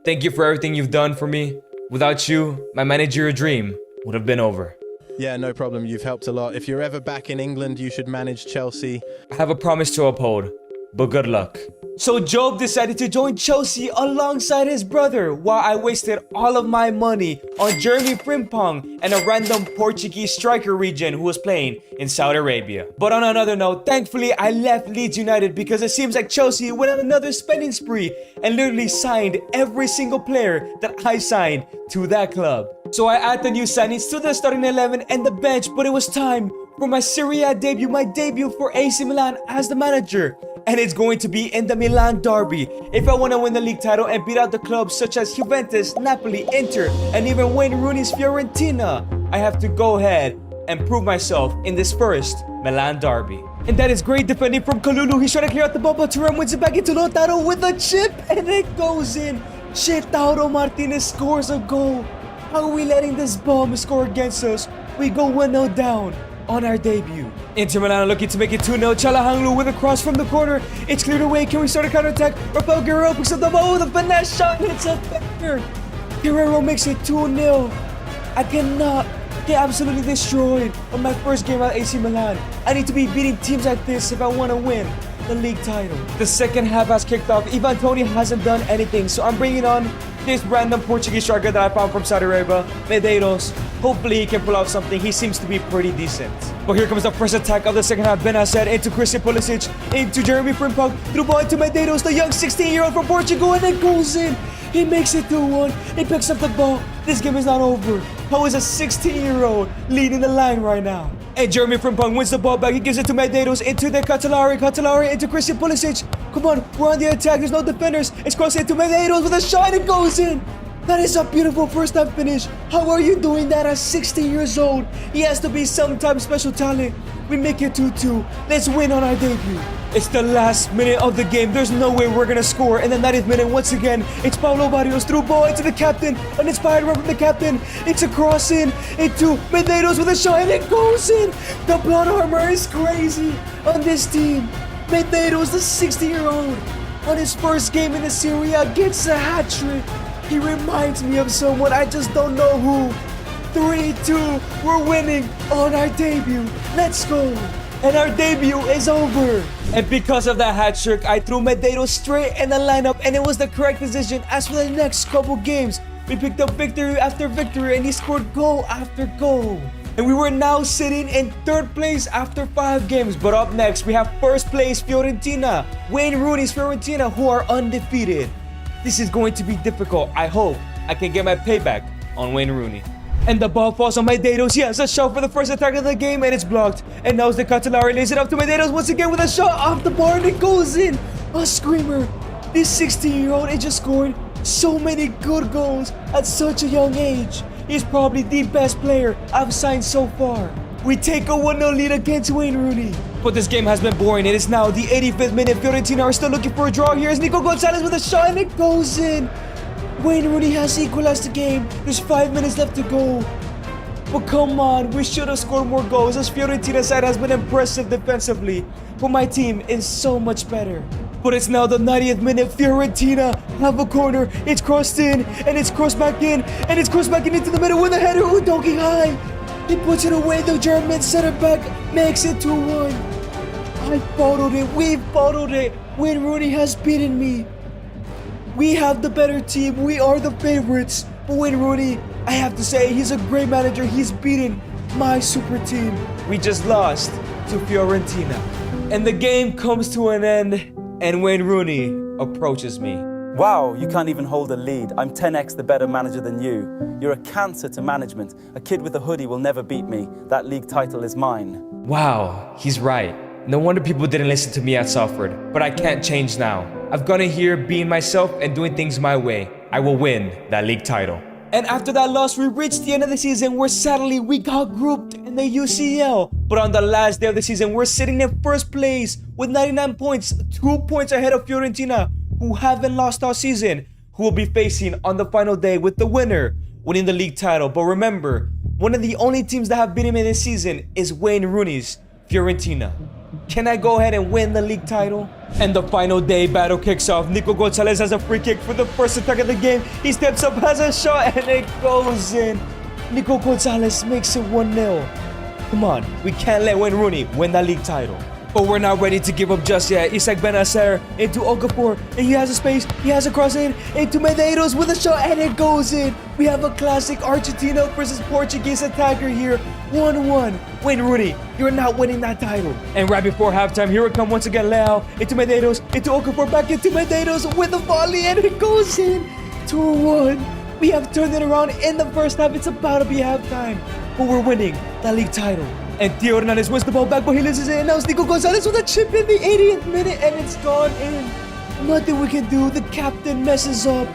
Thank you for everything you've done for me. Without you, my managerial dream would have been over. Yeah, no problem. You've helped a lot. If you're ever back in England, you should manage Chelsea. I have a promise to uphold, but good luck. So Job decided to join Chelsea alongside his brother while I wasted all of my money on Jeremy Frimpong and a random Portuguese striker region who was playing in Saudi Arabia. But on another note, thankfully I left Leeds United because it seems like Chelsea went on another spending spree and literally signed every single player that I signed to that club. So I add the new signings to the starting 11 and the bench, but it was time for my Serie A debut, my debut for AC Milan as the manager. And it's going to be in the Milan derby. If I want to win the league title and beat out the clubs such as Juventus, Napoli, Inter, and even Wayne Rooney's Fiorentina, I have to go ahead and prove myself in this first Milan derby. And that is great defending from Kalulu. He's trying to clear out the ball, but Thuram wins it back into Lautaro with a chip, and it goes in. Lautaro Martinez scores a goal. How are we letting this bomb score against us? We go 1-0 down on our debut. Inter Milan looking to make it 2-0. Çalhanoğlu with a cross from the corner. It's cleared away. Can we start a counter-attack? Rafael Guerrero picks up the ball with a finesse shot. Hits a banger. Guerrero makes it 2-0. I cannot get absolutely destroyed on my first game at AC Milan. I need to be beating teams like this if I want to win the league title. The second half has kicked off. Ivan Toney hasn't done anything, so I'm bringing on this random Portuguese striker that I found from Saudi Arabia, Medeiros. Hopefully he can pull off something. He seems to be pretty decent. But here comes the first attack of the second half. Benasser into Christian Pulisic, into Jeremy Frimpong, through ball into Medeiros, the young 16-year-old from Portugal, and it goes in. He makes it 2-1. He picks up the ball. This game is not over. How is a 16-year-old leading the line right now? And Jeremy Frimpong wins the ball back. He gives it to Medeiros, into the Catalari into Christian Pulisic. Come on, we're on the attack. There's no defenders. It's crossed into Medeiros with a shot. It goes in. That is a beautiful first time finish. How are you doing that at 16 years old? He has to be some type of special talent. We make it 2-2. Let's win on our debut. It's the last minute of the game. There's no way we're gonna score. And the 90th minute, once again, it's Paulo Barrios through ball into the captain. An inspired run from the captain. It's a cross in into Medeiros with a shot, and it goes in. The blood armor is crazy on this team. Medeiros, the 60-year-old, on his first game in the Serie A, gets a hat-trick. He reminds me of someone, I just don't know who. 3-2, we're winning on our debut. Let's go. And our debut is over. And because of that hat trick, I threw Medeiros straight in the lineup, and it was the correct decision. As for the next couple games, we picked up victory after victory, and he scored goal after goal. and we were now sitting in 3rd place after 5 games. But up next, we have 1st place Fiorentina, Wayne Rooney's Fiorentina, who are undefeated. This is going to be difficult. I hope I can get my payback on Wayne Rooney. And the ball falls on Medeiros. He has a shot for the first attack of the game, and it's blocked. And now it's the Catalari lays it up to Medeiros once again with a shot off the bar, and it goes in. A screamer. This 16-year-old is just scoring so many good goals at such a young age. He's probably the best player I've signed so far. We take a 1-0 lead against Wayne Rooney. But this game has been boring. It is now the 85th minute. Fiorentina are still looking for a draw. Here's Nico Gonzalez with a shot, and it goes in. Wayne Rooney has equalized the game. There's 5 minutes left to go. But come on, we should have scored more goals, as Fiorentina's side has been impressive defensively. But my team is so much better. But it's now the 90th minute. Fiorentina have a corner. It's crossed in, and it's crossed back in, and it's crossed back in into the middle with a header. Udogi high. He puts it away. The German center back makes it 2-1. I followed it. We followed it. Wayne Rooney has beaten me. We have the better team. We are the favorites. But Wayne Rooney, I have to say, he's a great manager. He's beaten my super team. We just lost to Fiorentina. And the game comes to an end, and Wayne Rooney approaches me. Wow, you can't even hold a lead. I'm 10x the better manager than you. You're a cancer to management. A kid with a hoodie will never beat me. That league title is mine. Wow, he's right. No wonder people didn't listen to me at Salford. But I can't change now. I've gone in here being myself and doing things my way. I will win that league title. And after that loss, we reached the end of the season where sadly we got grouped in the UCL. But on the last day of the season, we're sitting in 1st place with 99 points, 2 points ahead of Fiorentina, who haven't lost all season, who will be facing on the final day with the winner winning the league title. But remember, one of the only teams that have beaten me this season is Wayne Rooney's Fiorentina. Can I go ahead and win the league title? And the final day battle kicks off. Nico Gonzalez has a free kick for the first attack of the game. He steps up, has a shot, and it goes in. Nico Gonzalez makes it 1-0. Come on, we can't let Wayne Rooney win that league title. But we're not ready to give up just yet. Isaac Benacer into Okafor, and he has a space. He has a cross in into Medeiros with a shot, and it goes in. We have a classic Argentina versus Portuguese attacker here. 1-1. Wayne Rooney, you're not winning that title. And right before halftime, here it comes once again. Leao into Medeiros, into Okafor, back into Medeiros with a volley, and it goes in. 2-1. We have turned it around in the first half. It's about to be halftime, but we're winning that league title. And Theo Hernandez wins the ball back, but he loses it. And now it's Nico Gonzalez with a chip in the 80th minute, and it's gone in. Nothing we can do. The captain messes up.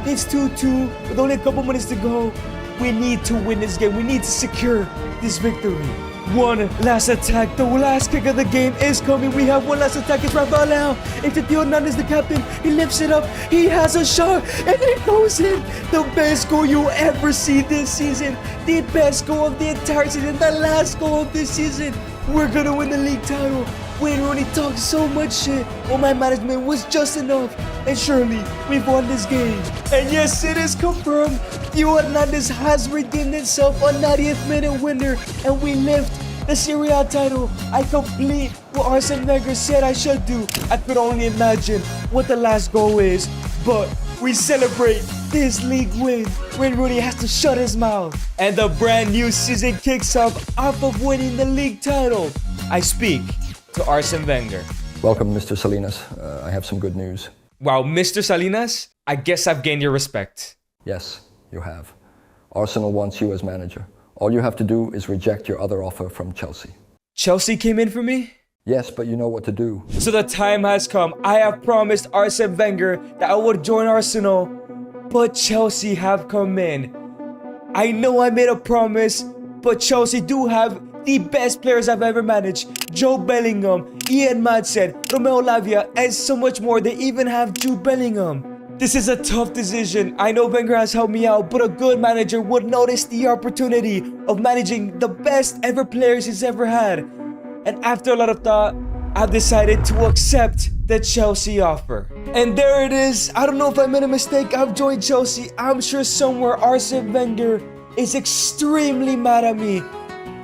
It's 2-2 with only a couple minutes to go. We need to win this game. We need to secure this victory. One last attack. The last kick of the game is coming. We have one last attack. It's Rafael Leao. It's Theo Hernandez, the captain. He lifts it up. He has a shot, and it goes in. The best goal you ever see this season. The best goal of the entire season. The last goal of this season. We're gonna win the league title. Wayne Rooney talked so much shit, but my management was just enough. And surely, we've won this game. And yes, it is confirmed. Theo Hernandez has redeemed himself, a 90th minute winner, and we lift the Serie A title. I complete what Arsene Wenger said I should do. I could only imagine what the last goal is, but we celebrate this league win. Wayne Rooney has to shut his mouth. And the brand new season kicks off of winning the league title. I speak to Arsene Wenger. Welcome, Mr. Salinas. I have some good news. Wow, Mr. Salinas, I guess I've gained your respect. Yes, you have. Arsenal wants you as manager. All you have to do is reject your other offer from Chelsea. Chelsea came in for me? Yes, but you know what to do. So the time has come. I have promised Arsene Wenger that I would join Arsenal, but Chelsea have come in. I know I made a promise, but Chelsea do have the best players I've ever managed. Joe Bellingham, Ian Madsen, Romeo Lavia, and so much more. They even have Jude Bellingham. This is a tough decision. I know Wenger has helped me out, but a good manager would notice the opportunity of managing the best ever players he's ever had. And after a lot of thought, I've decided to accept the Chelsea offer. And there it is. I don't know if I made a mistake. I've joined Chelsea. I'm sure somewhere Arsene Wenger is extremely mad at me,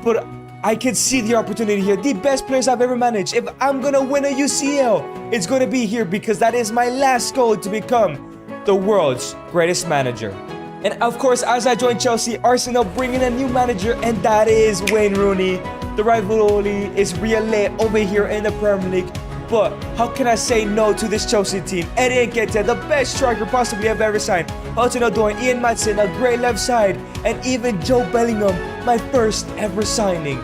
but I can see the opportunity here. The best players I've ever managed. If I'm gonna win a UCL, it's gonna be here, because that is my last goal, to become the world's greatest manager. And of course, as I join Chelsea, Arsenal bring in a new manager, and that is Wayne Rooney. The rivalry is real lit over here in the Premier League. But how can I say no to this Chelsea team? Eddie Nketiah, the best striker possibly I've ever signed. Hudson-Odoi, Ian Maatsen, a great left side. And even Joe Bellingham, my first ever signing.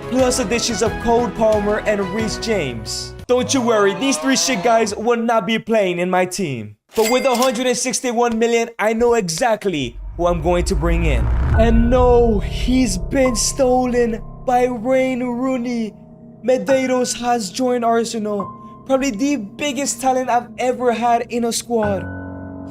Plus additions of Cole Palmer and Reece James. Don't you worry, these three shit guys will not be playing in my team. But with 161 million, I know exactly who I'm going to bring in. And no, he's been stolen by Wayne Rooney. Medeiros has joined Arsenal. Probably the biggest talent I've ever had in a squad.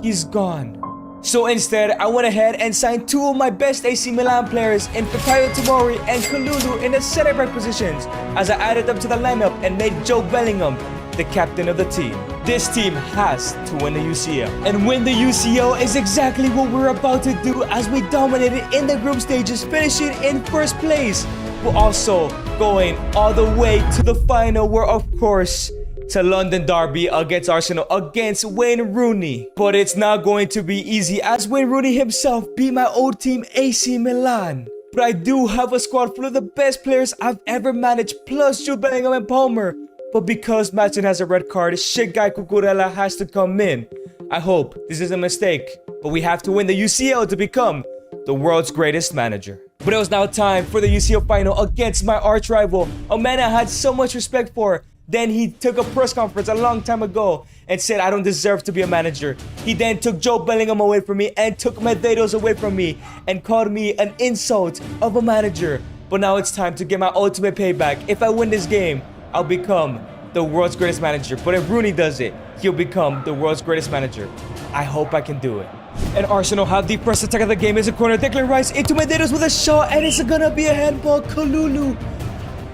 He's gone. So instead, I went ahead and signed two of my best AC Milan players in Fikayo Tomori and Kalulu in the center back positions, as I added them to the lineup and made Joe Bellingham the captain of the team. This team has to win the UCL. And win the UCL is exactly what we're about to do, as we dominated in the group stages, finishing in first place. We're also going all the way to the final, where of course, to London Derby against Arsenal against Wayne Rooney. But it's not going to be easy, as Wayne Rooney himself beat my old team AC Milan. But I do have a squad full of the best players I've ever managed, plus Jude Bellingham and Palmer. But because Maatsen has a red card, shit guy Cucurella has to come in. I hope this is a mistake, but we have to win the UCL to become the world's greatest manager. But it was now time for the UCL final against my arch rival, a man I had so much respect for. Then he took a press conference a long time ago and said I don't deserve to be a manager. He then took Joe Bellingham away from me and took Medeiros away from me and called me an insult of a manager. But now it's time to get my ultimate payback. If I win this game, I'll become the world's greatest manager. But if Rooney does it, he'll become the world's greatest manager. I hope I can do it. And Arsenal have the first attack of the game. Is a corner. Declan Rice into Medeiros with a shot, and it's gonna be a handball. Kalulu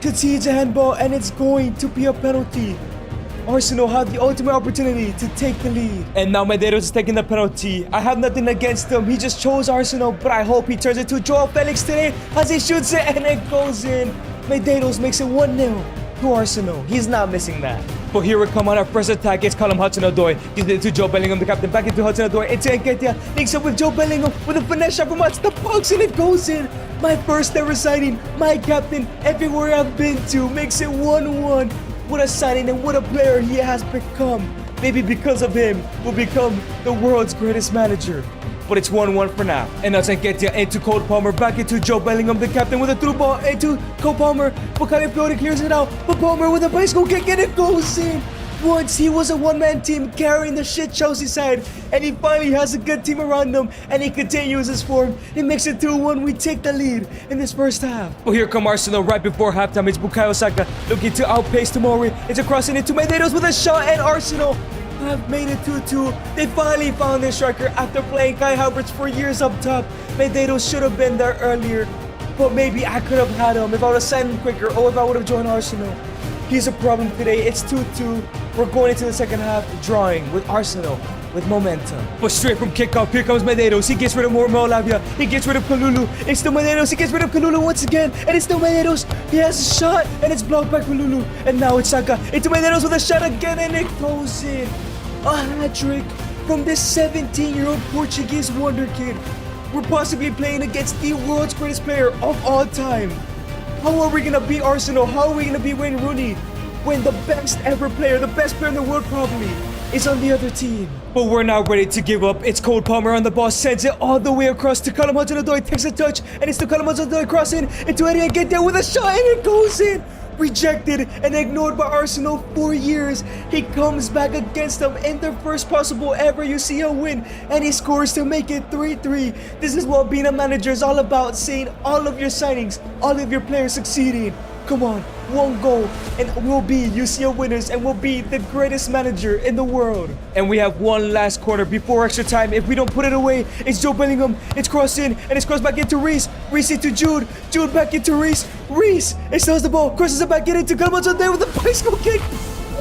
concedes a handball, and it's going to be a penalty. Arsenal have the ultimate opportunity to take the lead. And now Medeiros is taking the penalty. I have nothing against him. He just chose Arsenal, but I hope he turns it to Joao Felix today as he shoots it, and it goes in. Medeiros makes it 1-0 to Arsenal. He's not missing that. But here we come on our first attack. It's Callum Hudson-Odoi. Gives it to Joe Bellingham, the captain. Back into Hudson-Odoi. Into Nketiah. Links up with Joe Bellingham with a finesse shot from the box, and it goes in. My first ever signing. My captain, everywhere I've been to, makes it 1-1. What a signing and what a player he has become. Maybe because of him, will become the world's greatest manager. But it's 1-1 for now. And that's Nketiah into Cole Palmer. Back into Joe Bellingham, the captain, with a through ball into Cole Palmer. Bukayo Fiore clears it out. But Palmer with a bicycle kick, and it goes in. Once he was a one-man team carrying the shit Chelsea side, and he finally has a good team around him, and he continues his form. He makes it 2-1. We take the lead in this first half. But here come Arsenal right before halftime. It's Bukayo Saka looking to outpace Tomori. It's a crossing into Medeiros with a shot, and Arsenal have made it 2-2. They finally found their striker after playing Kai Havertz for years up top. Medeiros should have been there earlier, but maybe I could have had him if I would have signed him quicker, or if I would have joined Arsenal. He's a problem today. It's 2-2. We're going into the second half drawing with Arsenal with momentum. But straight from kickoff, here comes Medeiros. He gets rid of Molavia. He gets rid of Kalulu. It's still Medeiros. He gets rid of Kalulu once again. And it's still Medeiros. He has a shot, and it's blocked by Kalulu. And now it's Saka. It's Medeiros with a shot again, and it goes in. A hat-trick from this 17-year-old Portuguese wonder kid. We're possibly playing against the world's greatest player of all time. How are we going to beat Arsenal? How are we going to beat Wayne Rooney when the best ever player, the best player in the world probably, is on the other team? But we're not ready to give up. It's Cole Palmer on the ball, sends it all the way across to Callum Hudson-Odoi, takes a touch, and it's to Callum Hudson-Odoi crossing into Eddie Nketiah with a shot, and it goes in. Rejected and ignored by Arsenal for years. He comes back against them in their first possible ever UCL win, and he scores to make it 3-3. This is what being a manager is all about, seeing all of your signings, all of your players succeeding. Come on, one goal and we'll be UCL winners, and we'll be the greatest manager in the world. And we have one last corner before extra time. If we don't put it away, it's Joe Bellingham. It's crossed in, and it's crossed back into Reece. Reece into Jude. Jude back into Reece. Reece extends the ball, crosses it back into Callum there with a bicycle kick.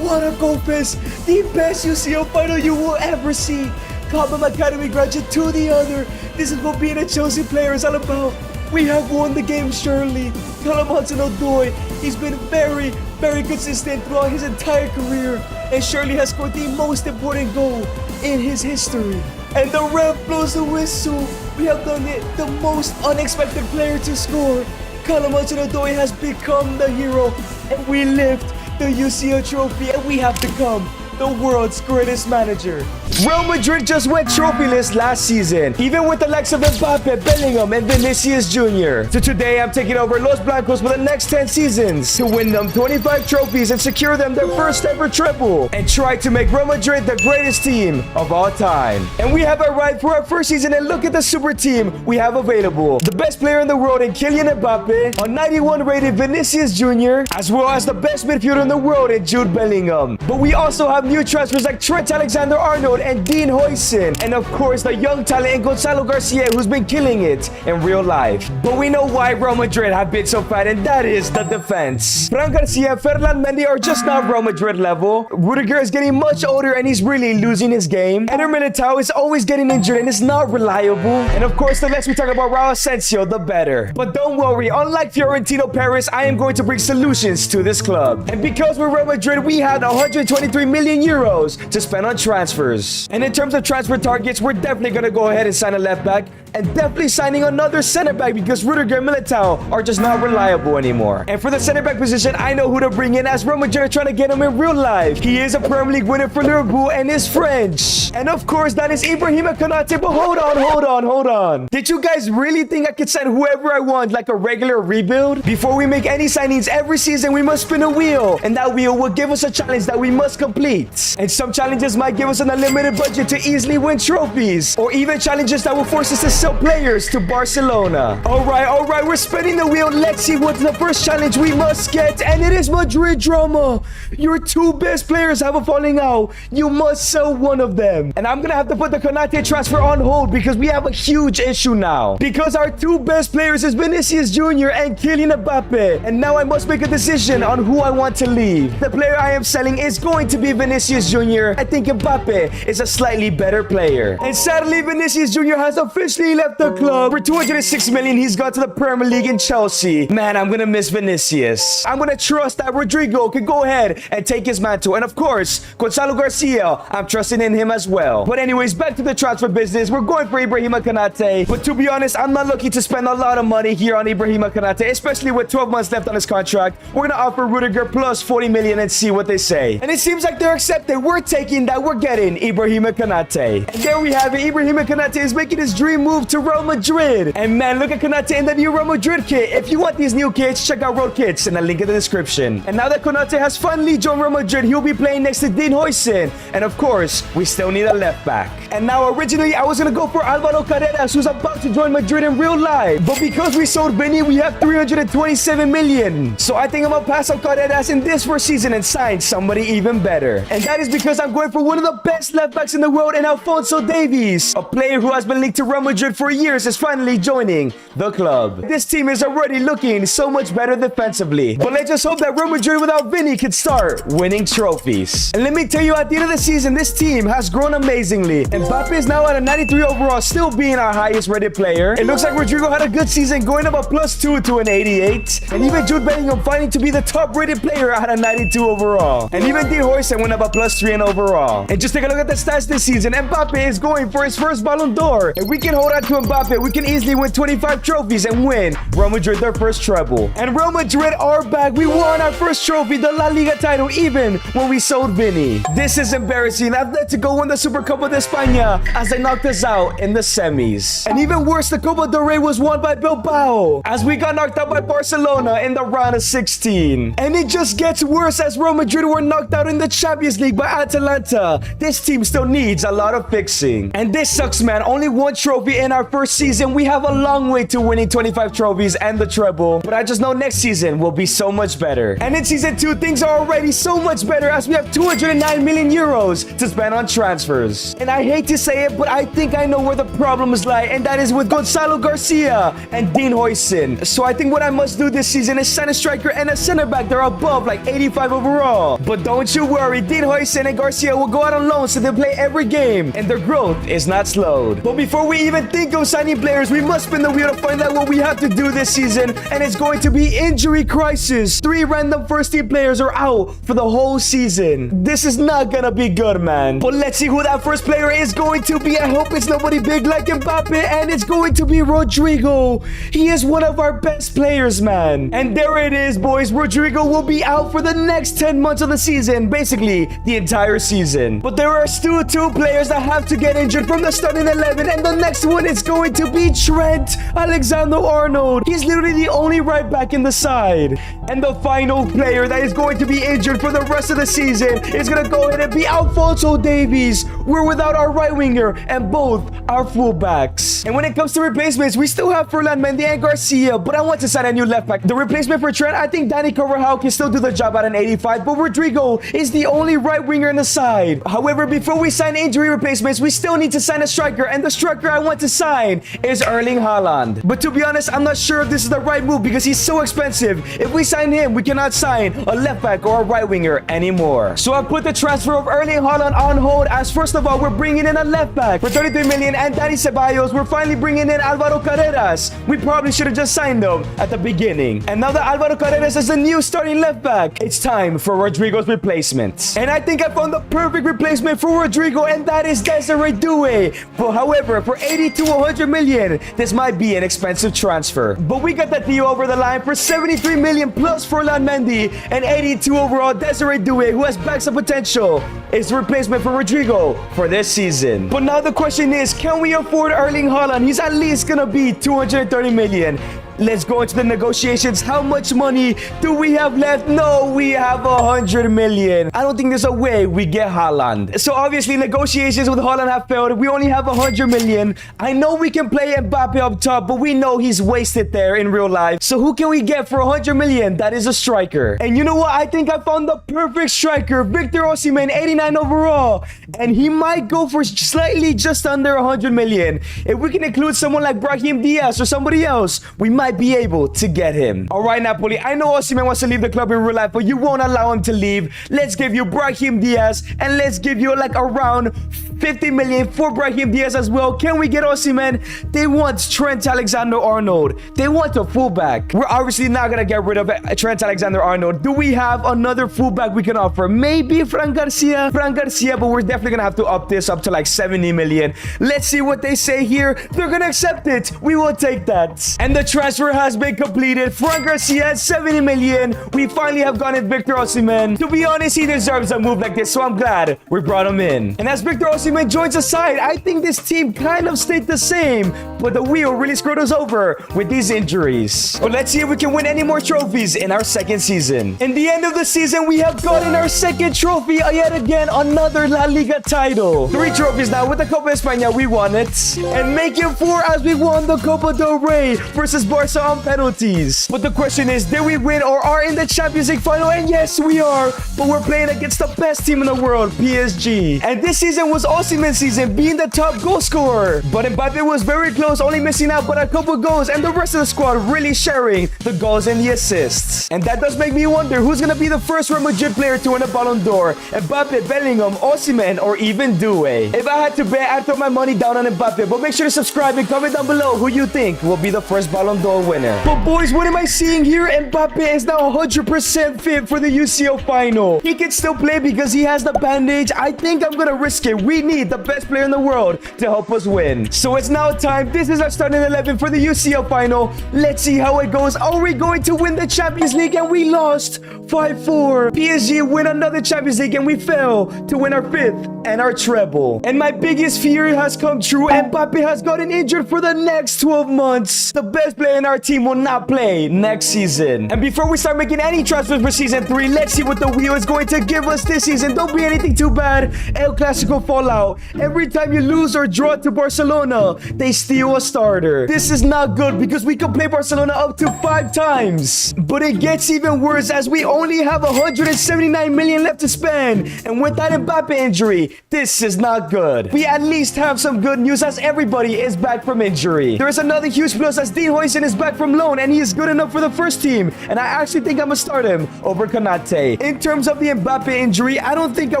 What a goal fest. The best UCL final you will ever see. Cobham Academy graduate to the other. This is what being a Chelsea player is all about. We have won the game surely. Callum Hudson-Odoi, he's been very, very consistent throughout his entire career, and surely has scored the most important goal in his history. And the ref blows the whistle. We have done it. The most unexpected player to score. Callum Hudson-Odoi has become the hero. And we lift the UCL trophy. And we have become the world's greatest manager. Real Madrid just went trophyless last season, even with the likes of Mbappe, Bellingham, and Vinicius Jr. So today I'm taking over Los Blancos for the next 10 seasons to win them 25 trophies and secure them their first ever treble and try to make Real Madrid the greatest team of all time. And we have arrived for our first season, and look at the super team we have available. The best player in the world in Kylian Mbappe, a 91 rated Vinicius Jr., as well as the best midfielder in the world in Jude Bellingham. But we also have new transfers like Trent Alexander-Arnold and Dean Huijsen, and of course the young talent in Gonzalo Garcia, who's been killing it in real life. But we know why Real Madrid have been so fat, and that is the defense. Fran Garcia and Ferland Mendy are just not Real Madrid level. Rudiger is getting much older and he's really losing his game. Eder Militao is always getting injured and is not reliable. And of course, the less we talk about Raul Asensio, the better. But don't worry, unlike Fiorentino Paris, I am going to bring solutions to this club. And because we're Real Madrid, we had 123 million euros to spend on transfers. And in terms of transfer targets, we're definitely going to go ahead and sign a left back, and definitely signing another center back because Rudiger and Militao are just not reliable anymore. And for the center back position, I know who to bring in, as Real Madrid are trying to get him in real life. He is a Premier League winner for Liverpool and is French. And of course, that is Ibrahima Konate. But hold on. Did you guys really think I could sign whoever I want like a regular rebuild? Before we make any signings every season, we must spin a wheel, and that wheel will give us a challenge that we must complete. And some challenges might give us an unlimited budget to easily win trophies, or even challenges that will force us to sell players to Barcelona. Alright, we're spinning the wheel. Let's see what's the first challenge we must get, and it is Madrid drama. Your two best players have a falling out. You must sell one of them. And I'm gonna have to put the Konate transfer on hold because we have a huge issue now. Because our two best players is Vinicius Jr. and Kylian Mbappe. And now I must make a decision on who I want to leave. The player I am selling is going to be Vinicius Jr. I think Mbappe is a slightly better player. And sadly, Vinicius Jr. has officially left the club. For 206 million, he's gone to the Premier League in Chelsea. Man, I'm gonna miss Vinicius. I'm gonna trust that Rodrigo can go ahead and take his mantle. And of course, Gonzalo Garcia, I'm trusting in him as well. But anyways, back to the transfer business. We're going for Ibrahima Konate. But to be honest, I'm not looking to spend a lot of money here on Ibrahima Konate, especially with 12 months left on his contract. We're gonna offer Rudiger plus 40 million and see what they say. And it seems like they're accepted. We're taking that. We're getting Ibrahima Konate. And there we have it. Ibrahima Konate is making his dream move to Real Madrid. And man, look at Konate in the new Real Madrid kit. If you want these new kits, check out Road Kits in the link in the description. And now that Konate has finally joined Real Madrid, he'll be playing next to Dean Huijsen. And of course, we still need a left back. And now originally I was gonna go for Álvaro Carreras, who's about to join Madrid in real life. But because we sold Vinny, we have 327 million. So I think I'm gonna pass on Carreras in this first season and sign somebody even better. And that is because I'm going for one of the best left backs in the world, and Alphonso Davies, a player who has been linked to Real Madrid for years, is finally joining the club. This team is already looking so much better defensively. But let's just hope that Real Madrid without Vinny can start winning trophies. And let me tell you, at the end of the season, this team has grown amazingly. Mbappe is now at a 93 overall, still being our highest rated player. It looks like Rodrigo had a good season, going up a +2 to an 88. And even Jude Bellingham finding to be the top rated player at a 92 overall. And even Dean Huijsen went up a +3 in overall. And just take a look at the stats this season. Mbappe is going for his first Ballon d'Or. If we can hold on to Mbappe, we can easily win 25 trophies and win Real Madrid their first treble. And Real Madrid are back. We won our first trophy, the La Liga title, even when we sold Vinny. This is embarrassing. Atletico won the Supercopa de España as they knocked us out in the semis. And even worse, the Copa del Rey was won by Bilbao as we got knocked out by Barcelona in the round of 16. And it just gets worse as Real Madrid were knocked out in the Champions League by Atalanta. This team still needs a lot of fixing. And this sucks, man. Only one trophy in our first season. We have a long way to winning 25 trophies and the treble. But I just know next season will be so much better. And in season 2, things are already so much better as we have 209 million euros to spend on transfers. And I hate to say it, but I think I know where the problems lie, and that is with Gonzalo Garcia and Dean Huijsen. So I think what I must do this season is sign a striker and a center back that are above like 85 overall. But don't you worry, Dean Huijsen and Garcia will go out on loan so they to play every game, and their growth is not slowed. But before we even think of signing players, we must spin the wheel to find out what we have to do this season, and it's going to be injury crisis. 3 random first-team players are out for the whole season. This is not gonna be good, man. But let's see who that first player is going to be. I hope it's nobody big like Mbappe, and it's going to be Rodrigo. He is one of our best players, man. And there it is, boys. Rodrigo will be out for the next 10 months of the season, basically the entire season. But there are still 2 players that have to get injured from the starting 11, and the next one is going to be Trent Alexander-Arnold. He's literally the only right back in the side. And the final player that is going to be injured for the rest of the season is going to go ahead and be Alphonso Davies. We're without our right winger and both our fullbacks. And when it comes to replacements, we still have Ferland Mendy and Garcia, but I want to sign a new left back. The replacement for Trent, I think Danny Carvajal can still do the job at an 85, but Rodrigo is the only right winger in the side. However, before we sign injury replacements, we still need to sign a striker, and the striker I want to sign is Erling Haaland. But to be honest, I'm not sure if this is the right move because he's so expensive. If we sign him, we cannot sign a left back or a right winger anymore. So I put the transfer of Erling Haaland on hold, as first of all, we're bringing in a left back for 33 million and Dani Ceballos. We're finally bringing in Alvaro Carreras. We probably should have just signed them at the beginning. And now that Alvaro Carreras is the new starting left back, it's time for Rodrigo's replacement. And I think I found the perfect replacement for Rodrigo, and that is Desiree Doué. But however, for 80 to 100 million, this might be an expensive transfer. But we got that deal over the line for 73 million plus Ferland Mendy and 82 overall. Desiree Doué, who has backup potential, is the replacement for Rodrigo for this season. But now the question is, can we afford Erling Haaland? He's at least gonna be 230 million. Let's go into the negotiations. How much money do we have left? No, we have 100 million. I don't think there's a way we get Haaland. So obviously negotiations with Haaland have failed. We only have 100 million. I know we can play Mbappe up top, but we know he's wasted there in real life. So who can we get for 100 million? That is a striker. And you know what? I think I found the perfect striker. Victor Osimhen, 89 overall. And he might go for slightly just under 100 million. If we can include someone like Brahim Diaz or somebody else, we might be able to get him. All right, Napoli, I know Osimhen wants to leave the club in real life, but you won't allow him to leave. Let's give you Brahim Diaz, and let's give you like around 50 million for Brahim Diaz as well. Can we get Osimhen? They want Trent Alexander-Arnold. They want a fullback. We're obviously not gonna get rid of Trent Alexander-Arnold. Do we have another fullback we can offer? Maybe Fran Garcia, but we're definitely gonna have to up this up to like 70 million. Let's see what they say here. They're gonna accept it. We will take that. And the transfer has been completed. Fran Garcia at 70 million. We finally have gotten Victor Osimhen. To be honest, he deserves a move like this, so I'm glad we brought him in. And as Victor Osimhen joins the side, I think this team kind of stayed the same, but the wheel really screwed us over with these injuries. But let's see if we can win any more trophies in our second season. In the end of the season, we have gotten our second trophy yet again, another La Liga title. 3 trophies now. With the Copa España, we won it. And making 4 as we won the Copa del Rey versus Barca on penalties. But the question is, did we win or are in the Champions League final? And yes, we are. But we're playing against the best team in the world, PSG. And this season was Osimhen's season, being the top goal scorer. But Mbappe was very close, only missing out but a couple goals, and the rest of the squad really sharing the goals and the assists. And that does make me wonder who's going to be the first Real Madrid player to win a Ballon d'Or. Mbappe, Bellingham, Osimhen, or even Doué. If I had to bet, I'd throw my money down on Mbappe. But make sure to subscribe and comment down below who you think will be the first Ballon d'Or winner. But boys, what am I seeing here? Mbappe is now 100% fit for the UCL final. He can still play because he has the bandage. I think I'm gonna risk it. We need the best player in the world to help us win. So it's now time. This is our starting 11 for the UCL final. Let's see how it goes. Are we going to win the Champions League? And we lost 5-4. PSG win another Champions League and we fell to win our 5th and our treble. And my biggest fear has come true. Mbappe has gotten injured for the next 12 months. The best player in our team will not play next season. And before we start making any transfers for season 3, let's see what the wheel is going to give us this season. Don't be anything too bad. El Clasico fallout. Every time you lose or draw to Barcelona, they steal a starter. This is not good because we could play Barcelona up to 5 times. But it gets even worse as we only have 179 million left to spend. And with that Mbappe injury, this is not good. We at least have some good news as everybody is back from injury. There is another huge plus as Dean Huijsen is is back from loan and he is good enough for the first team. And I actually think I'm going to start him over Konate. In terms of the Mbappe injury, I don't think I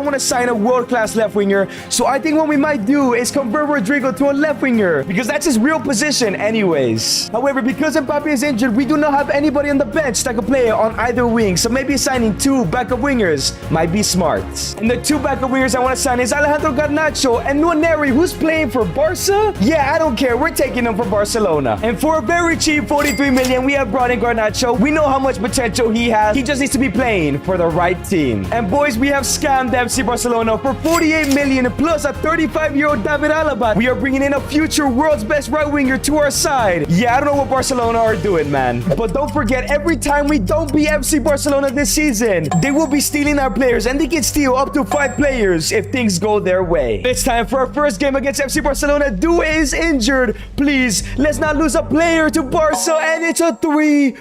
want to sign a world-class left winger. So I think what we might do is convert Rodrigo to a left winger because that's his real position anyways. However, because Mbappe is injured, we do not have anybody on the bench that can play on either wing. So maybe signing 2 backup wingers might be smart. And the 2 backup wingers I want to sign is Alejandro Garnacho and Nwaneri, who's playing for Barca. Yeah, I don't care. We're taking him for Barcelona. And for a very cheap 43 million, we have brought in Garnacho. We know how much potential he has. He just needs to be playing for the right team. And boys, we have scammed FC Barcelona for 48 million plus a 35-year-old David Alaba. We are bringing in a future world's best right winger to our side. Yeah, I don't know what Barcelona are doing, man. But don't forget, every time we don't beat FC Barcelona this season, they will be stealing our players, and they can steal up to 5 players if things go their way. It's time for our first game against FC Barcelona. Due is injured. Please, let's not lose a player to Barca, and it's a 3-1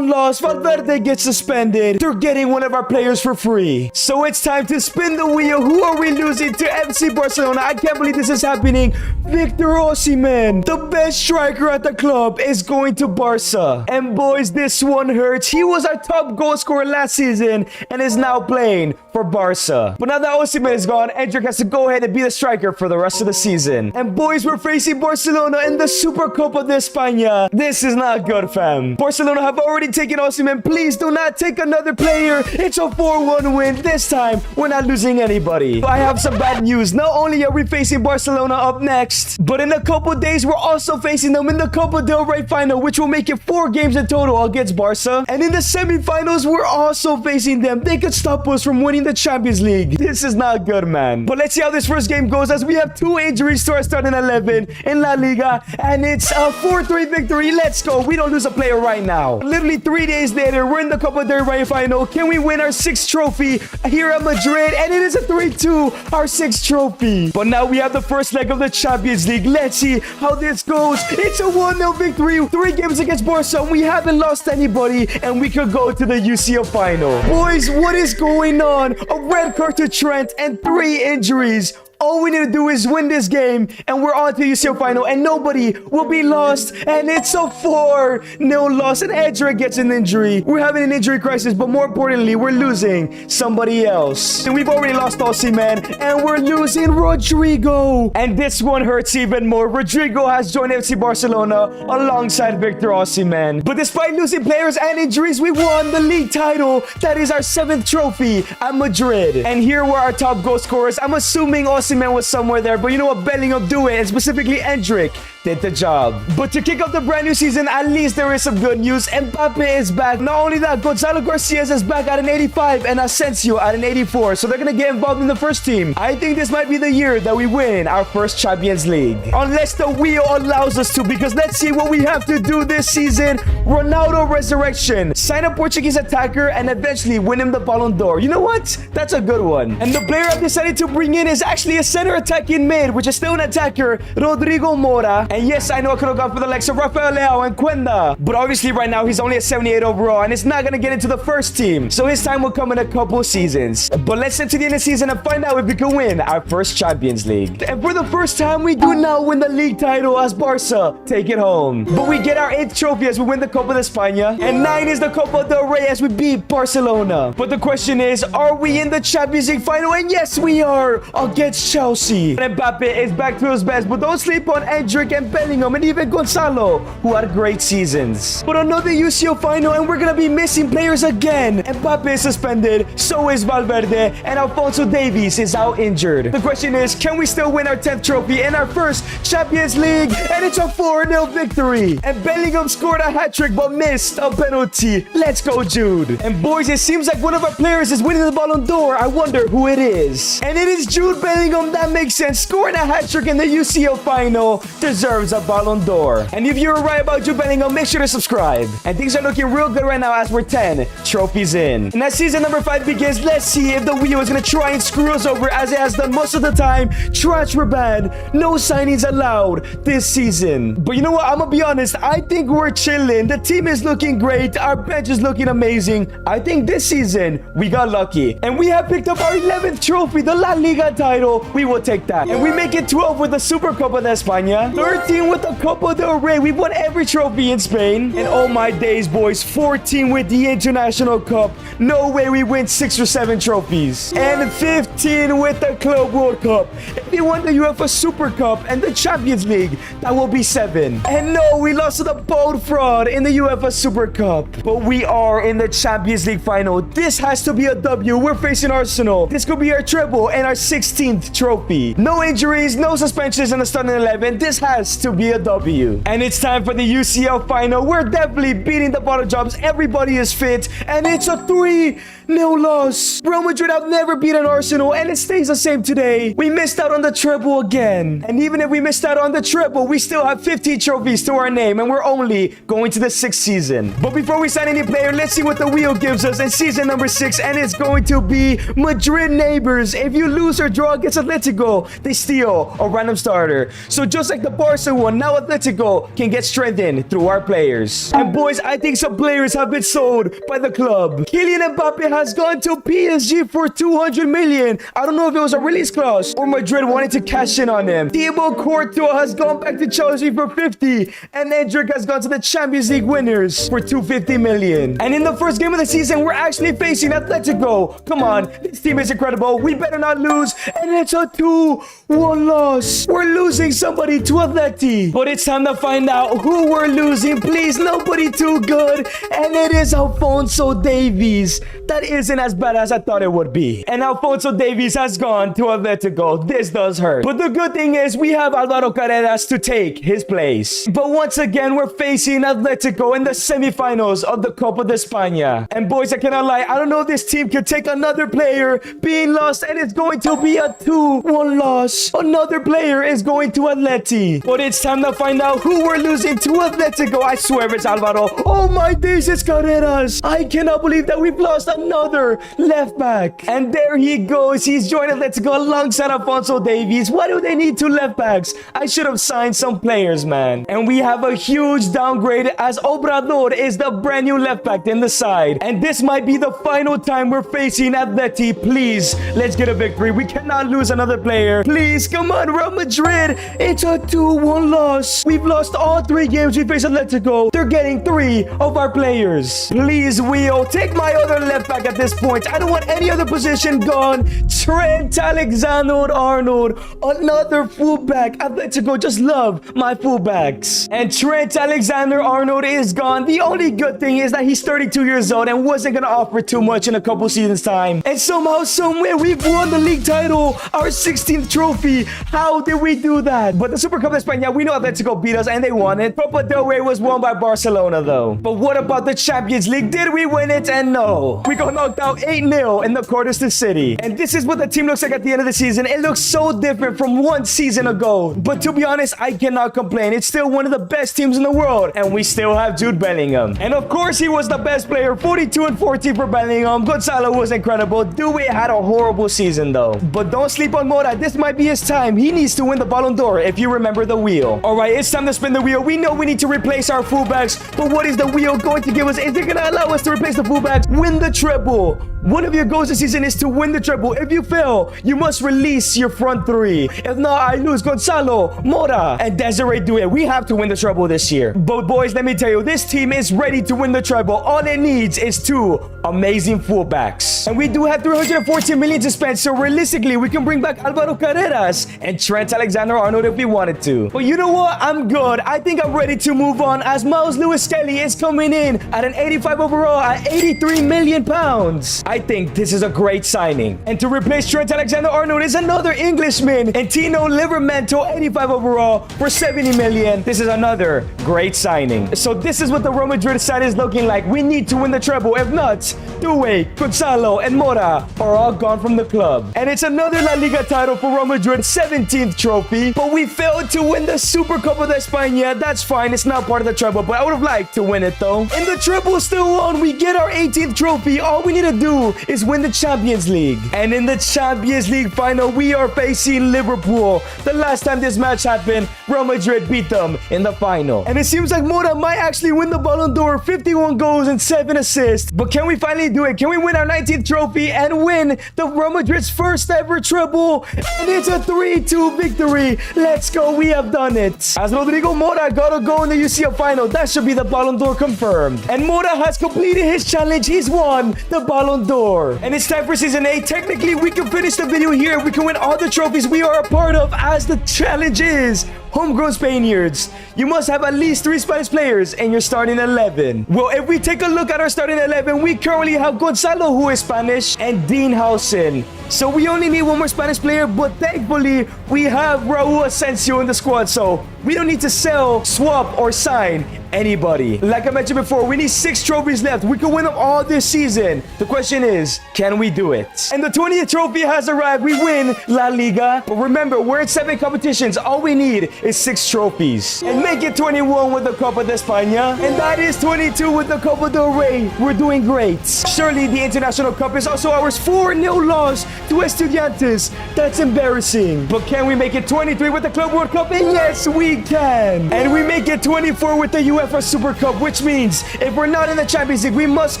loss. Valverde gets suspended. They're getting one of our players for free. So it's time to spin the wheel. Who are we losing to? FC Barcelona. I can't believe this is happening. Victor Osimhen, the best striker at the club, is going to Barca. And boys, this one hurts. He was our top goal scorer last season and is now playing for Barca. But now that Osimhen is gone, Endrick has to go ahead and be the striker for the rest of the season. And boys, we're facing Barcelona in the Supercopa de España. This is not good, fam. Barcelona have already taken Osimhen. Please do not take another player. It's a 4-1 win. This time, we're not losing anybody. I have some bad news. Not only are we facing Barcelona up next, but in a couple days, we're also facing them in the Copa del Rey final, which will make it 4 games in total against Barca. And in the semifinals, we're also facing them. They could stop us from winning the Champions League. This is not good, man. But let's see how this first game goes, as we have 2 injuries to our starting 11 in La Liga, and it's a 4-3 victory. Let's go. We don't lose a player right now. Literally 3 days later, we're in the Copa del Rey final. Can we win our 6th trophy here at Madrid? And it is a 3-2, our 6th trophy. But now we have the first leg of the Champions League. Let's see how this goes. It's a 1-0 victory. 3 games against Barca. We haven't lost anybody, and we could go to the UCL final. Boys, what is going on? A red card to Trent and 3 injuries. All we need to do is win this game, and we're on to the UCL final, and nobody will be lost. And it's a 4-0 loss, and Edgar gets an injury. We're having an injury crisis, but more importantly, we're losing somebody else. And we've already lost Osimhen, and we're losing Rodrigo. And this one hurts even more. Rodrigo has joined FC Barcelona alongside Victor Osimhen. But despite losing players and injuries, we won the league title. That is our 7th trophy at Madrid. And here were our top goal scorers. I'm assuming Osimhen was somewhere there, but you know what? Bellingham do it, and specifically Endrick did the job. But to kick off the brand new season, at least there is some good news. Mbappe is back. Not only that, Gonzalo Garcia is back at an 85 and Asensio at an 84, so they're gonna get involved in the first team. I think this might be the year that we win our first Champions League, unless the wheel allows us to, because let's see what we have to do this season. Ronaldo resurrection, sign a Portuguese attacker, and eventually win him the Ballon d'Or. You know what? That's a good one. And the player I've decided to bring in is actually a center attacking mid, which is still an attacker, Rodrigo Mora. And yes, I know I could have gone for the likes of Rafael Leao and Cuenda, but obviously right now he's only a 78 overall, and it's not gonna get into the first team, so his time will come in a couple seasons. But let's get to the end of the season and find out if we can win our first Champions League. And for the first time, we do not win the league title as Barca take it home, but we get our 8th trophy as we win the Copa de España, and 9 is the Copa del Rey as we beat Barcelona. But the question is, are we in the Champions League final? And yes, we are, against Chelsea. And Mbappe is back to his best, but don't sleep on Endrick and Bellingham and even Gonzalo, who had great seasons. But another UCL final, and we're gonna be missing players again. Mbappe is suspended, so is Valverde, and Alphonso Davies is out injured. The question is, can we still win our 10th trophy in our first Champions League? And it's a 4-0 victory. And Bellingham scored a hat-trick but missed a penalty. Let's go, Jude. And boys, it seems like one of our players is winning the Ballon d'Or. I wonder who it is. And it is Jude Bellingham. That makes sense. Scoring a hat-trick in the UCL final deserves a Ballon d'Or. And if you're right about Jude Bellingham, make sure to subscribe. And things are looking real good right now as we're 10 trophies in. And as season number 5 begins, let's see if the wheel is going to try and screw us over as it has done most of the time. Transfer ban. No signings allowed this season. But you know what? I'm going to be honest. I think we're chilling. The team is looking great. Our bench is looking amazing. I think this season we got lucky. And we have picked up our 11th trophy, the La Liga title. We will take that. And we make it 12 with the Supercopa de España. 13 13 with the Copa del Rey. We've won every trophy in Spain. And oh my days, boys, 14 with the International Cup. No way we win 6 or 7 trophies. And 15 with the Club World Cup. If we won the UEFA Super Cup and the Champions League, that will be 7. And no, we lost to the boat fraud in the UEFA Super Cup. But we are in the Champions League final. This has to be a W. We're facing Arsenal. This could be our treble and our 16th trophy. No injuries, no suspensions in the starting 11. This has to be a W. And it's time for the UCL final. We're definitely beating the bottle jobs. Everybody is fit. And it's a 3-0 loss. Real Madrid have never beaten Arsenal, and it stays the same today. We missed out on the treble again. And even if we missed out on the treble, we still have 15 trophies to our name, and we're only going to the 6th season. But before we sign any player, let's see what the wheel gives us in season number 6, and it's going to be Madrid neighbors. If you lose or draw against Atletico, they steal a random starter. So just like the Barca one, now Atletico can get strengthened through our players. And boys, I think some players have been sold by the club. Kylian Mbappe has gone to PSG for 200 million. I don't know if it was a release clause or Madrid wanted to cash in on him. Thibaut Courtois has gone back to Chelsea for 50, and Endrick has gone to the Champions League winners for 250 million. And in the first game of the season, we're actually facing Atletico. Come on, this team is incredible. We better not lose, and it's a 2-1 loss. We're losing somebody to Atleti. But it's time to find out who we're losing. Please, nobody too good. And it is Alphonso Davies. That isn't as bad as I thought it would be. And Alphonso Davies has gone to Atletico. This does hurt. But the good thing is we have Álvaro Carreras to take his place. But once again, we're facing Atletico in the semifinals of the Copa de España. And boys, I cannot lie, I don't know if this team can take another player being lost, and it's going to be a 2-1 loss. Another player is going to Atleti. But it's time to find out who we're losing to Atletico. I swear it's Álvaro. Oh my days, it's Carreras. I cannot believe that we've lost another left back. And there he goes. He's joined Atletico alongside Alphonso Davies. Why do they need 2 left backs? I should have signed some players, man. And we have a huge downgrade as Obrador is the brand new left back in the side. And this might be the final time we're facing Atleti. Please, let's get a victory. We cannot lose another player. Please, come on, Real Madrid. It's a 2-1 loss. We've lost all 3 games we face Atletico. They're getting 3 of our players. Please, Wheel, take my other left back at this point. I don't want any other position gone. Trent Alexander-Arnold, another fullback. Atletico just love my fullbacks. And Trent Alexander-Arnold is gone. The only good thing is that he's 32 years old and wasn't going to offer too much in a couple seasons time. And somehow, somewhere, we've won the league title, our 16th trophy. How did we do that? But the Super Cup de España, we know Atletico beat us and they won it. Copa del Rey was won by Barcelona though. But what about the Champions League? Did we win it? And no. We got knocked out 8-0 in the quarters to City. And this is what the team looks like at the end of the season. It looks so different from 1 season ago. But to be honest, I cannot complain. It's still one of the best teams in the world. And we still have Jude Bellingham. And of course, he was the best player. 42 and 14 for Bellingham. Gonzalo was incredible. Dewey had a horrible season though. But don't sleep on Mora. This might be his time. He needs to win the Ballon d'Or if you remember the wheel. Alright, it's time to spin the wheel. We know we need to replace our fullbacks. But what is the wheel going to give us? Is it going to allow us to replace the fullbacks? Win the treble. One of your goals this season is to win the treble. If you fail, you must release your front 3. If not, I lose Gonzalo, Mora, and Desiree Doué. We have to win the treble this year. But boys, let me tell you, this team is ready to win the treble. All it needs is 2 amazing fullbacks. And we do have 314 million to spend, so realistically, we can bring back Álvaro Carreras and Trent Alexander-Arnold if we wanted to. But you know what? I'm good. I think I'm ready to move on as Miles Lewis-Kelly is coming in at an 85 overall at 83 million pounds. I think this is a great signing. And to replace Trent Alexander-Arnold is another Englishman, and Tino Livramento, 85 overall for 70 million. This is another great signing. So this is what the Real Madrid side is looking like. We need to win the treble. If not, Doué, Gonzalo, and Mora are all gone from the club. And it's another La Liga title for Real Madrid, 17th trophy. But we failed to win the Super Copa de España. That's fine. It's not part of the treble, but I would have liked to win it though. And the treble still on. We get our 18th trophy. All we need to do is win the Champions League. And in the Champions League final, we are facing Liverpool. The last time this match happened, Real Madrid beat them in the final. And it seems like Mora might actually win the Ballon d'Or, 51 goals and 7 assists. But can we finally do it? Can we win our 19th trophy and win the Real Madrid's first ever treble? And it's a 3-2 victory. Let's go. We have have done it. As Rodrigo Mora got a goal in the UCL final, that should be the Ballon d'Or confirmed. And Mora has completed his challenge. He's won the Ballon d'Or. And it's time for Season 8. Technically, we can finish the video here. We can win all the trophies we are a part of, as the challenge is homegrown Spaniards. You must have at least 3 Spanish players in your starting 11. Well, if we take a look at our starting 11, we currently have Gonzalo, who is Spanish, and Dean Howson. So we only need 1 more Spanish player, but thankfully, we have Raul Asensio in the squad, so we don't need to sell, swap, or sign anybody. Like I mentioned before, we need 6 trophies left. We can win them all this season. The question is, can we do it? And the 20th trophy has arrived. We win La Liga. But remember, we're in 7 competitions. All we need is 6 trophies. And make it 21 with the Copa de España. And that is 22 with the Copa del Rey. We're doing great. Surely the International Cup is also ours. 4-0 loss to Estudiantes. That's embarrassing. But can we make it 23 with the Club World Cup? And yes, we can. And we make it 24 with the UEFA Super Cup, which means if we're not in the Champions League, we must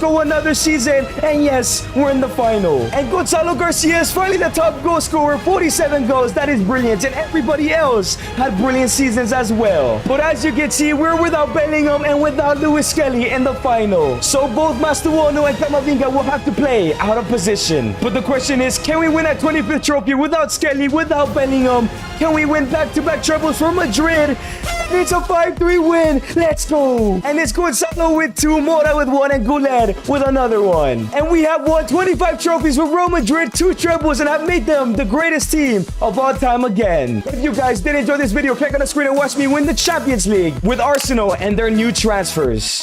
go another season. And yes, we're in the final. And Gonzalo Garcia is finally the top goal scorer, 47 goals. That is brilliant. And everybody else had brilliant seasons as well. But as you can see, we're without Bellingham and without Luis Skelly in the final. So both Mastuono and Camavinga will have to play out of position. But the question is, can we win that 25th trophy without Skelly, without Bellingham? Can we win back-to-back trebles for Madrid? And it's a 5-3 win. Let's go. And it's Gonzalo with 2, Mora with 1, and Goulet with another 1. And we have won 25 trophies with Real Madrid, 2 trebles, and have made them the greatest team of all time again. If you guys did enjoy this video, click on the screen and watch me win the Champions League with Arsenal and their new transfers.